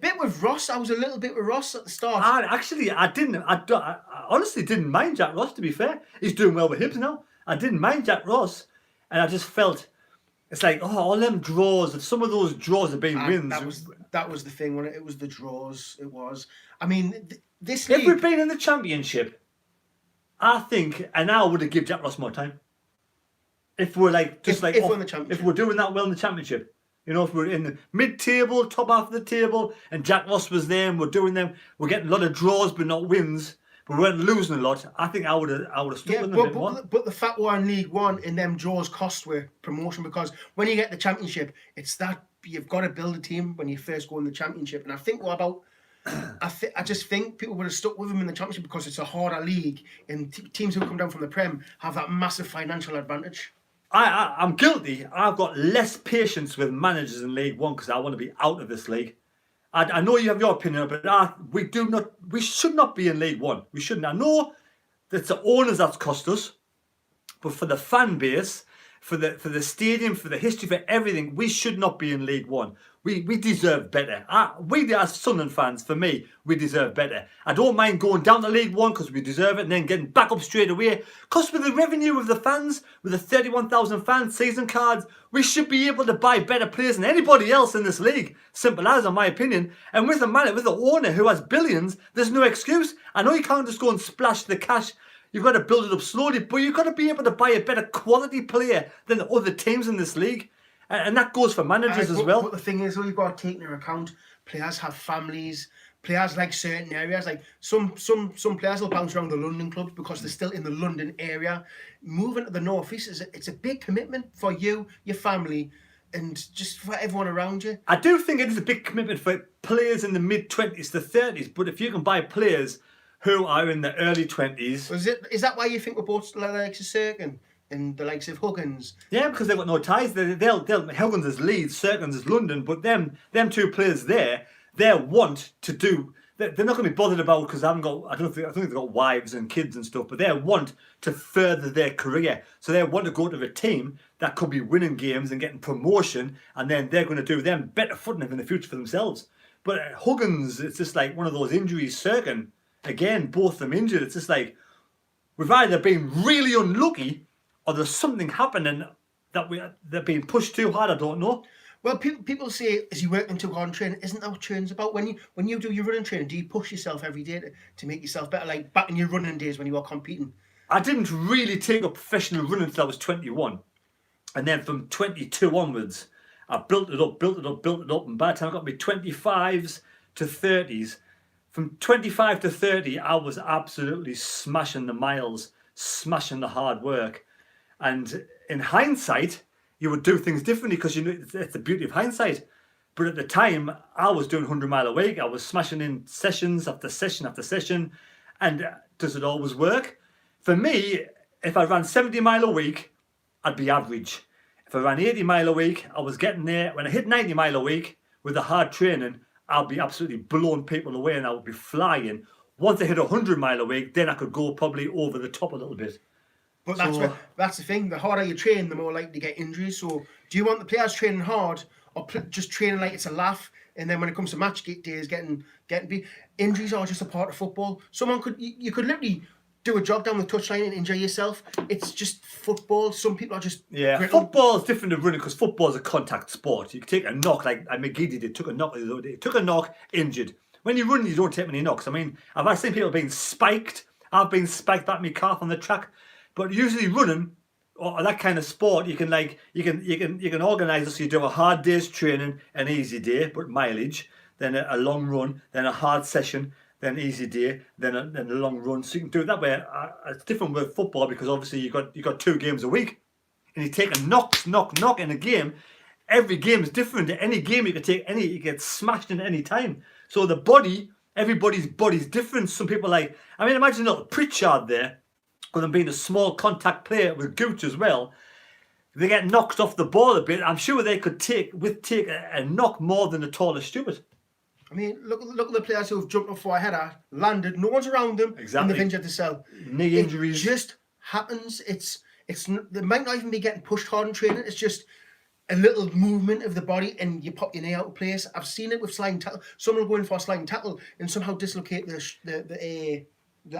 bit with Ross. I was a little bit with Ross at the start. I honestly didn't mind Jack Ross, to be fair. He's doing well with Hibs now. I didn't mind Jack Ross, and I just felt it's like, all them draws. If some of those draws have been wins, that was the thing. When it was the draws, it was. I mean, this if league, we'd been in the Championship, I think, and I would have given Jack Ross more time. If we're if we're doing that well in the Championship. You know, if we're in the mid-table, top half of the table, and Jack Ross was there, and we're doing them, we're getting a lot of draws but not wins, but we weren't losing a lot. I think I would have stuck with them a bit more. But the fact we're in League One and them draws cost with promotion, because when you get the Championship, it's that you've got to build a team when you first go in the Championship. And I think I just think people would have stuck with them in the Championship because it's a harder league, and teams who come down from the Prem have that massive financial advantage. I'm guilty. I've got less patience with managers in League One because I want to be out of this league. I know you have your opinion, but we should not be in League One. We shouldn't. I know that it's the owners that's cost us, but for the fan base, for the stadium, for the history, for everything, we should not be in League One. We deserve better. We as Sunderland fans, for me, we deserve better. I don't mind going down to League One because we deserve it and then getting back up straight away. Because with the revenue of the fans, with the 31,000 fans, season cards, we should be able to buy better players than anybody else in this league. Simple as, in my opinion. And with the owner who has billions, there's no excuse. I know you can't just go and splash the cash. You've got to build it up slowly, but you've got to be able to buy a better quality player than the other teams in this league. And that goes for managers as well. But the thing is, you've got to take into account, players have families, players like certain areas. Like some players will bounce around the London clubs because they're still in the London area. Moving to the North East, it's a big commitment for you, your family, and just for everyone around you. I do think it is a big commitment for players in the mid-20s to 30s, but if you can buy players who are in the early 20s... Is that why you think we're both the likes of Serkin and the likes of Huggins? Yeah, because they've got no ties. Huggins is Leeds, Serkins is London, but them two players there, they want to do... They're not going to be bothered about, because I don't think they've got wives and kids and stuff, but they want to further their career. So they want to go to a team that could be winning games and getting promotion, and then they're going to do them better footing in the future for themselves. But Huggins, it's just like one of those injuries. Serkin, again, both of them injured. It's just like we've either been really unlucky or there's something happening that they're being pushed too hard. I don't know. Well, people say, is you working too hard in training? Isn't that what training's about? When you do your running training, do you push yourself every day to make yourself better? Like back in your running days when you were competing? I didn't really take up professional running until I was 21. And then from 22 onwards, I built it up. And by the time I got my 25s to 30s, From 25 to 30, I was absolutely smashing the miles, smashing the hard work. And in hindsight, you would do things differently because you know it's the beauty of hindsight. But at the time, I was doing 100-mile a week. I was smashing in sessions after session after session. And does it always work? For me, if I ran 70-mile a week, I'd be average. If I ran 80-mile a week, I was getting there. When I hit 90-mile a week with the hard training, I'll be absolutely blowing people away and I would be flying. Once I hit 100-mile a week, then I could go probably over the top a little bit. But that's the thing. The harder you train, the more likely to get injuries. So, do you want the players training hard or just training like it's a laugh? And then when it comes to match days, getting beat, injuries are just a part of football. You could literally do a jog down the touchline and injure yourself. It's just football. Some people are just brittle. Football is different to running because football is a contact sport. You can take a knock like McGee did. Took a knock the other day. Took a knock, injured. When you run, you don't take many knocks. I mean, I've seen people being spiked. I've been spiked back my calf on the track. But usually running or that kind of sport, you can organise it so you do a hard day's training, an easy day, but mileage, then a long run, then a hard session, then easy day, then a long run. So you can do it that way. It's different with football because obviously you got 2 games a week, and you take a knock in a game. Every game is different. Any game you can take you get smashed in any time. So the body, everybody's body's different. Some people imagine little Pritchard there. With them being a small contact player with Gooch as well, they get knocked off the ball a bit. I'm sure they could take a knock more than the taller Stewart. I mean, look at the players who have jumped off for a header, landed, no one's around them, and they've injured themselves. Knee injuries. It just happens. They might not even be getting pushed hard in training. It's just a little movement of the body and you pop your knee out of place. I've seen it with sliding tackle. Someone will go in for a sliding tackle and somehow dislocate the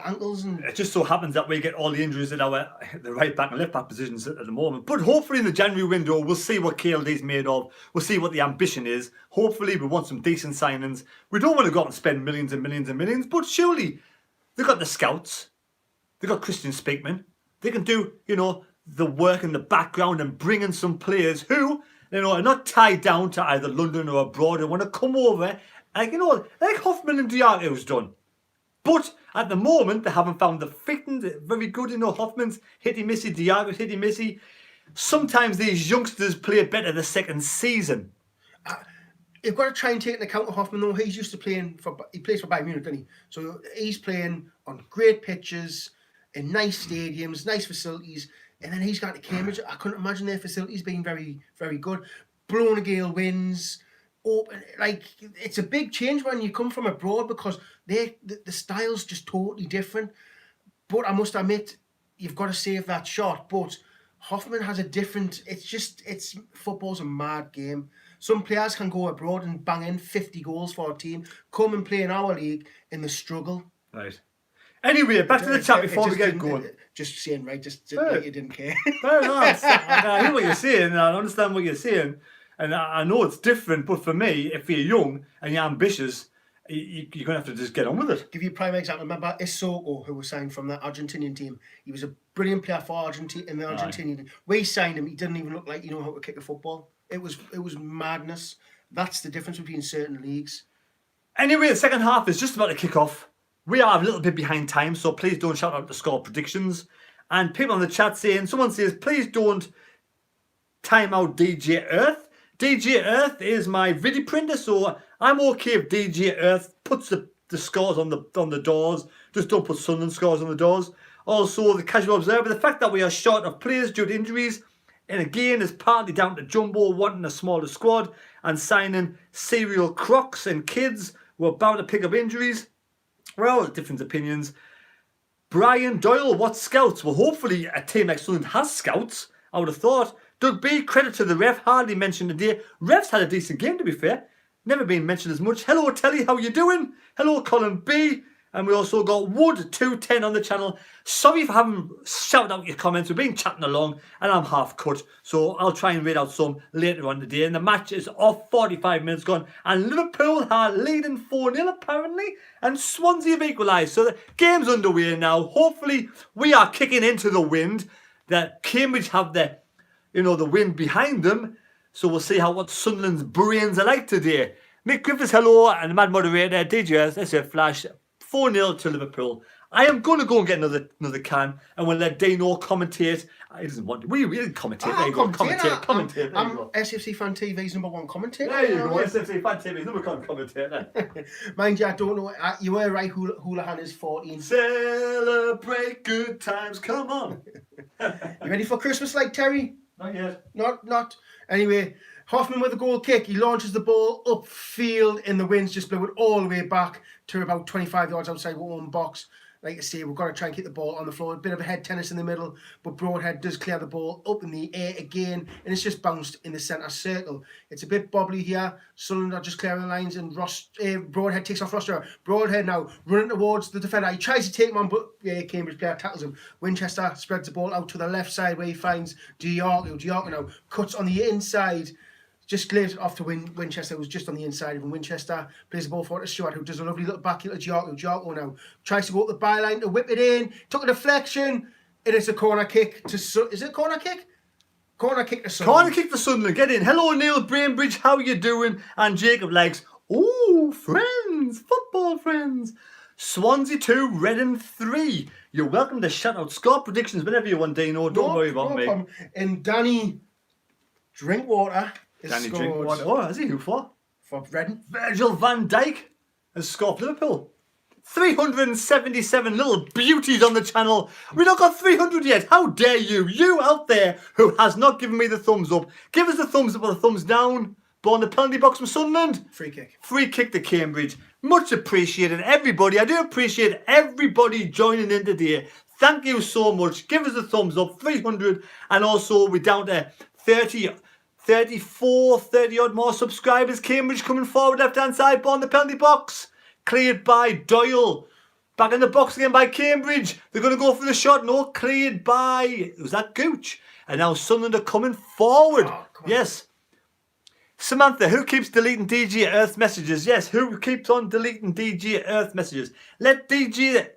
ankles. And it just so happens that we get all the injuries in the right back and left back positions at the moment. But hopefully in the January window, we'll see what KLD's made of. We'll see what the ambition is. Hopefully we want some decent signings. We don't want to go out and spend millions and millions and millions, but surely they've got the scouts. They've got Christian Speakman. They can do, the work in the background and bring in some players who, are not tied down to either London or abroad and want to come over, like Hoffman and Diago's done. But at the moment, they haven't found the fitting very good. Hoffman's hitty-missy, Diago's hitty-missy. Sometimes these youngsters play better the second season. You've got to try and take into account of Hoffman, though. He's used to he plays for Bayern Munich, doesn't he? So he's playing on great pitches, in nice stadiums, nice facilities. And then he's gone to Cambridge. I couldn't imagine their facilities being very, very good. Blowing a gale winds. Open, it's a big change when you come from abroad because the style's just totally different. But I must admit, you've got to save that shot. But Hoffman has a different. Football's a mad game. Some players can go abroad and bang in 50 goals for a team, come and play in our league, and they struggle. Right. Anyway, back to the chat before we get going. Just saying, right? Just like you didn't care. I hear what you're saying, and I understand what you're saying. And I know it's different, but for me, if you're young and you're ambitious, you're going to have to just get on with it. Give you a prime example. Remember Isoko, who was signed from the Argentinian team? He was a brilliant player for Argentina in the Argentinian team. We signed him. He didn't even look like he knew how to kick a football. It was madness. That's the difference between certain leagues. Anyway, the second half is just about to kick off. We are a little bit behind time, so please don't shout out the score predictions. And people on the chat someone says, please don't time out DJ Earth. DJ Earth is my video printer, so I'm okay if DJ Earth puts the scores on the doors. Just don't put Sunderland scores on the doors. Also, the casual observer, the fact that we are short of players due to injuries, and again, is partly down to Jumbo wanting a smaller squad and signing serial crocs and kids who are bound to pick up injuries. Well, different opinions. Brian Doyle, what scouts? Well, hopefully a team like Sunderland has scouts, I would have thought. Doug B, credit to the ref, hardly mentioned today. Ref's had a decent game, to be fair. Never been mentioned as much. Hello, Telly, how you doing? Hello, Colin B. And we also got Wood210 on the channel. Sorry for having shouted out your comments. We've been chatting along and I'm half cut. So I'll try and read out some later on today. And the match is off, 45 minutes gone. And Liverpool are leading 4-0 apparently. And Swansea have equalised. So the game's underway now. Hopefully we are kicking into the wind. That Cambridge have the wind behind them. So we'll see what Sunderland's brains are like today. Mick Griffiths, hello, and the mad moderator, DJS, SF Flash, 4-0 to Liverpool. I am going to go and get another can, and we'll let Dino commentate. He doesn't want to. We really commentate. There you go. Commentate. I'm SFC Fan TV's #1 commentator. There you go. SFC Fan TV's #1 commentator. Mind you, I don't know. You were right. Houlihan is 14. Celebrate good times. Come on. You ready for Christmas, like Terry? Not yet. Not. Anyway, Hoffman with a goal kick. He launches the ball upfield, and the winds just blew it all the way back to about 25 yards outside our own box. Like I say, we've got to try and keep the ball on the floor. A bit of a head tennis in the middle, but Broadhead does clear the ball up in the air again, and it's just bounced in the centre circle. It's a bit bobbly here. Sunderland are just clearing the lines, and Broadhead takes off Roster. Broadhead now running towards the defender. He tries to take him on, but Cambridge player tackles him. Winchester spreads the ball out to the left side where he finds Diarco. Diarco now cuts on the inside. Just clears it off to Winchester, who's just on the inside of him. Winchester plays the ball forward to Stewart, who does a lovely little back heel to Diarco. Diarco now tries to go up the byline to whip it in. Took a deflection. It is a corner kick to... Is it a corner kick? Corner kick to Sunderland. Corner kick to Sunderland. Get in. Hello, Neil Brainbridge. How you doing? And Jacob Legs. Ooh, friends. Football friends. Swansea 2, Reading 3. You're welcome to shout out score predictions whenever you want, Dino. Don't worry about me. Problem. And Danny Drinkwater... Danny Drinkwater. Oh, is he who for? For Reading. Virgil van Dijk has scored for Liverpool. 377 little beauties on the channel. We've not got 300 yet. How dare you? You out there who has not given me the thumbs up. Give us the thumbs up or the thumbs down. But on the penalty box from Sunderland. Free kick. Free kick to Cambridge. Much appreciated. Everybody. I do appreciate everybody joining in today. Thank you so much. Give us a thumbs up. 300. And also we're down to 30 odd more subscribers. Cambridge coming forward, left hand side, ball on the penalty box. Cleared by Doyle. Back in the box again by Cambridge. They're going to go for the shot. No, cleared by, was that Gooch? And now Sunderland are coming forward. Oh, yes. Samantha, who keeps deleting DJ Earth messages? Yes, who keeps on deleting DJ Earth messages? Let DJ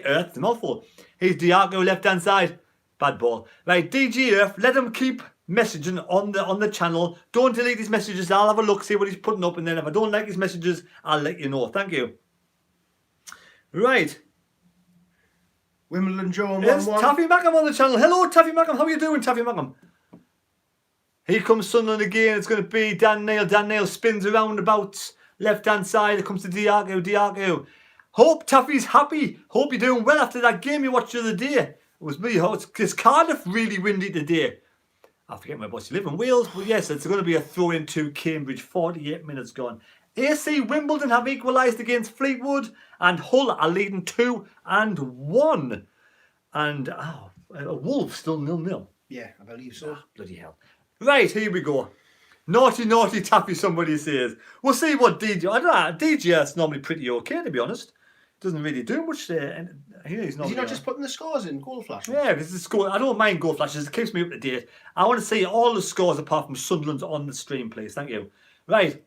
Earth, the mouthful. He's Diarco, left hand side. Bad ball. Right, DJ Earth, let him keep messaging on the channel. Don't delete his messages. I'll have a look, see what he's putting up, and then if I don't like his messages, I'll let you know. Thank you. Right. Wimbledon Joe. Yes, Taffy Mackham on the channel. Hello, Taffy Mackham. How are you doing, Taffy Mackham? Here comes Sunderland again. It's going to be Dan Nail. Dan Nail spins around about left hand side. It comes to Diarco. Diarco. Hope Taffy's happy. Hope you're doing well after that game you watched the other day. It was me. It's Cardiff really windy today. I forget whereabouts you live in Wales, but yes, it's going to be a throw into Cambridge. 48 minutes gone. AC Wimbledon have equalised against Fleetwood, and Hull are leading 2-1. And Wolves still 0-0. Yeah, I believe so. Bloody hell. Right, here we go. Naughty, naughty Taffy, somebody says. We'll see what DJ... I don't know, DJ's normally pretty okay, to be honest. Doesn't really do much there. He's not. Is he not just putting the scores in, goal flashes? Yeah, because the score. I don't mind goal flashes. It keeps me up to date. I want to see all the scores apart from Sunderland's on the stream, please. Thank you. Right,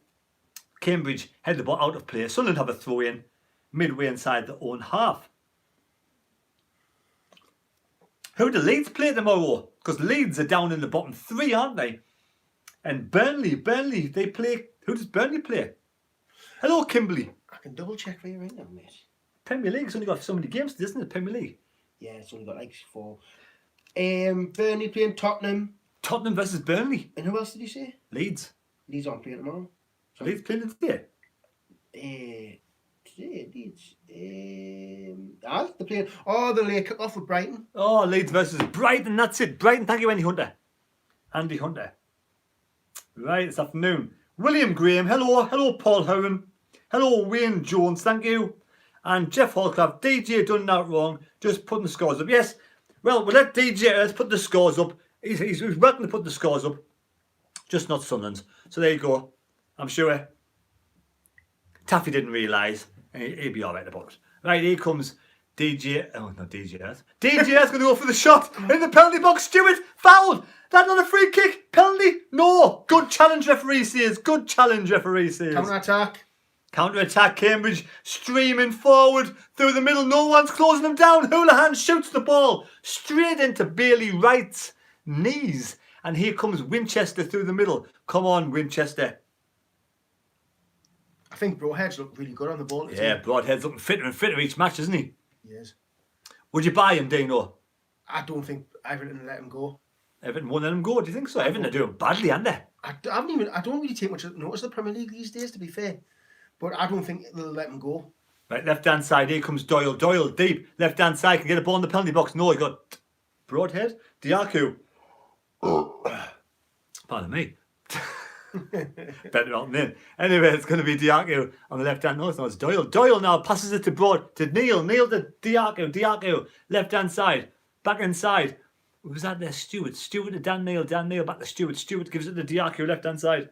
Cambridge head the ball out of play. Sunderland have a throw in midway inside their own half. Who do Leeds play tomorrow? Because Leeds are down in the bottom 3, aren't they? And Burnley, they play. Who does Burnley play? Hello, Kimberley. I can double check for you right now, mate. Premier League's only got so many games, isn't it? Premier League. Yeah, it's only got like 4. Burnley playing Tottenham. Tottenham versus Burnley. And who else did you say? Leeds. Leeds aren't playing tomorrow. So Leeds playing today? Today, Leeds. They're playing. Oh, the late kick-off with Brighton. Oh, Leeds versus Brighton. That's it. Brighton, thank you, Andy Hunter. Andy Hunter. Right, this afternoon. William Graham. Hello. Hello, Paul Horan. Hello, Wayne Jones. Thank you. And Jeff Holcraft, DJ done that wrong, just putting the scores up. Yes, well, we'll let DJ Earth put the scores up. He's welcome to put the scores up, just not Sunderland's. So there you go. I'm sure Taffy didn't realise, and he'll be all right about it. Right, here comes DJ, oh, not DJ Earth. DJ Earth's going to go for the shot in the penalty box. Stewart, fouled. That's not a free kick. Penalty? No. Good challenge, referee says. Good challenge, referee says. Counter-attack. Counter-attack, Cambridge streaming forward through the middle. No one's closing them down. Houlihan shoots the ball straight into Bailey Wright's knees. And here comes Winchester through the middle. Come on, Winchester. I think Broadhead's looked really good on the ball. Yeah, Broadhead's looking fitter and fitter each match, isn't he? Yes. Would you buy him, Dino? I don't think Everton let him go. Everton won't let him go, do you think so? Everton are doing badly, aren't they? I don't really take much notice of the Premier League these days, to be fair. But I don't think they'll let him go. Right, left-hand side, here comes Doyle. Doyle, deep. Left-hand side, can get a ball in the penalty box. No, he got Broadhead. Diaku. Pardon me. Better not than in. Anyway, it's going to be Diaku on the left-hand. No, it's Doyle. Doyle now passes it to Neil. Neil to Diaku. Diaku, left-hand side. Back inside. Who's that there? Stewart. Stewart to Dan Neil. Dan Neil back to Stewart. Stewart gives it to Diaku, left-hand side.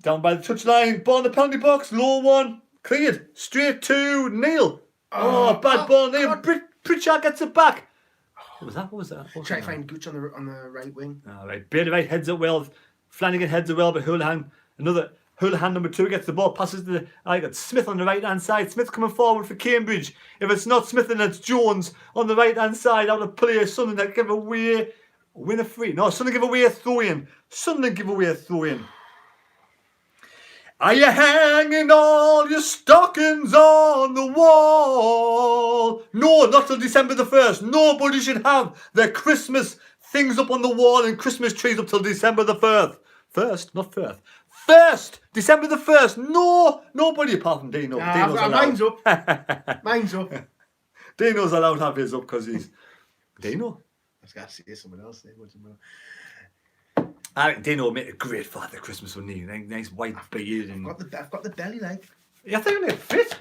Down by the touchline. Ball in the penalty box. Low one. Cleared. Straight to Neil. Oh, bad ball. Neil. Pritchard gets it back. What was that? What was that? Try to find Gooch on the right wing. All right. Bailey Wright heads it well. Flanagan heads it well, but Houlihan, number 2 gets the ball, passes to I got Smith on the right hand side. Smith coming forward for Cambridge. If it's not Smith, then it's Jones on the right hand side. Out of play, Sunderland give away, win a free. No, Sunderland give away a throw in. Sunderland give away a throw in. Are you hanging all your stockings on the wall? No, not till December the 1st. Nobody should have their Christmas things up on the wall and Christmas trees up till December the 1st. First, not 1st. 1st! December the 1st. No, nobody apart from Dino. Mine's up. Mine's up. Dino's allowed to have his up because he's... Dino? I was going to say someone else there. I think Dino will make a great Father Christmas, wouldn't he? Nice white beard. And... I've got the belly, like. Yeah, I think he'll fit.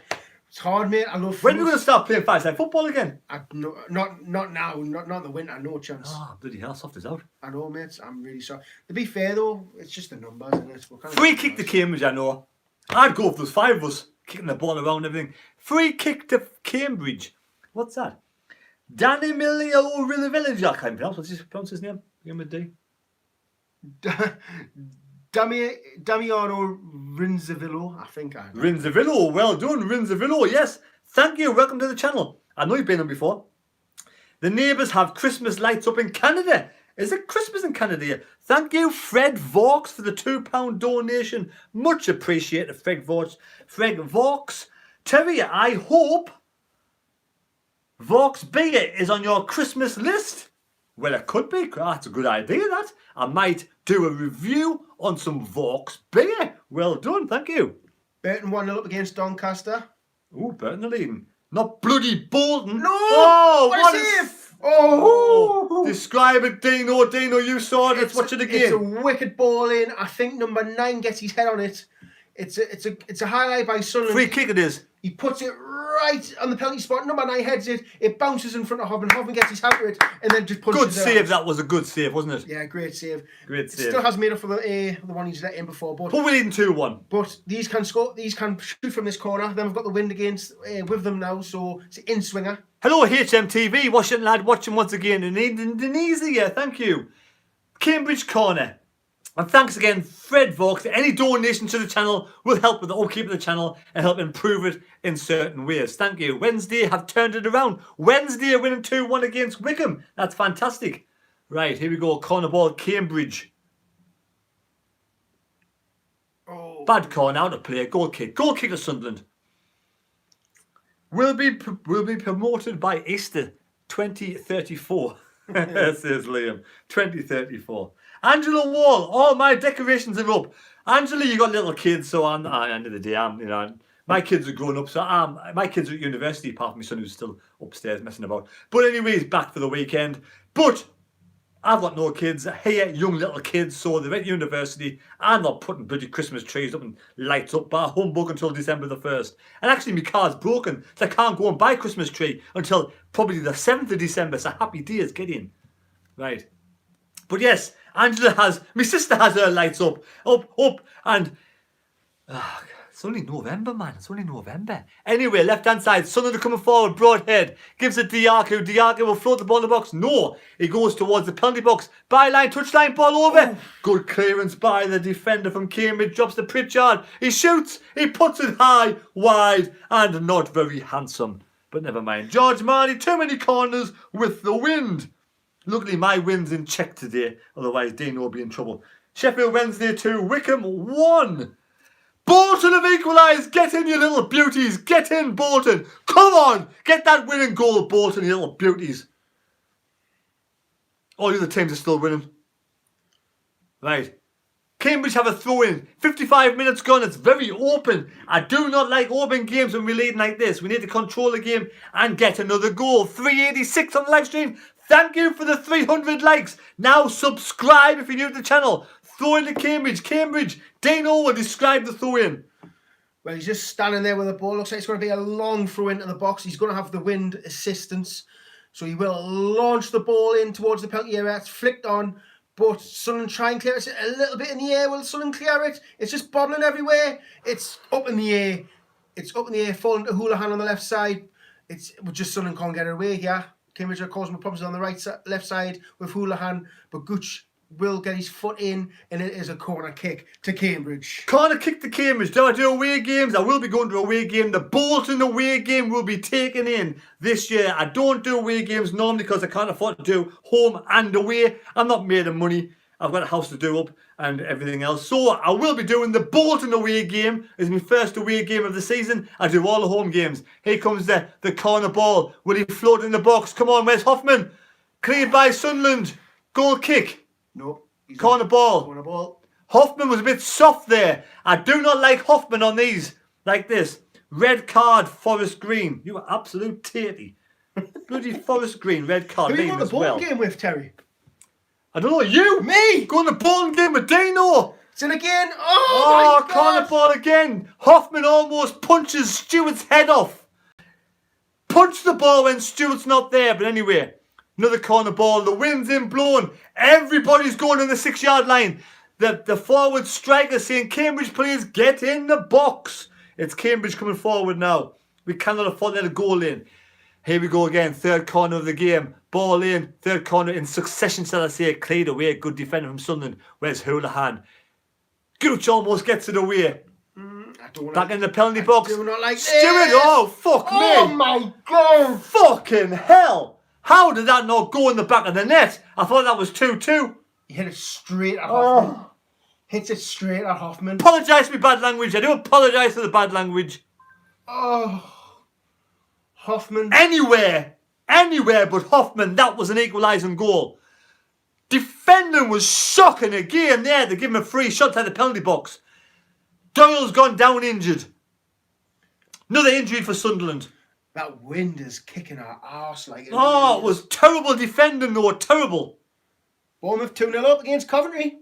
It's hard, mate. I love. When are we going to start playing five-side football again? Not now. Not in the winter. No chance. Oh, bloody hell, soft is out. I know, mate. I'm really sorry. To be fair, though, it's just the numbers, isn't it? Free kick to Cambridge, I know. I'd go if there's 5 of us kicking the ball around and everything. Free kick to Cambridge. What's that? Danny Emilio Village. I can't pronounce his name. Begin with D. Damiano Rinzavillo, I think I know. Rinzavillo, well done, Rinzavillo, yes. Thank you, welcome to the channel. I know you've been on before. The neighbours have Christmas lights up in Canada. Is it Christmas in Canada yet? Thank you, Fred Vaux, for the £2 donation. Much appreciated, Fred Vaux. Terry, I hope Vaux beer is on your Christmas list. Well, it could be. That's a good idea, that. I might do a review on some Vaux beer. Well done, thank you. Burton 1-0 up against Doncaster. Ooh, Burton are leading. Not bloody Bolton. No! Oh, what a save! Oh! Describe it, Dino. Dino, you saw it. Let's watch it again. It's a wicked ball in. I think number 9 gets his head on it. It's a highlight by Sunderland. Free kick it is. He puts it right on the penalty spot. Number 9 heads it. It bounces in front of Hovan. Hovan gets his hand to it and then just punches it. Good save. That was a good save, wasn't it? Yeah, great save. Great save. It still hasn't made up for the one he's let in before. But we're leading 2-1. But these can score. These can shoot from this corner. Then we've got the wind against with them now. So it's an in-swinger. Hello, HMTV. Washington lad watching once again in Indonesia. Thank you. Cambridge Corner. And thanks again, Fred Vaux. Any donation to the channel will help with the upkeep of the channel and help improve it in certain ways. Thank you. Wednesday have turned it around. Wednesday are winning 2-1 against Wickham. That's fantastic. Right, here we go. Corner ball, Cambridge. Oh. Bad corner, out of play. Goal kick. Goal kick to Sunderland. Will be promoted by Easter 2034. Says Liam. 2034. Angela Wall, all my decorations are up. Angela, you got little kids, so at the end of the day, my kids are grown up, so my kids are at university, apart from my son who's still upstairs messing about. But anyways, back for the weekend. But I've got no kids here, young little kids, so they're at university. I'm not putting bloody Christmas trees up and lights up by humbug until December the 1st. And actually, my car's broken, so I can't go and buy a Christmas tree until probably the 7th of December. So happy days, get in. Right. But yes, my sister has her lights up, and it's only November, man. It's only November. Anyway, left-hand side, Sunderland coming forward, Broadhead, gives it Diaku. Diaku will float the ball in the box. No, he goes towards the penalty box. Byline, touchline, ball over. Oh. Good clearance by the defender from Cambridge, drops to Pritchard. He shoots, he puts it high, wide, and not very handsome. But never mind. George Marley, too many corners with the wind. Luckily, my win's in check today. Otherwise, Dino will be in trouble. Sheffield Wednesday 2, Wickham 1. Bolton have equalised. Get in, you little beauties. Get in, Bolton. Come on. Get that winning goal, Bolton, you little beauties. All the other teams are still winning. Right. Cambridge have a throw-in. 55 minutes gone. It's very open. I do not like open games when we're leading like this. We need to control the game and get another goal. 386 on the live stream. Thank you for the 300 likes. Now subscribe if you're new to the channel. Throw in to Cambridge. Cambridge. Dano will describe the throw-in. Well, he's just standing there with the ball. Looks like it's going to be a long throw into the box. He's going to have the wind assistance. So he will launch the ball in towards the penalty area. It's flicked on. But Sunderland try and clear it a little bit in the air. Will Sunderland clear it? It's just bobbling everywhere. It's up in the air. It's up in the air, falling to Houlihan on the left side. Just Sunderland can't get it away here. Cambridge are causing problems on the left side with Houlihan. But Gooch will get his foot in, and it is a corner kick to Cambridge. Corner kick to Cambridge. Do I do away games? I will be going to away game. The Bolton away game will be taken in this year. I don't do away games normally because I can't afford to do home and away. I'm not made of money. I've got a house to do up and everything else. So I will be doing the Bolton away game. It's my first away game of the season. I do all the home games. Here comes the corner ball. Will he float in the box? Come on, where's Hoffman? Cleared by Sunderland. Goal kick. No. Corner ball. Corner ball. Hoffman was a bit soft there. I do not like Hoffman on these. Like this. Red card, Forest Green. You are absolute tatey. Bloody Forest Green, red card. Who you got the Bolton game with, Terry? I don't know. You? Me? Going to Bolton game with Dano. It's in again. Oh, my God. Corner ball again. Hoffman almost punches Stewart's head off. Punch the ball when Stewart's not there. But anyway. Another corner ball. The wind's in blowing. Everybody's going on the 6-yard line. The forward striker saying, Cambridge, please get in the box. It's Cambridge coming forward now. We cannot afford to let a goal in. Here we go again. Third corner of the game. Ball in. Third corner in succession, shall I say. Cleared away. Good defender from Sunderland. Where's Houlihan? Gooch almost gets it away. Back in the penalty box. I do not like Stewart. this. Oh, fuck me. Oh, my God. Fucking hell. How did that not go in the back of the net? I thought that was 2-2. He hit it straight at Hoffman. Hits it straight at Hoffman. Apologise for my bad language. I do apologise for the bad language. Oh. Hoffman. Anywhere but Hoffman. That was an equalising goal. Defending was shocking again there. They give him a free shot at the penalty box. Doyle's gone down injured. Another injury for Sunderland. That wind is kicking our arse like it. Oh, it was terrible defending though. Terrible. Bournemouth 2-0 up against Coventry.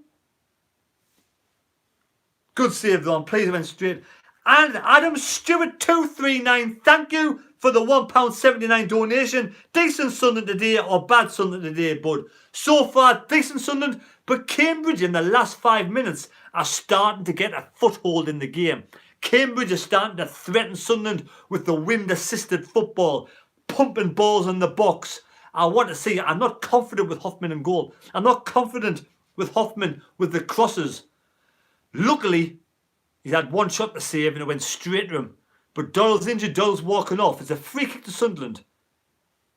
Good save though. I'm pleased it went straight. And Adam Stewart 239. Thank you for the £1.79 donation. Decent Sunderland today or bad Sunderland today, bud. So far, decent Sunderland. But Cambridge in the last 5 minutes are starting to get a foothold in the game. Cambridge are starting to threaten Sunderland with the wind-assisted football, pumping balls in the box. I want to see. I'm not confident with Hoffman in goal. I'm not confident with Hoffman with the crosses. Luckily, he's had one shot to save and it went straight to him. But Doyle's injured. Doyle's walking off. It's a free kick to Sunderland.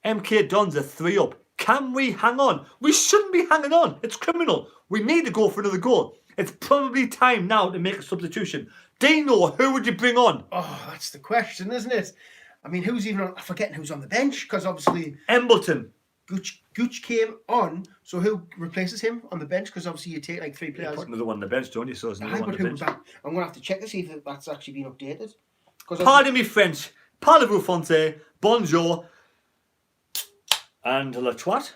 MK Dons are 3 up. Can we hang on? We shouldn't be hanging on. It's criminal. We need to go for another goal. It's probably time now to make a substitution. Dino, who would you bring on? Oh, that's the question, isn't it? I mean, who's even on... I'm forgetting who's on the bench, because obviously... Embleton. Gooch came on, so who replaces him on the bench? Because obviously you take like 3 players. You put another one on the bench, don't you? So there's another one on the bench. I'm going to have to check to see if that's actually been updated. Pardon me French. Parlez-vous français? Bonjour. And Le Twat.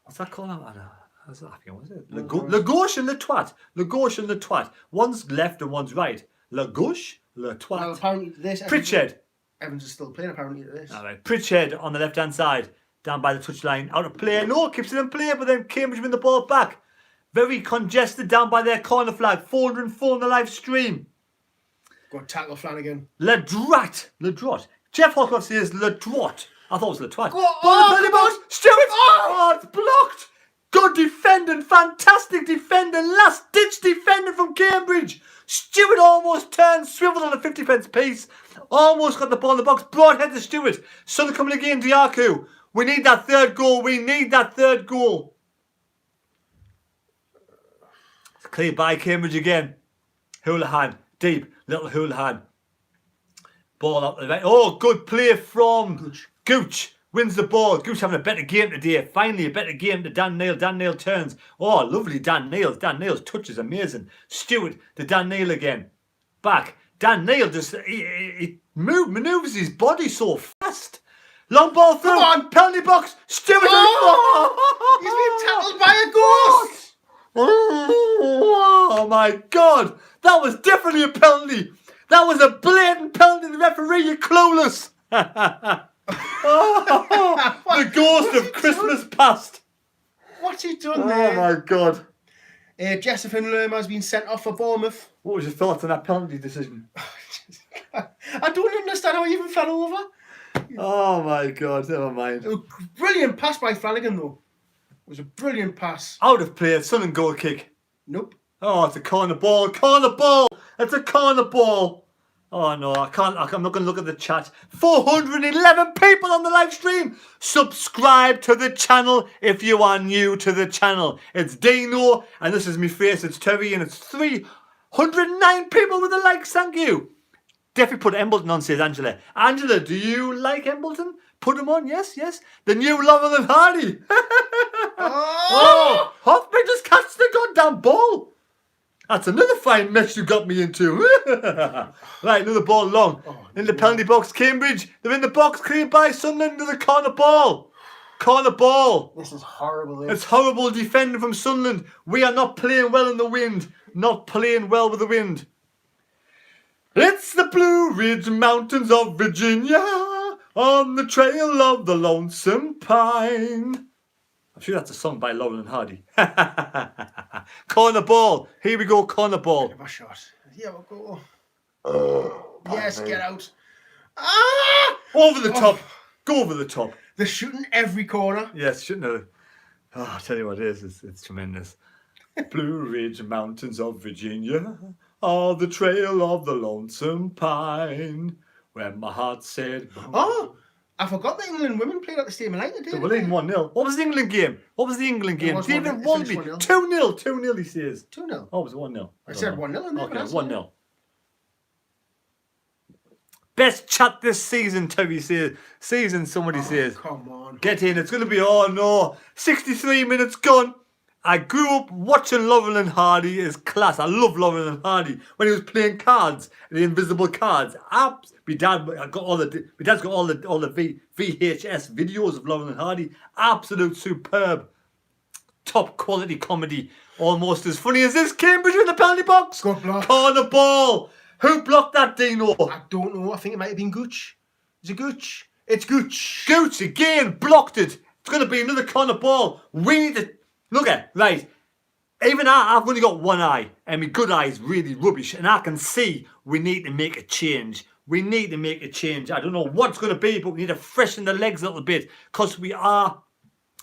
What's that called? What's that? What is it? Le gauche and le twat. Le gauche and le twat. One's left and one's right. Le gauche, le twat. Well, apparently this... Pritchard. Evans is still playing apparently to this. All right. Pritchard on the left-hand side. Down by the touchline. Out of play. No, keeps it in play, but then Cambridge win the ball back. Very congested down by their corner flag. 404 on the live stream. Good tackle, Flanagan. Le Drat. Le Drot. Jeff Holcroft says Le Drot. I thought it was Le Twat. Stewart! Oh, it's blocked! Good defending, fantastic defending, last ditch defending from Cambridge. Stewart almost turned, swiveled on a 50-pence piece. Almost got the ball in the box, broad head to Stewart. Son coming again, Diaku. We need that third goal. We need that third goal. It's cleared by Cambridge again. Houlihan. Deep. Little Houlihan. Ball up the right. Oh, good play from Gooch. Wins the ball. Gooch having a better game today. Finally, a better game to Dan Neil. Dan Neil turns. Oh, lovely Dan Neil. Dan Neil's touch is amazing. Stewart to Dan Neil again. Back. Dan Neil just he manoeuvres his body so fast. Long ball through. Come on. Penalty box. Stewart. Oh, he's been tackled by a ghost. Oh my God. That was definitely a penalty. That was a blatant penalty. The referee, you're clueless. Oh, the ghost of Christmas past. What's he done there? Oh my God. Jessephin Lerma has been sent off for Bournemouth. What was your thoughts on that penalty decision? I don't understand how he even fell over. Oh my God, never mind. A brilliant pass by Flanagan, though. It was a brilliant pass. Out of play, Sunderland goal kick. Nope. Oh, it's a corner ball. Corner ball. It's a corner ball. Oh no, I can't. I'm not going to look at the chat. 411 people on the live stream. Subscribe to the channel if you are new to the channel. It's Dino, and this is me face. It's Terry, and it's 309 people with the likes. Thank you. Definitely put Embleton on, says Angela. Angela, do you like Embleton? Put him on, yes, yes. The new Lover than Hardy. Oh, Hoffman just catch the goddamn ball. That's another fine mess you got me into. Right, another ball long. In the penalty box, Cambridge. They're in the box, cleared by Sunderland to the corner ball. Corner ball. This is horrible. It's horrible defending from Sunderland. We are not playing well in the wind. Not playing well with the wind. It's the Blue Ridge Mountains of Virginia, on the trail of the lonesome pine. I'm sure that's a song by Laurel and Hardy. Corner ball. Here we go, corner ball. Have a shot. Yeah, we'll go. Yes, get out. Ah! Over the top. Go over the top. They're shooting every corner. Yes, shouldn't have. Oh, I'll tell you what it is. It's tremendous. Blue Ridge Mountains of Virginia, are the trail of the lonesome pine, where my heart said... Oh, I forgot the England women played at the Stadium United. They were leading 1-0. What was the England game? What was the England game? David 1-0. Walby. 2-0. 2-0, he says. 2-0. Oh, it was 1-0. I said 1-0. Okay, 1-0. Best chat this season, Terry says. Somebody says. Come on. Get in. It's going to be, oh no, 63 minutes gone. I grew up watching Laurel and Hardy as class. I love Laurel and Hardy when he was playing cards, the invisible cards. My dad's got all the VHS videos of Laurel and Hardy. Absolute superb, top quality comedy. Almost as funny as this. Cambridge in the penalty box. Good block. Corner ball. Who blocked that, Dino? I don't know. I think it might have been Gooch. Is it Gooch? It's Gooch. Gooch again blocked it. It's going to be another corner ball. We need to look at right. Even I've only got one eye, and my good eye is really rubbish, and I can see we need to make a change. We need to make a change. I don't know what it's going to be, but we need to freshen the legs a little bit, because we are.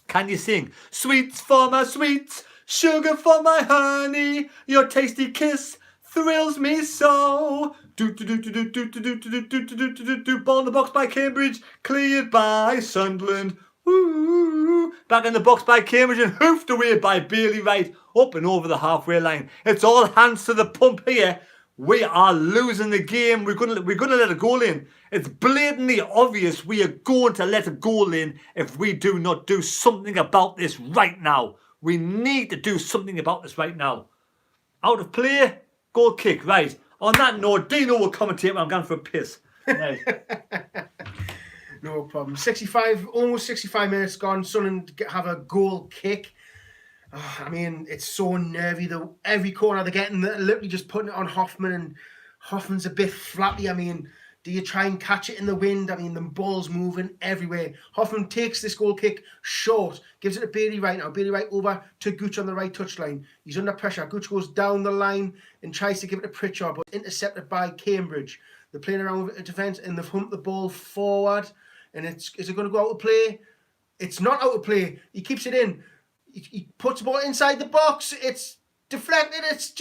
Can you sing? Sweets for my sweets, sugar for my honey, your tasty kiss thrills me so. Ball in the box by Cambridge, cleared by Sunderland. Woo. Back in the box by Cambridge and hoofed away by Bailey Wright up and over the halfway line. It's all hands to the pump here. We are losing the game. We're gonna let a goal in. It's blatantly obvious we are going to let a goal in if we do not do something about this right now. We need to do something about this right now. Out of play, goal kick. Right. On that note, Dino will commentate when I'm going for a piss. Right. No problem. Almost 65 minutes gone. Sunderland have a goal kick. I mean, it's so nervy. Every corner they're getting, they're literally just putting it on Hoffman, and Hoffman's a bit flappy. I mean, do you try and catch it in the wind? I mean, the ball's moving everywhere. Hoffman takes this goal kick short, gives it to Bailey Wright now. Bailey Wright over to Gooch on the right touchline. He's under pressure. Gooch goes down the line and tries to give it to Pritchard, but intercepted by Cambridge. They're playing around with a defence, and they've humped the ball forward. And is it going to go out of play? It's not out of play. He keeps it in. He puts the ball inside the box. It's deflected. It's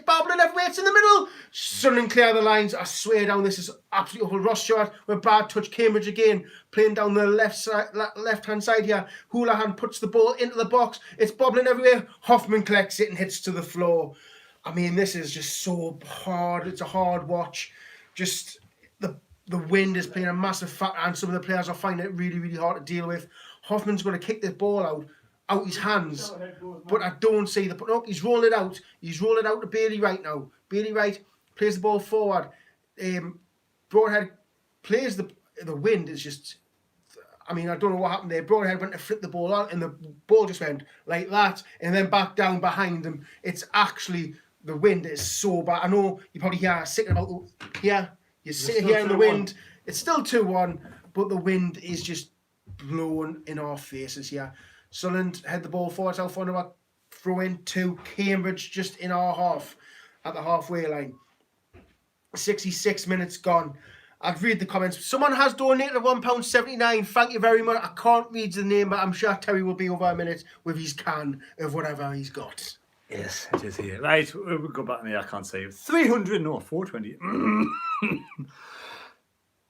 bobbling everywhere. It's in the middle. Sunderland clear the lines. I swear down, this is absolutely awful. Ross Stewart with bad touch. Cambridge again playing down the left-hand side here. Houlihan puts the ball into the box. It's bobbling everywhere. Hoffman collects it and hits to the floor. I mean, this is just so hard. It's a hard watch. Just the wind is playing a massive factor, and some of the players are finding it really, really hard to deal with. Hoffman's going to kick this ball out his hands, but I don't see the. No, he's rolled it out. He's rolled it out to Bailey Wright now. Bailey Wright plays the ball forward. Broadhead plays the wind is just. I mean, I don't know what happened there. Broadhead went to flip the ball out, and the ball just went like that, and then back down behind him. It's actually the wind is so bad. I know you probably hear sitting about here. You're sitting here in the wind. It's still 2-1, but the wind is just blowing in our faces here. Sunderland head the ball forward. South London throw in to Cambridge just in our half at the halfway line. 66 minutes gone. I've read the comments. Someone has donated £1.79. Thank you very much. I can't read the name, but I'm sure Terry will be over a minute with his can of whatever he's got. Yes, it is here. Right, we'll go back in there. I can't say 300, no, 420.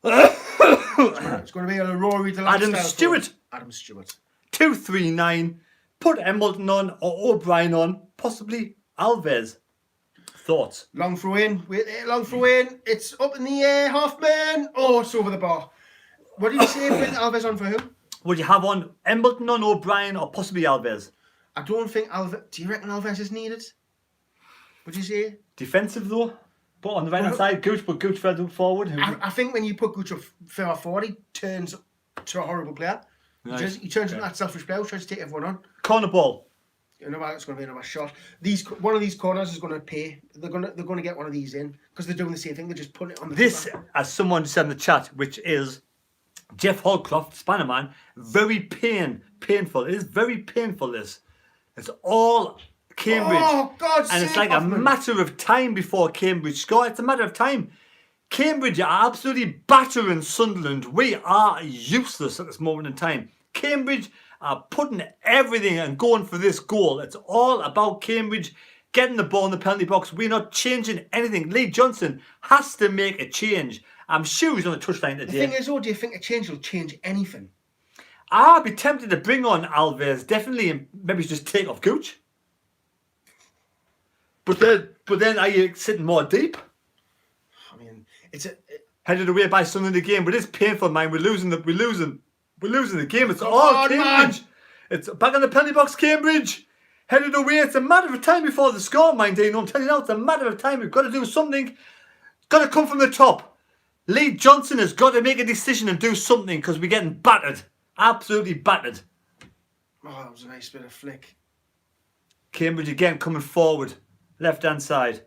It's going to be a Rory Deluxe. Adam Stewart. 239. Put Embleton on or O'Brien on. Possibly Alves. Thoughts? Long throw in. Long throw in. It's up in the air. Hoffman. Oh, it's over the bar. What did you say? Put Alves on for who? Would you have on Embleton on O'Brien or possibly Alves? I don't think Alves. Do you reckon Alves is needed? Would you say? Defensive though? But on the right hand side, Gooch further forward. I think when you put Gooch further forward, he turns to a horrible player. Nice. He turns into that selfish player who tries to take everyone on. Corner ball. You know what? It's going to be another shot. One of these corners is going to pay. They're going to get one of these in because they're doing the same thing. They're just putting it on the. This, as someone said in the chat, which is Jeff Holcroft, Spannerman, very painful. It is very painful. This. It's all Cambridge. Oh, God, and it's like Hoffman. A matter of time before Cambridge score. It's a matter of time. Cambridge are absolutely battering Sunderland. We are useless at this moment in time. Cambridge are putting everything and going for this goal. It's all about Cambridge getting the ball in the penalty box. We're not changing anything. Lee Johnson has to make a change. I'm sure he's on the touchline today. The thing is, do you think a change will change anything? I'd be tempted to bring on Alves, definitely, and maybe just take off Gooch. But then are you sitting more deep? I mean, headed away by Sunderland again, but it's painful, man. We're losing the game. It's all Cambridge. Man. It's back on the penalty box, Cambridge. Headed away. It's a matter of time before the score, mind you. I'm telling you now, it's a matter of time. We've got to do something. Got to come from the top. Lee Johnson has got to make a decision and do something because we're getting battered. Absolutely battered. Oh, that was a nice bit of flick. Cambridge again coming forward. Left-hand side.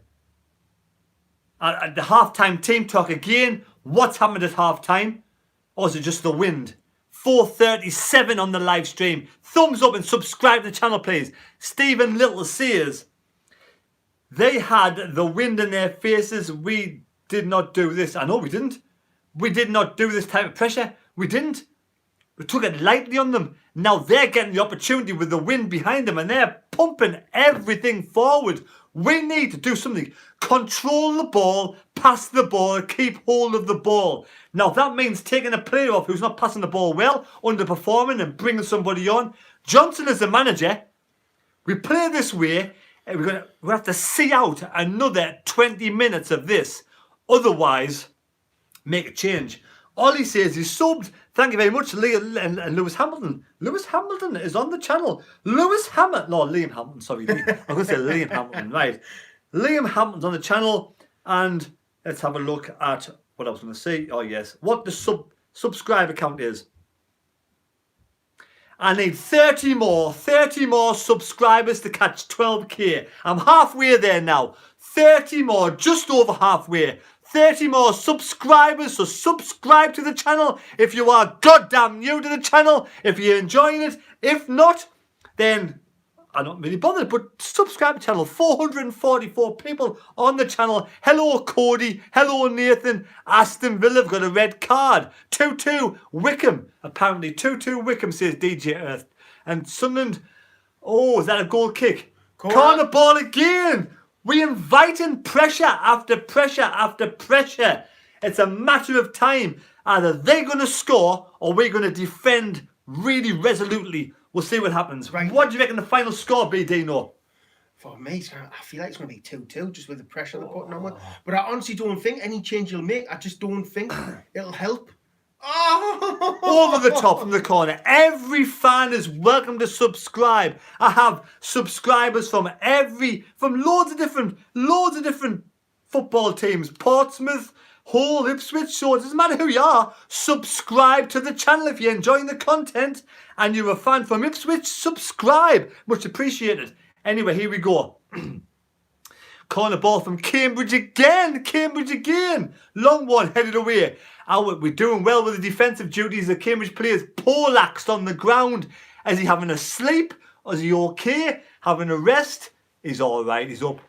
At the half-time team talk again. What's happened at half-time? Or is it just the wind? 4:37 on the live stream. Thumbs up and subscribe to the channel, please. Stephen Little says, they had the wind in their faces. We did not do this. I know we didn't. We did not do this type of pressure. We didn't. We took it lightly on them. Now they're getting the opportunity with the wind behind them and they're pumping everything forward. We need to do something. Control the ball, pass the ball, keep hold of the ball. Now that means taking a player off who's not passing the ball well, underperforming and bringing somebody on. Johnson is the manager. We play this way and we have to see out another 20 minutes of this. Otherwise, make a change. All he says is subbed. Thank you very much, and Lewis Hamilton. Lewis Hamilton is on the channel. Liam Hamilton, sorry. I'm going to say Liam Hamilton, right. Liam Hamilton's on the channel, and let's have a look at what I was going to say. Oh, yes. What the subscriber count is. I need 30 more subscribers to catch 12k. I'm halfway there now. 30 more, just over halfway. 30 more subscribers, so subscribe to the channel if you are goddamn new to the channel, if you're enjoying it. If not, then I'm not really bothered, but subscribe to the channel. 444 people on the channel. Hello Cody, hello Nathan. Aston Villa have got a red card. 2-2 Wickham, apparently 2-2 Wickham, says DJ Earth. And Sunderland, oh, is that a goal kick? Corner ball again. We're inviting pressure after pressure after pressure. It's a matter of time. Either they're going to score or we're going to defend really resolutely. We'll see what happens. Right. What do you reckon the final score be, Dino? For me, I feel like it's going to be 2-2 just with the pressure they're putting on with. But I honestly don't think any change you'll make, I just don't think it'll help. Oh! Over the top from the corner. Every fan is welcome to subscribe. I have subscribers from loads of different football teams. Portsmouth, Hull, Ipswich. So it doesn't matter who you are. Subscribe to the channel if you're enjoying the content and you're a fan from Ipswich. Subscribe. Much appreciated. Anyway, here we go. Corner ball from Cambridge again. Long one headed away. We're doing well with the defensive duties. The Cambridge players poleaxed on the ground. Is he having a sleep? Is he okay? Having a rest? He's all right. He's up.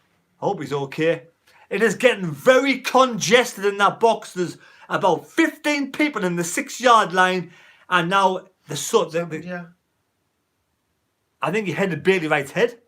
I hope he's okay. It is getting very congested in that box. There's about 15 people in the 6-yard line. And now Yeah. I think he headed Bailey Wright's head.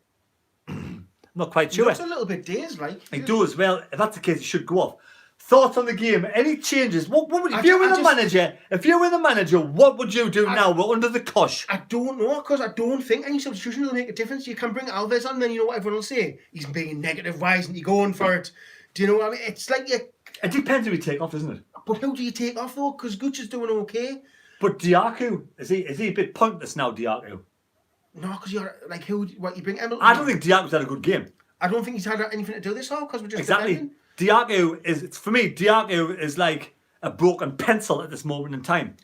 I'm not quite sure. He looks a little bit dazed, like. He does. Well, if that's the case, he should go off. Thoughts on the game? Any changes? What would if you were the manager? What would you do now? We're under the cosh. I don't know, because I don't think any substitution will make a difference. You can bring Alves on, then you know what everyone will say. He's being negative. Why isn't he going for it? Do you know what I mean? It's like It depends who you take off, doesn't it? But who do you take off though? Because Gooch is doing okay. But Diaku, is he a bit pointless now? Diaku. No, because you're like you bring Emil. I don't think Diaku's had a good game. I don't think he's had anything to do this all because we're just exactly. Defending. Diaku is like a broken pencil at this moment in time.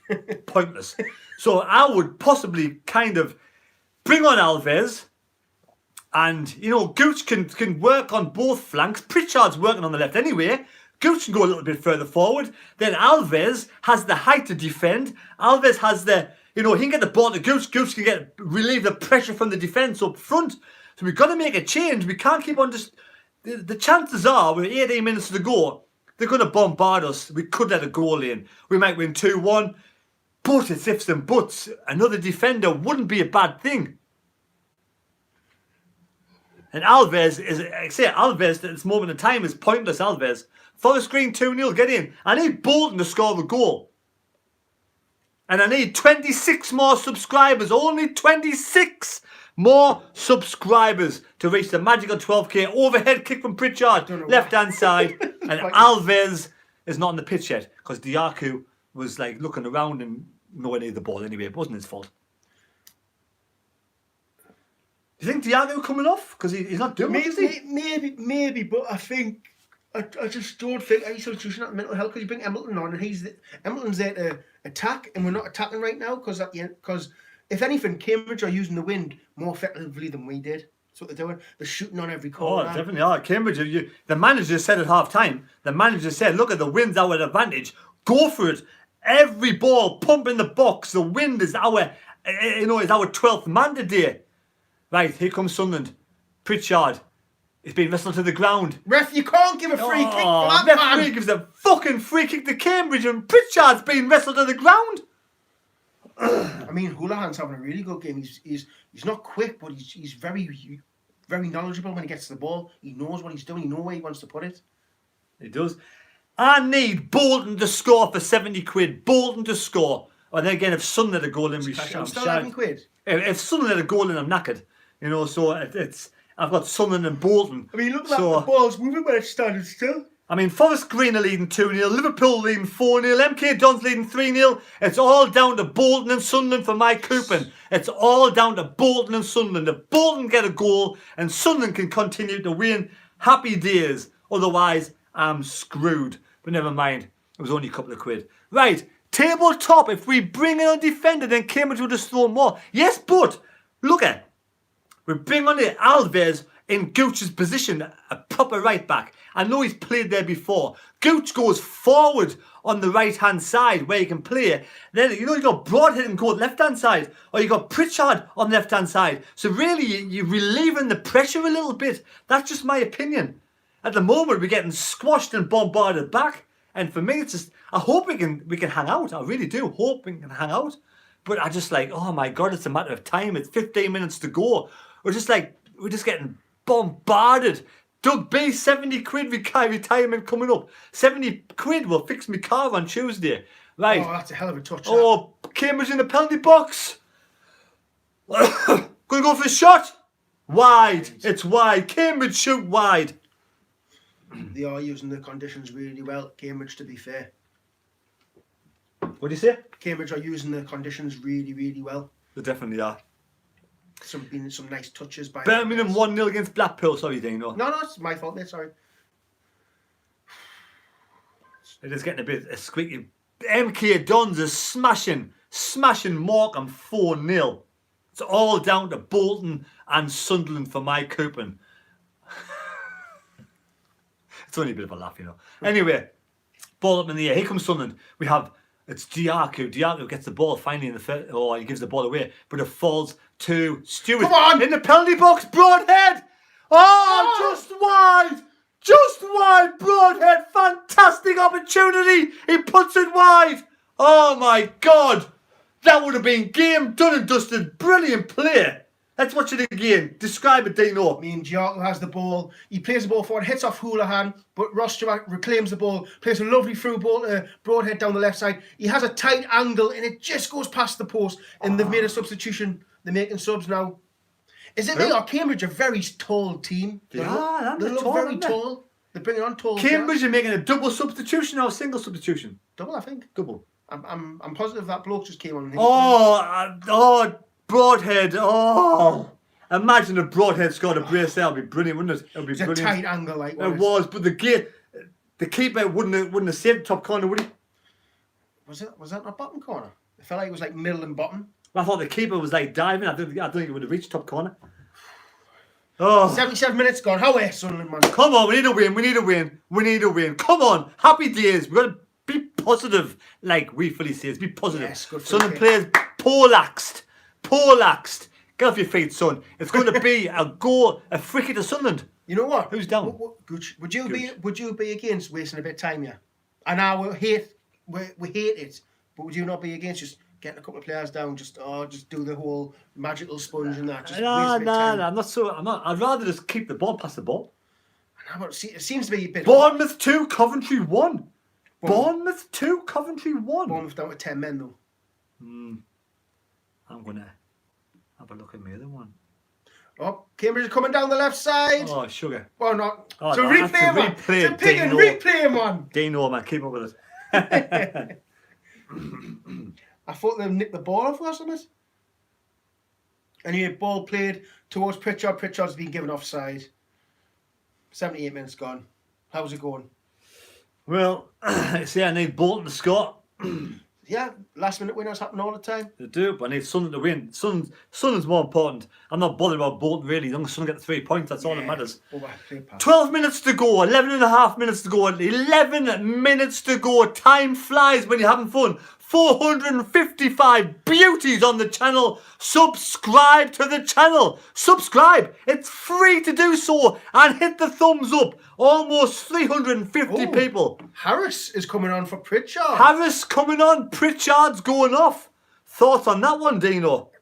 Pointless. So I would possibly kind of bring on Alves, and Gooch can work on both flanks. Pritchard's working on the left anyway. Gooch can go a little bit further forward. Then Alves has the height to defend. Alves has he can get the ball to Gooch. Gooch can relieve the pressure from the defence up front. So we've got to make a change. We can't keep on just... The chances are, with 18 minutes to go, they're going to bombard us. We could let a goal in. We might win 2-1. But it's ifs and buts. Another defender wouldn't be a bad thing. And Alves at this moment in time is pointless. Alves. Forest Green 2-0, get in. I need Bolton to score the goal. And I need 26 more subscribers. Only 26 more subscribers to reach the magical 12k. Overhead kick from Pritchard, left hand side. And Alves is not on the pitch yet because Diaku was like looking around and nowhere near the ball anyway. It wasn't his fault. Do you think Diaku coming off? Because he's not doing it, is he? Maybe, but I think... I just don't think any substitution at mental health because you bring Hamilton on and Hamilton's there to attack and we're not attacking right now because if anything, Cambridge are using the wind more effectively than we did. That's what they're doing. They're shooting on every corner. Oh, definitely are. Cambridge, the manager said at half time, look at the wind's our advantage. Go for it. Every ball, pump in the box. The wind is our 12th man today. Right, here comes Sunderland. Pritchard. He's been wrestled to the ground. Ref, you can't give a free kick for that, man. Referee gives a fucking free kick to Cambridge and Pritchard's been wrestled to the ground. I mean, Houlihan's having a really good game. He's not quick, but he's very, very knowledgeable when he gets the ball. He knows what he's doing. He knows where he wants to put it. He does. I need Bolton to score for 70 quid. Bolton to score. And then again, if Sunderland had a goal in, I'm still having quid. If Sunderland had a goal in, I'm knackered. So it's... I've got Sunderland and Bolton. I mean, look like the ball's moving when it's standing still. I mean, Forest Green are leading 2-0, Liverpool leading 4-0, MK Dons leading 3-0. It's all down to Bolton and Sunderland for my coupon. It's all down to Bolton and Sunderland. If Bolton get a goal and Sunderland can continue to win, happy days. Otherwise, I'm screwed. But never mind. It was only a couple of quid. Right, tabletop. If we bring in a defender, then Cambridge will just throw more. Yes, but look at we bring on the Alves in Gooch's position, a proper right back. I know he's played there before. Gooch goes forward on the right hand side where he can play. Then you got Broadhead and go left hand side, or you got Pritchard on the left hand side. So really you're relieving the pressure a little bit. That's just my opinion. At the moment we're getting squashed and bombarded back, and for me it's just I hope we can hang out. I really do hope we can hang out. But I just like, oh my God, it's a matter of time. It's 15 minutes to go. We're just getting bombarded. Doug B, 70 quid retirement coming up. 70 quid will fix my car on Tuesday. Right. Oh, that's a hell of a touch. Cambridge in the penalty box. Gonna go for a shot. Wide. It's wide. Cambridge shoot wide. They are using the conditions really well. Cambridge, to be fair. What do you say? Cambridge are using the conditions really, really well. They definitely are. Some nice touches by Birmingham 1-0 against Blackpool. Sorry, Dino. No, it's my fault, mate. Sorry. It is getting a bit squeaky. MK Dons is smashing Morecambe 4-0. It's all down to Bolton and Sunderland for my coupon. It's only a bit of a laugh, you know. Anyway, ball up in the air. Here comes Sunderland. It's Diaku. Diaku gets the ball finally in the first. Oh, he gives the ball away, but it falls to Stewart. Come on! In the penalty box. Broadhead. Oh, just wide. Broadhead. Fantastic opportunity. He puts it wide. Oh my God. That would have been game done and dusted. Brilliant play. Let's watch it again. Describe it, Dino. I mean, Giaco has the ball. He plays the ball forward, hits off Houlihan, but Ross Stewart reclaims the ball, plays a lovely through ball to Broadhead down the left side. He has a tight angle and it just goes past the post. And they've made a substitution. They're making subs now. Is it me or Cambridge a very tall team? They look very tall. They're bringing on tall. Cambridge are making a double substitution or a single substitution? Double, I think. Double. I'm positive that bloke just came on. Broadhead. Oh, imagine if Broadhead scored a brace there. It'd be brilliant, wouldn't it? It'd be brilliant. It's a tight angle, like it was, but the keeper wouldn't have saved the top corner, would he? Was that not bottom corner? I felt like it was like middle and bottom. I thought the keeper was like diving. I don't think it would have reached top corner. Oh, 77 minutes gone. How are Sunderland, man? Come on, we need a win. Come on, happy days. We've got to be positive, like we fully says. Be positive. Yes, good for Sunderland the players poleaxed. Get off your feet, son. It's going to be a frickie to Sunderland. You know what? Who's down? Would you be against wasting a bit of time here? And now we hate it, but would you not be against just getting a couple of players down, just do the whole magical sponge and that? Just waste a bit of time. I'm not. I'd rather just keep the ball, pass the ball. But see, it seems to be a bit. Bournemouth 2, Coventry 1. Bournemouth 2, Coventry 1. Bournemouth down to 10 men though. I'm gonna have a look at my other one. Oh, Cambridge are coming down the left side. Oh, sugar. Well, not. Oh, so no, replay, man. replay, It's a pig and Dino. replay, man. Dino, man, keep up with it. I thought they nicked the ball off us on it. Anyway, ball played towards Pritchard. Pritchard's been given offside. 78 minutes gone. How's it going? Well, see, I need Bolton to score. Yeah, last minute winners happen all the time. They do, but I need Sunderland to win. Sunderland's more important. I'm not bothered about Bolton really. As long as Sunderland get the 3 points, that's all that matters. 12 minutes to go, 11 and a half minutes to go, 11 minutes to go. Time flies when you're having fun. 455 beauties on the channel. Subscribe to the channel. Subscribe. It's free to do so. And hit the thumbs up. Almost 350 people. Harris is coming on for Pritchard. Harris coming on. Pritchard's going off. Thoughts on that one, Dino?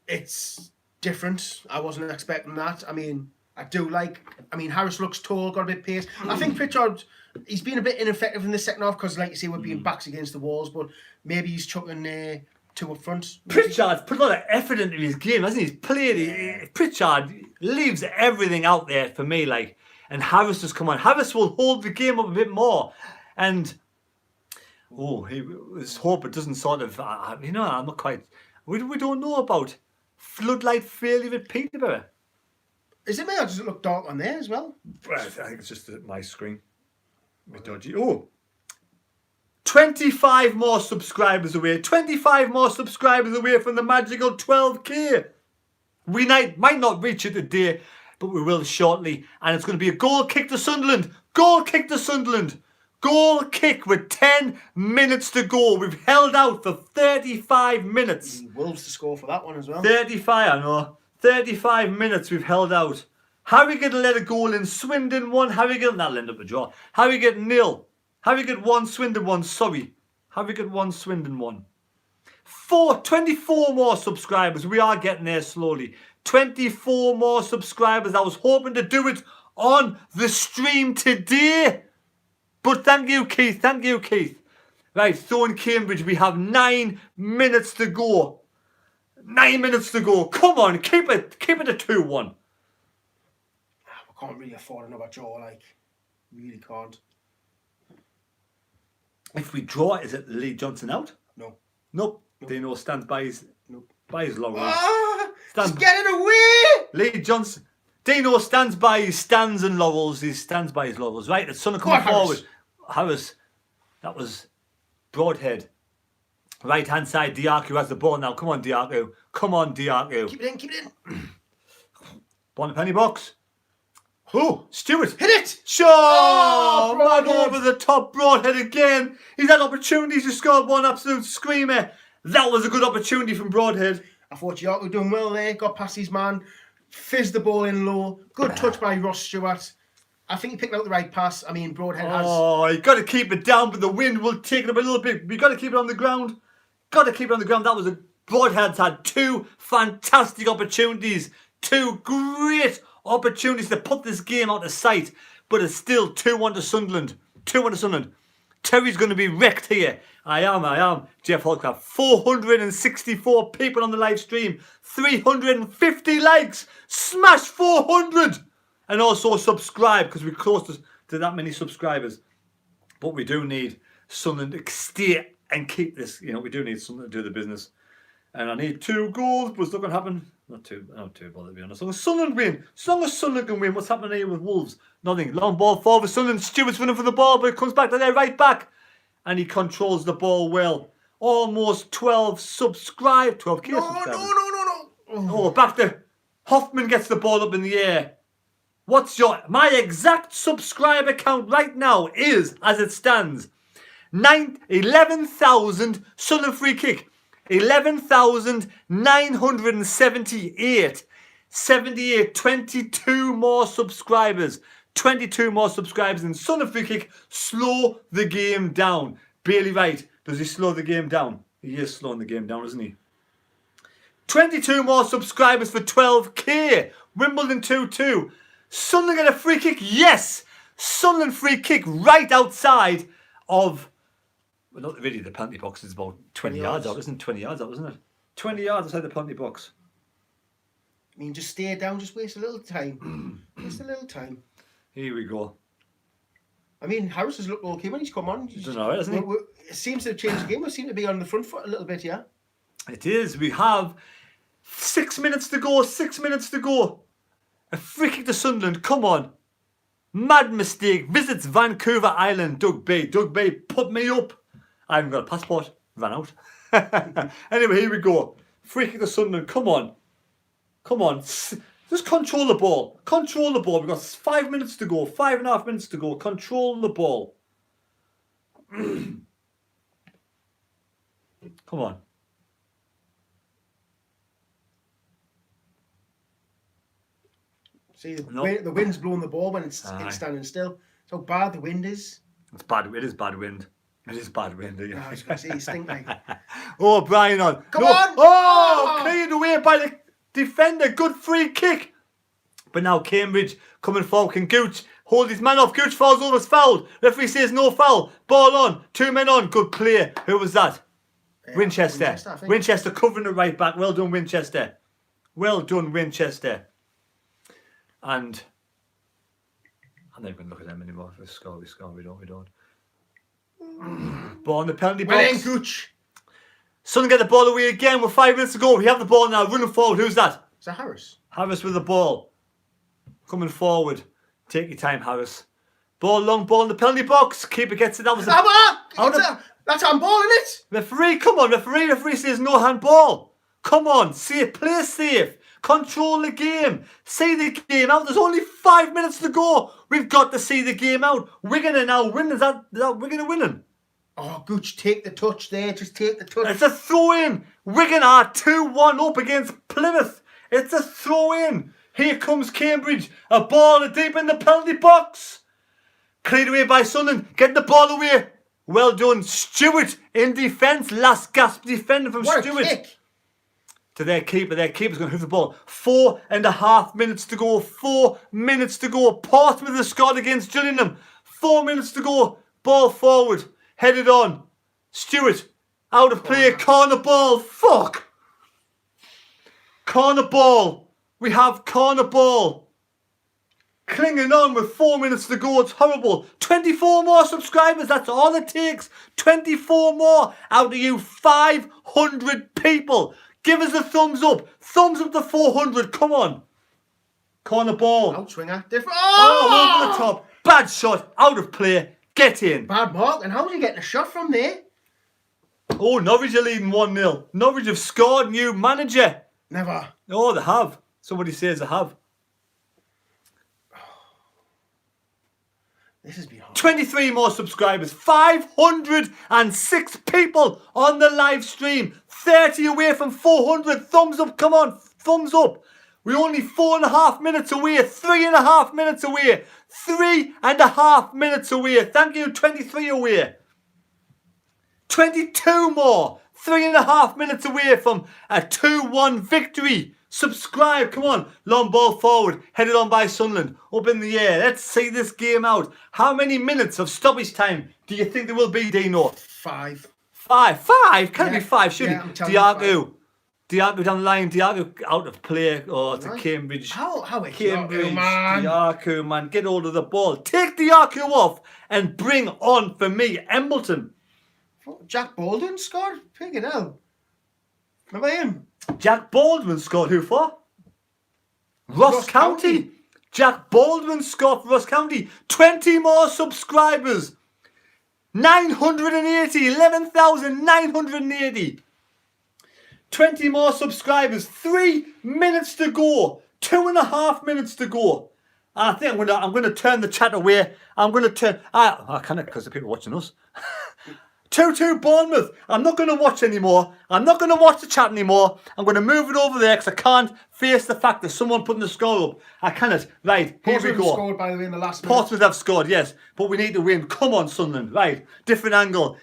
It's different. I wasn't expecting that. I mean, Harris looks tall, got a bit of pace. I think Pritchard, he's been a bit ineffective in the second half because, like you say, we're being backs against the walls, but maybe he's chucking two up front. Pritchard's put a lot of effort into his game, hasn't he? He's played. Pritchard leaves everything out there for me, like. And Harris has come on. Harris will hold the game up a bit more. And, his hope it doesn't sort of, I'm not quite, we don't know about floodlight failure at Peterborough. Is it me or does it look dark on there as well? I think it's just my screen. A bit dodgy. 25 more subscribers away. 25 more subscribers away from the magical 12k. We might not reach it today, but we will shortly. And it's going to be a goal kick to Sunderland. Goal kick to Sunderland. Goal kick with 10 minutes to go. We've held out for 35 minutes. Wolves to score for that one as well. 35, I know. 35 minutes we've held out. Harrogate let a goal in. Swindon 1. Harrogate, that'll end up a draw. Harrogate 0. Harrogate 1, Swindon 1. Sorry. Harrogate 1, Swindon 1. 24 more subscribers. We are getting there slowly. 24 more subscribers. I was hoping to do it on the stream today. But thank you, Keith. Thank you, Keith. Right, so in Cambridge, we have 9 minutes to go. 9 minutes to go. Come on, keep it a 2-1. I can't really afford another draw, like, really can't. If we draw, is it Lee Johnson out? No. Nope. Dino stands by his laurels. Ah, Stands- just get it away! Lee Johnson. Dino stands by his stands and laurels. He stands by his laurels. Right, the Sunderland coming forward. Harris. That was Broadhead. Right hand side, Diaku has the ball now. Come on, Diaku. Come on, Diaku. Keep it in. Ball in the penny box. Oh, Stewart. Hit it! Sure! Oh, Man Broadhead. over the top, Broadhead again. He's had opportunities to score one absolute screamer. That was a good opportunity from Broadhead. I thought Diaku doing well there. Got past his man. Fizzed the ball in low. Good touch by Ross Stewart. I think he picked out the right pass. I mean, Broadhead has... Oh, you got to keep it down, but the wind will take it up a little bit. You got to keep it on the ground. Got to keep it on the ground. That was a... Broadhead's had two fantastic opportunities. Two great opportunities to put this game out of sight. But it's still 2-1 to Sunderland. 2-1 to Sunderland. Terry's going to be wrecked here. I am. Jeff Holcraft. 464 people on the live stream. 350 likes. Smash 400. And also subscribe, because we're close to that many subscribers. But we do need Sunderland to stay and keep this. You know, we do need Sunderland to do the business. And I need 2 goals, but it's not going to happen. Not too bothered, to be honest. As long as Sunderland win. As long as Sunderland can win. What's happening here with Wolves? Nothing. Long ball forward. Sunderland. Stewart's running for the ball, but it comes back to their right back. And he controls the ball well. Almost 12 subscribe. 12k subscribers. No. Oh, back to Hoffman gets the ball up in the air. My exact subscriber count right now is, as it stands, 11,000 Sunderland free kick. 11,978. 78. 22 more subscribers. 22 more subscribers in Sunderland free kick. Slow the game down. Bailey Wright, does he slow the game down? He is slowing the game down, isn't he? 22 more subscribers for 12k. Wimbledon 2-2. Sunderland get a free kick. Yes! Sunderland free kick right outside of... Well, not really, the penalty box is about 20 yards out, isn't it? 20 yards out, isn't it? 20 yards outside the penalty box. I mean, just stay down, just waste a little time. Just a little time. Here we go. I mean, Harris has looked okay when he's come on. He's done alright, hasn't he? It seems to have changed the game. We seem to be on the front foot a little bit, yeah? It is. We have 6 minutes to go. 6 minutes to go. A free kick to Sunderland. Come on. Mad mistake. Visits Vancouver Island. Doug Bay. Doug Bay, put me up. I haven't got a passport. Ran out. Anyway, here we go. Free kick to Sunderland. Come on. Come on. Just control the ball. Control the ball. We've got 5 minutes to go. 5.5 minutes to go. Control the ball. Come on. See, the wind's blowing the ball when it's standing still. So bad the wind is. It's bad. It is bad wind. It is bad wind. Yeah. I was going to say, stink like. Oh, Brian on. Come on! Oh, cleared away by the defender. Good free kick. But now Cambridge coming forward. Can Gooch hold his man off? Gooch falls over, is fouled. Referee says no foul. Ball on. 2 men on. Good play. Who was that? Winchester. Winchester covering the right back. Well done, Winchester. Well done, Winchester. And I'm not going to look at them anymore. If we score, we score. We don't. Ball on the penalty box. Well in, Gooch. Sunderland get the ball away again with 5 minutes to go. We have the ball now. Running forward. Who's that? Is that Harris? Harris with the ball. Coming forward. Take your time, Harris. Ball, long ball in the penalty box. Keeper gets it. That was that's handball, isn't it? Referee, come on. Referee says no handball. Come on. Safe. Play safe. Control the game. See the game out. There's only 5 minutes to go. We've got to see the game out. Wigan are now winning. Is that Wigan are winning? Oh, Gooch, take the touch there. Just take the touch. It's a throw-in. Wigan are 2-1 up against Plymouth. It's a throw-in. Here comes Cambridge. A ball deep in the penalty box. Cleared away by Sunderland. Getting the ball away. Well done. Stewart in defence. Last gasp defending from What Stewart. a kick. To their keeper. Their keeper's going to hit the ball. 4.5 minutes to go. 4 minutes to go. Portsmouth has scored against Gillingham. 4 minutes to go. Ball forward. Headed on. Stewart. Out of play. Corner ball. Fuck. Corner ball. We have corner ball. Clinging on with 4 minutes to go. It's horrible. 24 more subscribers. That's all it takes. 24 more out of you 500 people. Give us a thumbs up. Thumbs up to 400. Come on. Corner ball. Outswinger. Different. Oh, over the top. Bad shot. Out of play. Get in. Bad mark. And how's he getting a shot from there? Oh, Norwich are leading 1-0. Norwich have scored. New manager. Never. Oh, they have. Somebody says they have. This has been hard. 23 more subscribers. 506 people on the live stream. 30 away from 400. Thumbs up. Come on. Thumbs up. We're only 4.5 minutes away. 3.5 minutes away. 3.5 minutes away. Thank you. 23 away. 22 more. 3.5 minutes away from a 2-1 victory. Subscribe, come on. Long ball forward, headed on by Sunderland. Up in the air. Let's see this game out. How many minutes of stoppage time do you think there will be, Dino? 5. 5? Can't be 5, should yeah, it? Diago down the line. Diago out of play. Oh, it's a Cambridge. How Cambridge. man? Diago, man. Get hold of the ball. Take Diago off and bring on, for me, Embleton. Jack Baldwin scored? Pick it out. Remember him? Jack Baldwin scored who for? Ross County. Jack Baldwin scored for Ross County. 20 more subscribers. 980. 11,980. 20 more subscribers. 3 minutes to go. 2.5 minutes to go. I think I'm going to turn the chat away. I'm going to turn... I can't because the people watching us. 2-2 Bournemouth. I'm not going to watch anymore. I'm not going to watch the chat anymore. I'm going to move it over there because I can't face the fact that someone putting the score up. I cannot. Right, here we go. Scored, by the way, in the last minute. Portsmouth have scored, yes. But we need to win. Come on, Sunderland. Right, different angle.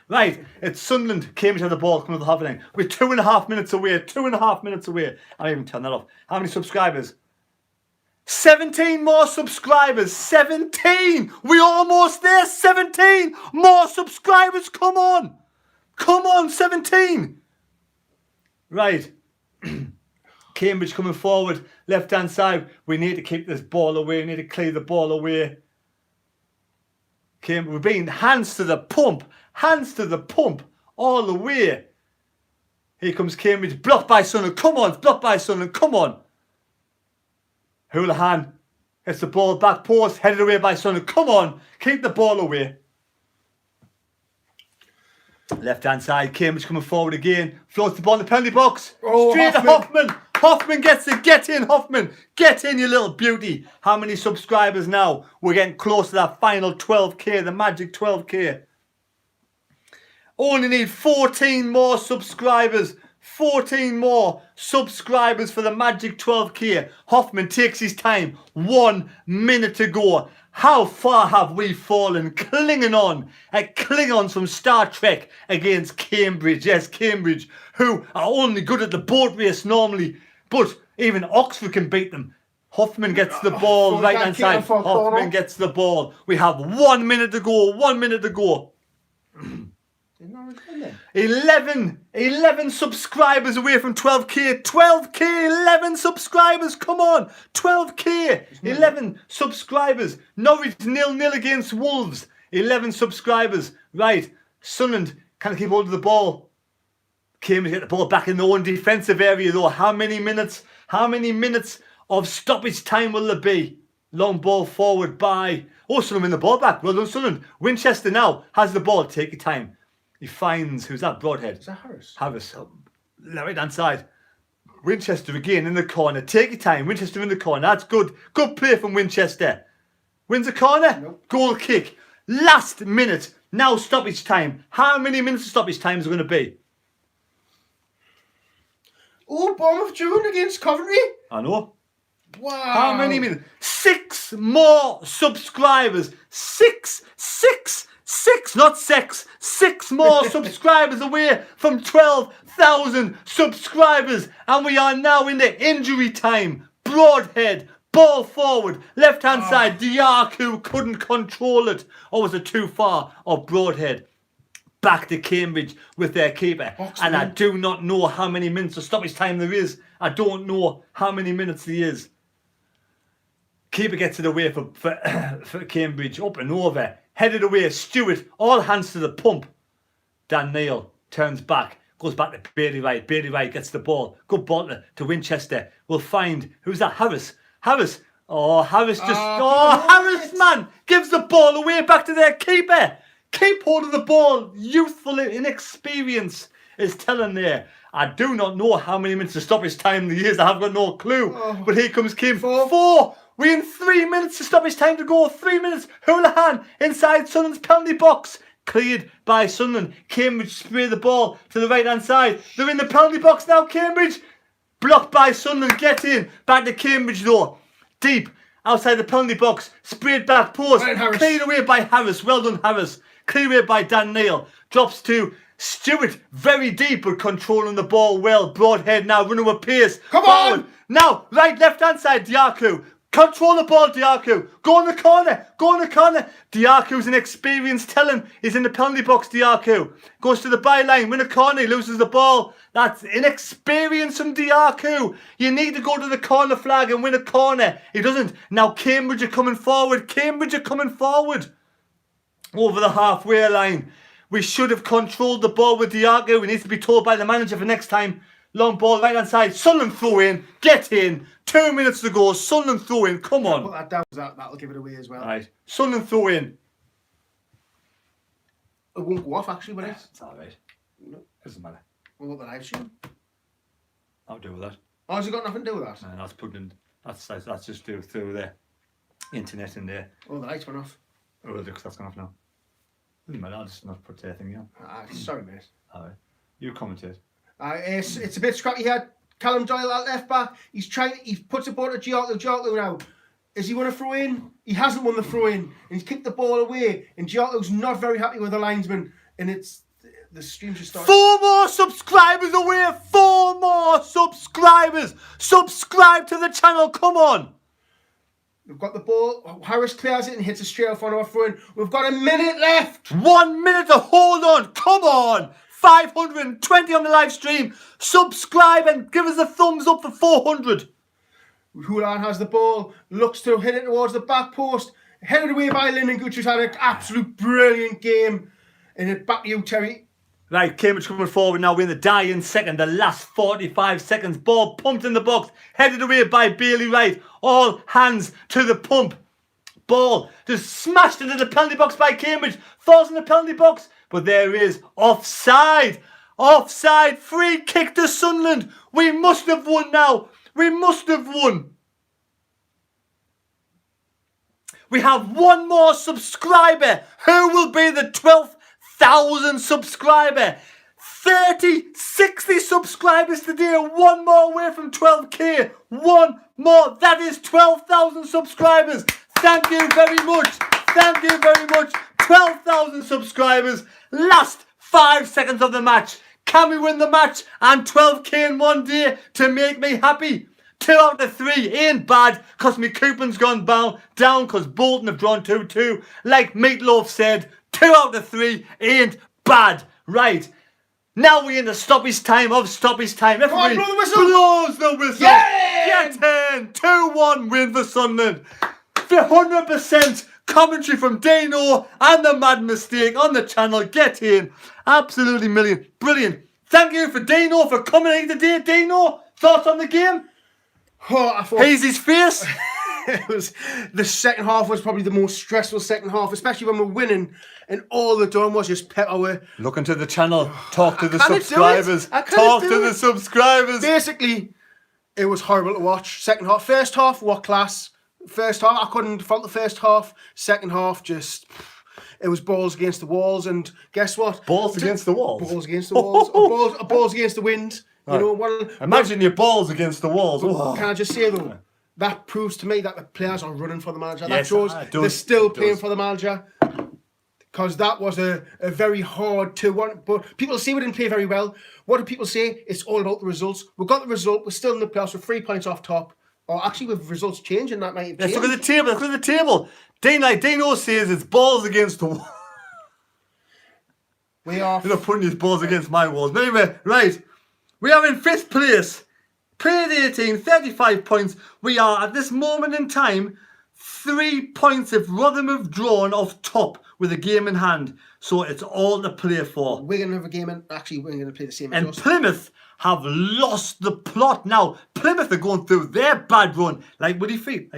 Right, it's Sunderland. Cambridge have the ball coming to the half line. We're 2.5 minutes away. 2.5 minutes away. I didn't even turn that off. How many subscribers? 17 more subscribers. 17. We're almost there. 17 more subscribers. Come on. 17. Right. Cambridge coming forward. Left hand side. We need to keep this ball away. We need to clear the ball away. Cambridge, we're being hands to the pump. All the way. Here comes Cambridge. Blocked by Sunderland. Come on. Come on. Houlihan gets the ball back post, headed away by Sunderland. Come on, keep the ball away. Left hand side, Cambridge coming forward again. Floats the ball in the penalty box. Oh, straight to Hoffman. Hoffman gets it. Get in, Hoffman. Get in, you little beauty. How many subscribers now? We're getting close to that final 12k, the magic 12k. Only need 14 more subscribers. 14 more subscribers for the magic 12k. Hoffman takes his time. 1 minute to go. How far have we fallen? Clinging on at Klingons from Star Trek against Cambridge. Yes, Cambridge, who are only good at the boat race normally, but even Oxford can beat them. Hoffman gets the ball, right hand side. Hoffman gets the ball. We have 1 minute to go. 1 minute to go. 11 subscribers away from 12k. 11 subscribers. Come on, 12k. 11 subscribers. Norwich 0-0 against Wolves. 11 subscribers. Right, Sunderland can't keep hold of the ball. Cambridge get the ball back in their own defensive area though. How many minutes of stoppage time will there be? Long ball forward by... Oh, Sunderland win the ball back. Well done, Sunderland. Winchester now has the ball. Take your time. He finds, who's that, Broadhead? Is that Harris? Harris, right hand side. Winchester again in the corner. Take your time. Winchester in the corner. That's good. Good play from Winchester. Wins the corner. Nope. Goal kick. Last minute. Now stoppage time. How many minutes of stoppage time is it going to be? Oh, Bournemouth June against Coventry. I know. Wow. How many minutes? 6 more subscribers. Six, not sex. 6 more subscribers away from 12,000 subscribers. And we are now in the injury time. Broadhead, ball forward, left hand side. Diaku couldn't control it. Or was it too far? Or Broadhead. Back to Cambridge with their keeper. And I do not know how many minutes of stoppage time there is. I don't know how many minutes there is. Keeper gets it away for Cambridge. Up and over. Headed away. Stewart. All hands to the pump. Dan Neil turns back. Goes back to Bailey Wright. Bailey Wright gets the ball. Good ball to Winchester. We'll find... Who's that? Harris. Harris. Oh, Harris just... Harris, man! Gives the ball away back to their keeper. Keep hold of the ball. Youthful inexperience is telling there. I do not know how many minutes of stoppage time there is. I have got no clue. But here comes Kim. Four. We're in 3 minutes of stoppage time to go. 3 minutes. Houlihan inside Sunderland's penalty box. Cleared by Sunderland. Cambridge spray the ball to the right-hand side. They're in the penalty box now, Cambridge. Blocked by Sunderland. Get in. Back to Cambridge, though. Deep. Outside the penalty box. Sprayed back post. Cleared away by Harris. Well done, Harris. Cleared away by Dan Neil. Drops to Stewart. Very deep, but controlling the ball well. Broadhead now. Running with pace. Come forward. on. Now, right, left-hand side. Diaku. Control the ball, Diaku. Go in the corner. Go in the corner. Diaku's an experienced talent. He's in the penalty box, Diaku. Goes to the byline. Win a corner. He loses the ball. That's inexperience from Diaku. You need to go to the corner flag and win a corner. He doesn't. Now Cambridge are coming forward. Cambridge are coming forward. Over the halfway line. We should have controlled the ball with Diaku. He needs to be told by the manager for next time. Long ball, right hand side. Sunderland throw in. Get in. 2 minutes to go. Sunderland throw in. Come on. Put that down. That'll give it away as well. Right. Sunderland throw in. It won't go off actually, will it? It's alright. Doesn't matter. Well, what the live stream. I'll deal with that. Oh, has it got nothing to do with that? And that's put in. That's just do through the internet in there. Oh, the lights went off. Oh, look, that's gone off now. Doesn't matter. I'll just not put anything on. Sorry, mate. Alright. You commentate. It's a bit scrappy here. Callum Doyle at left back. He puts the ball to Giotto now. Is he won a throw in? He hasn't won the throw in. And he's kicked the ball away. And Giotto's not very happy with the linesman. And the stream just started. 4 more subscribers away. 4 more subscribers. Subscribe to the channel. Come on. We've got the ball. Harris clears it and hits a straight off on our throw in. We've got a minute left. 1 minute to hold on. Come on. 520 on the live stream. Subscribe and give us a thumbs up for 400. Houlihan has the ball, looks to hit it towards the back post, headed away by Lyndon Gooch, who's had an absolute brilliant game. And it back to you, Terry. Right, Cambridge coming forward now. We're in the dying second, the last 45 seconds. Ball pumped in the box, headed away by Bailey Wright. All hands to the pump. Ball just smashed into the penalty box by Cambridge. Falls in the penalty box. But there is offside. Offside. Free kick to Sunderland. We must have won now. We must have won. We have 1 more subscriber. Who will be the 12,000 subscriber? 30, 60 subscribers today. 1 more away from 12k. 1 more. That is 12,000 subscribers. Thank you very much. Thank you very much. 12,000 subscribers. Last 5 seconds of the match. Can we win the match and 12k in 1 day to make me happy? 2 out of 3 ain't bad because my coupon's gone down because Bolton have drawn 2-2. Like Meatloaf said, 2 out of 3 ain't bad. Right. Now we're in the stoppage time of stoppage time. Everybody blow the whistle. blows the whistle. Yeah! Get in. 2-1 win for Sunderland. 100% commentary from Dano and the Mad Mistake on the channel. Get in. Absolutely brilliant. Thank you for Dano for coming in today. Dano, thoughts on the game? Oh, I thought Hazy's face. it was the second half was probably the most stressful second half, especially when we're winning and all they're doing was just pep away. Look into the channel. Talk to the Can I do it? subscribers. I can't Talk do to the it. subscribers. Basically, it was horrible to watch. Second half, first half, what class? First half, I couldn't fault the first half. Second half, just it was balls against the walls. And guess what? Balls against the walls. Balls against the walls. Or balls against the wind. You know, Imagine your balls against the walls. Can I just say though, that proves to me that the players are running for the manager. That Yes, shows it does. they're still It playing does. for the manager. Because that was a very hard 2-1. But people say we didn't play very well. What do people say? It's all about the results. We've got the result. We're still in the playoffs with 3 points off top. Or actually with results changing, that might have Let's changed. look at the table. Let's look at the table. Dano says it's balls against the wall. We are... You're not putting his balls against my walls. But anyway, right. We are in 5th place. Played 18, 35 points. We are, at this moment in time, 3 points if Rotherham have drawn off top with a game in hand. So it's all to play for. We're going to have a game, and actually, we're going to play the same as And us. Plymouth have lost the plot now. Plymouth are going through their bad run. Like Woody Feely.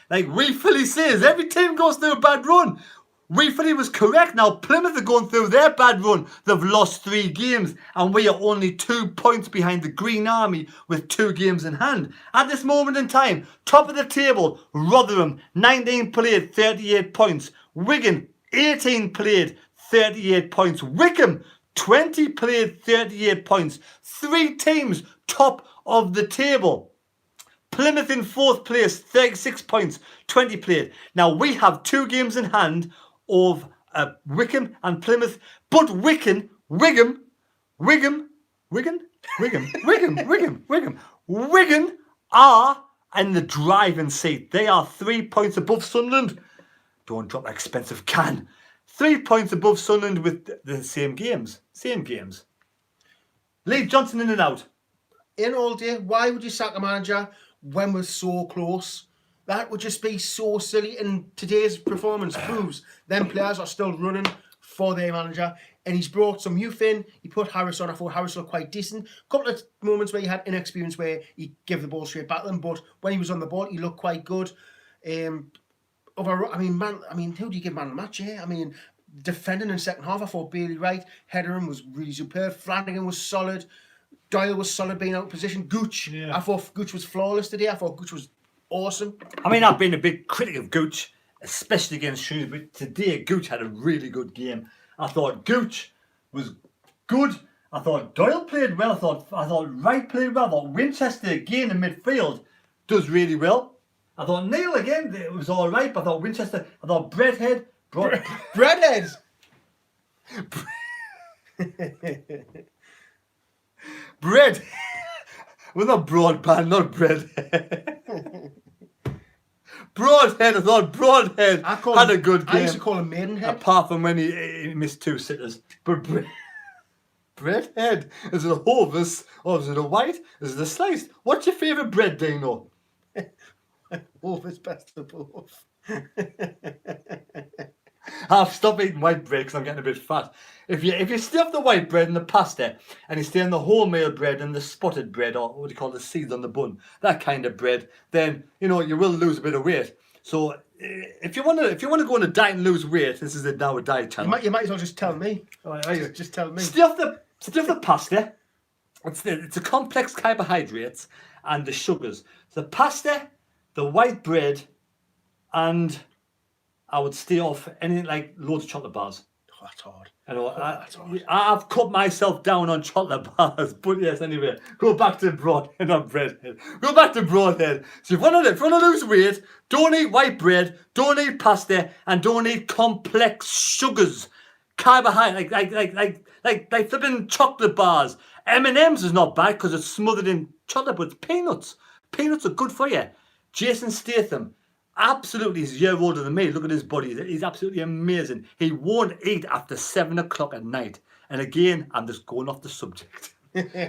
Like Wee Philly says, every team goes through a bad run. Wee Philly was correct. Now Plymouth are going through their bad run. They've lost 3 games. And we are only 2 points behind the Green Army with 2 games in hand. At this moment in time, top of the table, Rotherham, 19 played, 38 points. Wigan, 18 played, 38 points. Wickham, 20 played, 38 points. 3 teams top of the table. Plymouth in 4th place, 36 points, 20 played. Now we have 2 games in hand of Wickham and Plymouth, but Wigan are in the driving seat. They are 3 points above Sunderland. Don't drop an expensive can. 3 points above Sunderland with the same games. Lee Johnson in and out. In all day, why would you sack a manager when we're so close? That would just be so silly. And today's performance proves them players are still running for their manager. And he's brought some youth in. He put Harris on. I thought Harris looked quite decent. A couple of moments where he had inexperience where he gave the ball straight back to them. But when he was on the ball, he looked quite good. Overall, who do you give man of the match? Yeah, defending in the second half, I thought Bailey Wright, Hetherin was really superb. Flanagan was solid. Doyle was solid being out of position. Gooch, I thought Gooch was flawless today. I thought Gooch was awesome. I've been a big critic of Gooch, especially against Shrewsbury. But today, Gooch had a really good game. I thought Gooch was good. I thought Doyle played well. I thought Wright played well. I thought Winchester again in midfield does really well. I thought Neil again, it was all right. But I thought Winchester, I thought Breadhead. Breadhead! Bread. Well, not broadband, not bread. Broadhead, I thought Broadhead had a good game. I used to call him Maidenhead. Apart from when he missed 2 sitters. But Breadhead, is it a Hovis or is it a white? Is it a sliced? What's your favourite bread, Dino? Hovis, best of both. I've stopped eating white bread because I'm getting a bit fat. If you stay off the white bread and the pasta, and you stay on the wholemeal bread and the spotted bread, or what do you call the seeds on the bun, that kind of bread, then you will lose a bit of weight. So if you want to go on a diet and lose weight, this is now a diet channel. You might as well just tell me. Just tell me. Stay off the pasta. It's a complex carbohydrates and the sugars. The pasta, the white bread, and I would stay off anything like loads of chocolate bars. Oh, that's hard. That's hard. I've cut myself down on chocolate bars, but yes, anyway, go back to Broadhead, not Breadhead. Go back to Broadhead. So if you want to lose weight, don't eat white bread, don't eat pasta, and don't eat complex sugars, carbohydrate, like flipping chocolate bars. M&M's is not bad because it's smothered in chocolate, but it's peanuts. Peanuts are good for you. Jason Statham. Absolutely, he's a year older than me. Look at his body. He's absolutely amazing. He won't eat after 7 o'clock at night. And again, I'm just going off the subject.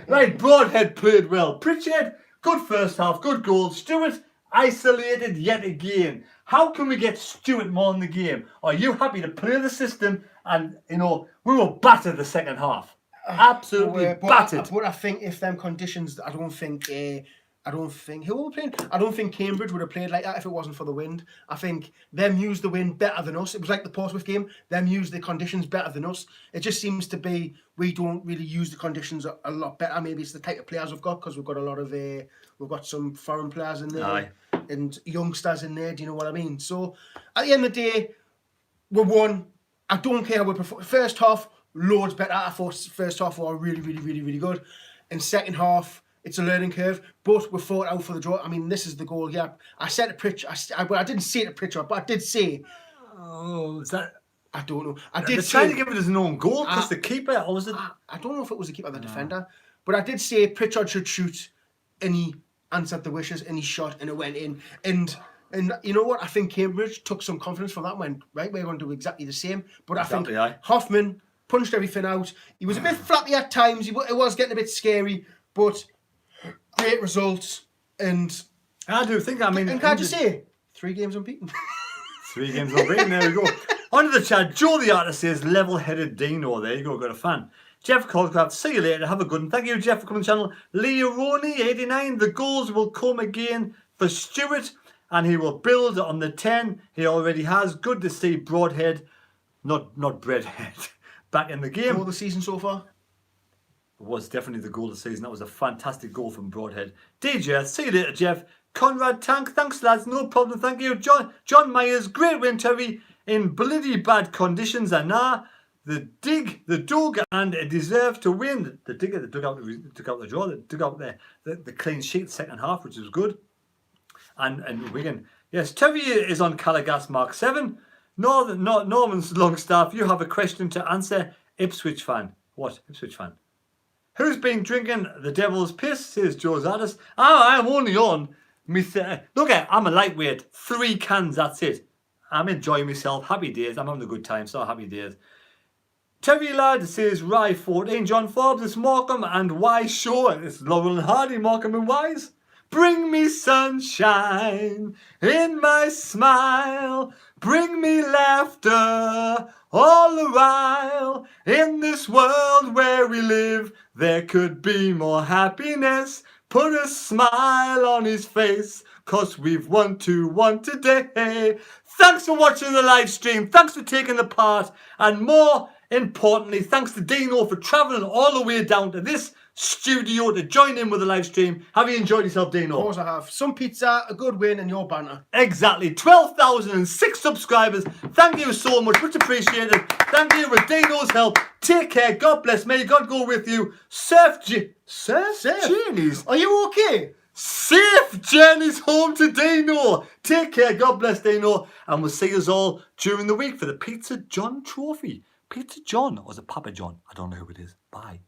Right, Broadhead played well. Pritchard, good first half, good goal. Stewart, isolated yet again. How can we get Stewart more in the game? Are you happy to play the system? And, we were battered the second half. Absolutely battered. But I think if them conditions, I don't think who were we playing? I don't think Cambridge would have played like that if it wasn't for the wind. I think them used the wind better than us. It was like the Portsmouth game. Them used the conditions better than us. It just seems to be we don't really use the conditions a lot better. Maybe it's the type of players we've got because we've got a lot of we've got some foreign players in there. Aye. And youngsters in there. Do you know what I mean? So at the end of the day, we won. I don't care how we perform. First half, loads better. I thought first half were really, really, really, really good. And second half, it's a learning curve, but we fought out for the draw. This is the goal here. I said to Pritchard, I didn't say it to Pritchard, but I did say. Oh, is that? I don't know. I did They're say. trying to give it as an own goal because the keeper, or was it? I don't know if it was the keeper or the defender, but I did say Pritchard should shoot, and he answered the wishes, and he shot, and it went in. And you know what? I think Cambridge took some confidence from that and went, right, we're going to do exactly the same. But Exactly, I think Hoffman punched everything out. He was a bit flappy at times. It was getting a bit scary, but great results. And I do think, and can I just say, 3 games unbeaten. 3 games unbeaten, there we go. On to the chat, Joe the artist says, level-headed Dino. There you go, got a fan. Jeff Colcraft, see you later, have a good one. Thank you, Jeff, for coming to the channel. Leoroni, 89, the goals will come again for Stuart, and he will build on the 10 he already has. Good to see Broadhead, not Breadhead, back in the game. Goal of the season so far? It was definitely the goal of the season. That was a fantastic goal from Broadhead. DJ, see you later, Jeff. Conrad Tank, thanks lads, no problem, thank you. John Myers, great win, Terry, in bloody bad conditions, and the dig, the dug, and it deserved to win. The digger that took out the draw, that took out the clean sheet second half, which was good. And Wigan, yes, Terry is on Calagas Mark 7. Norman's Longstaff, you have a question to answer. Ipswich fan. What? Ipswich fan. Who's been drinking the devil's piss, says Joe's artist. I'm only on me. Look, I'm a lightweight. 3 cans, that's it. I'm enjoying myself. Happy days. I'm having a good time, so happy days. Terry Lad says, Rye 14. John Forbes, it's Morecambe and Wise Show. It's Laurel and Hardy, Morecambe and Wise. Bring me sunshine in my smile. Bring me laughter all the while. In this world where we live, there could be more happiness. Put a smile on his face, 'cause we've won 2-1 today. Thanks for watching the live stream. Thanks for taking the part. And more importantly, thanks to Dino for travelling all the way down to this studio to join in with the live stream. Have you enjoyed yourself, Dino? Of course I have. Some pizza, a good win, and your banter. Exactly. 12,006 subscribers. Thank you so much. Much appreciated. Thank you with Dino's help. Take care. God bless. May God go with you. Surf journeys. Are you okay? Safe journeys home to Dino. Take care. God bless, Dino. And we'll see us all during the week for the Pizza John Trophy. Pizza John, or is it Papa John? I don't know who it is. Bye.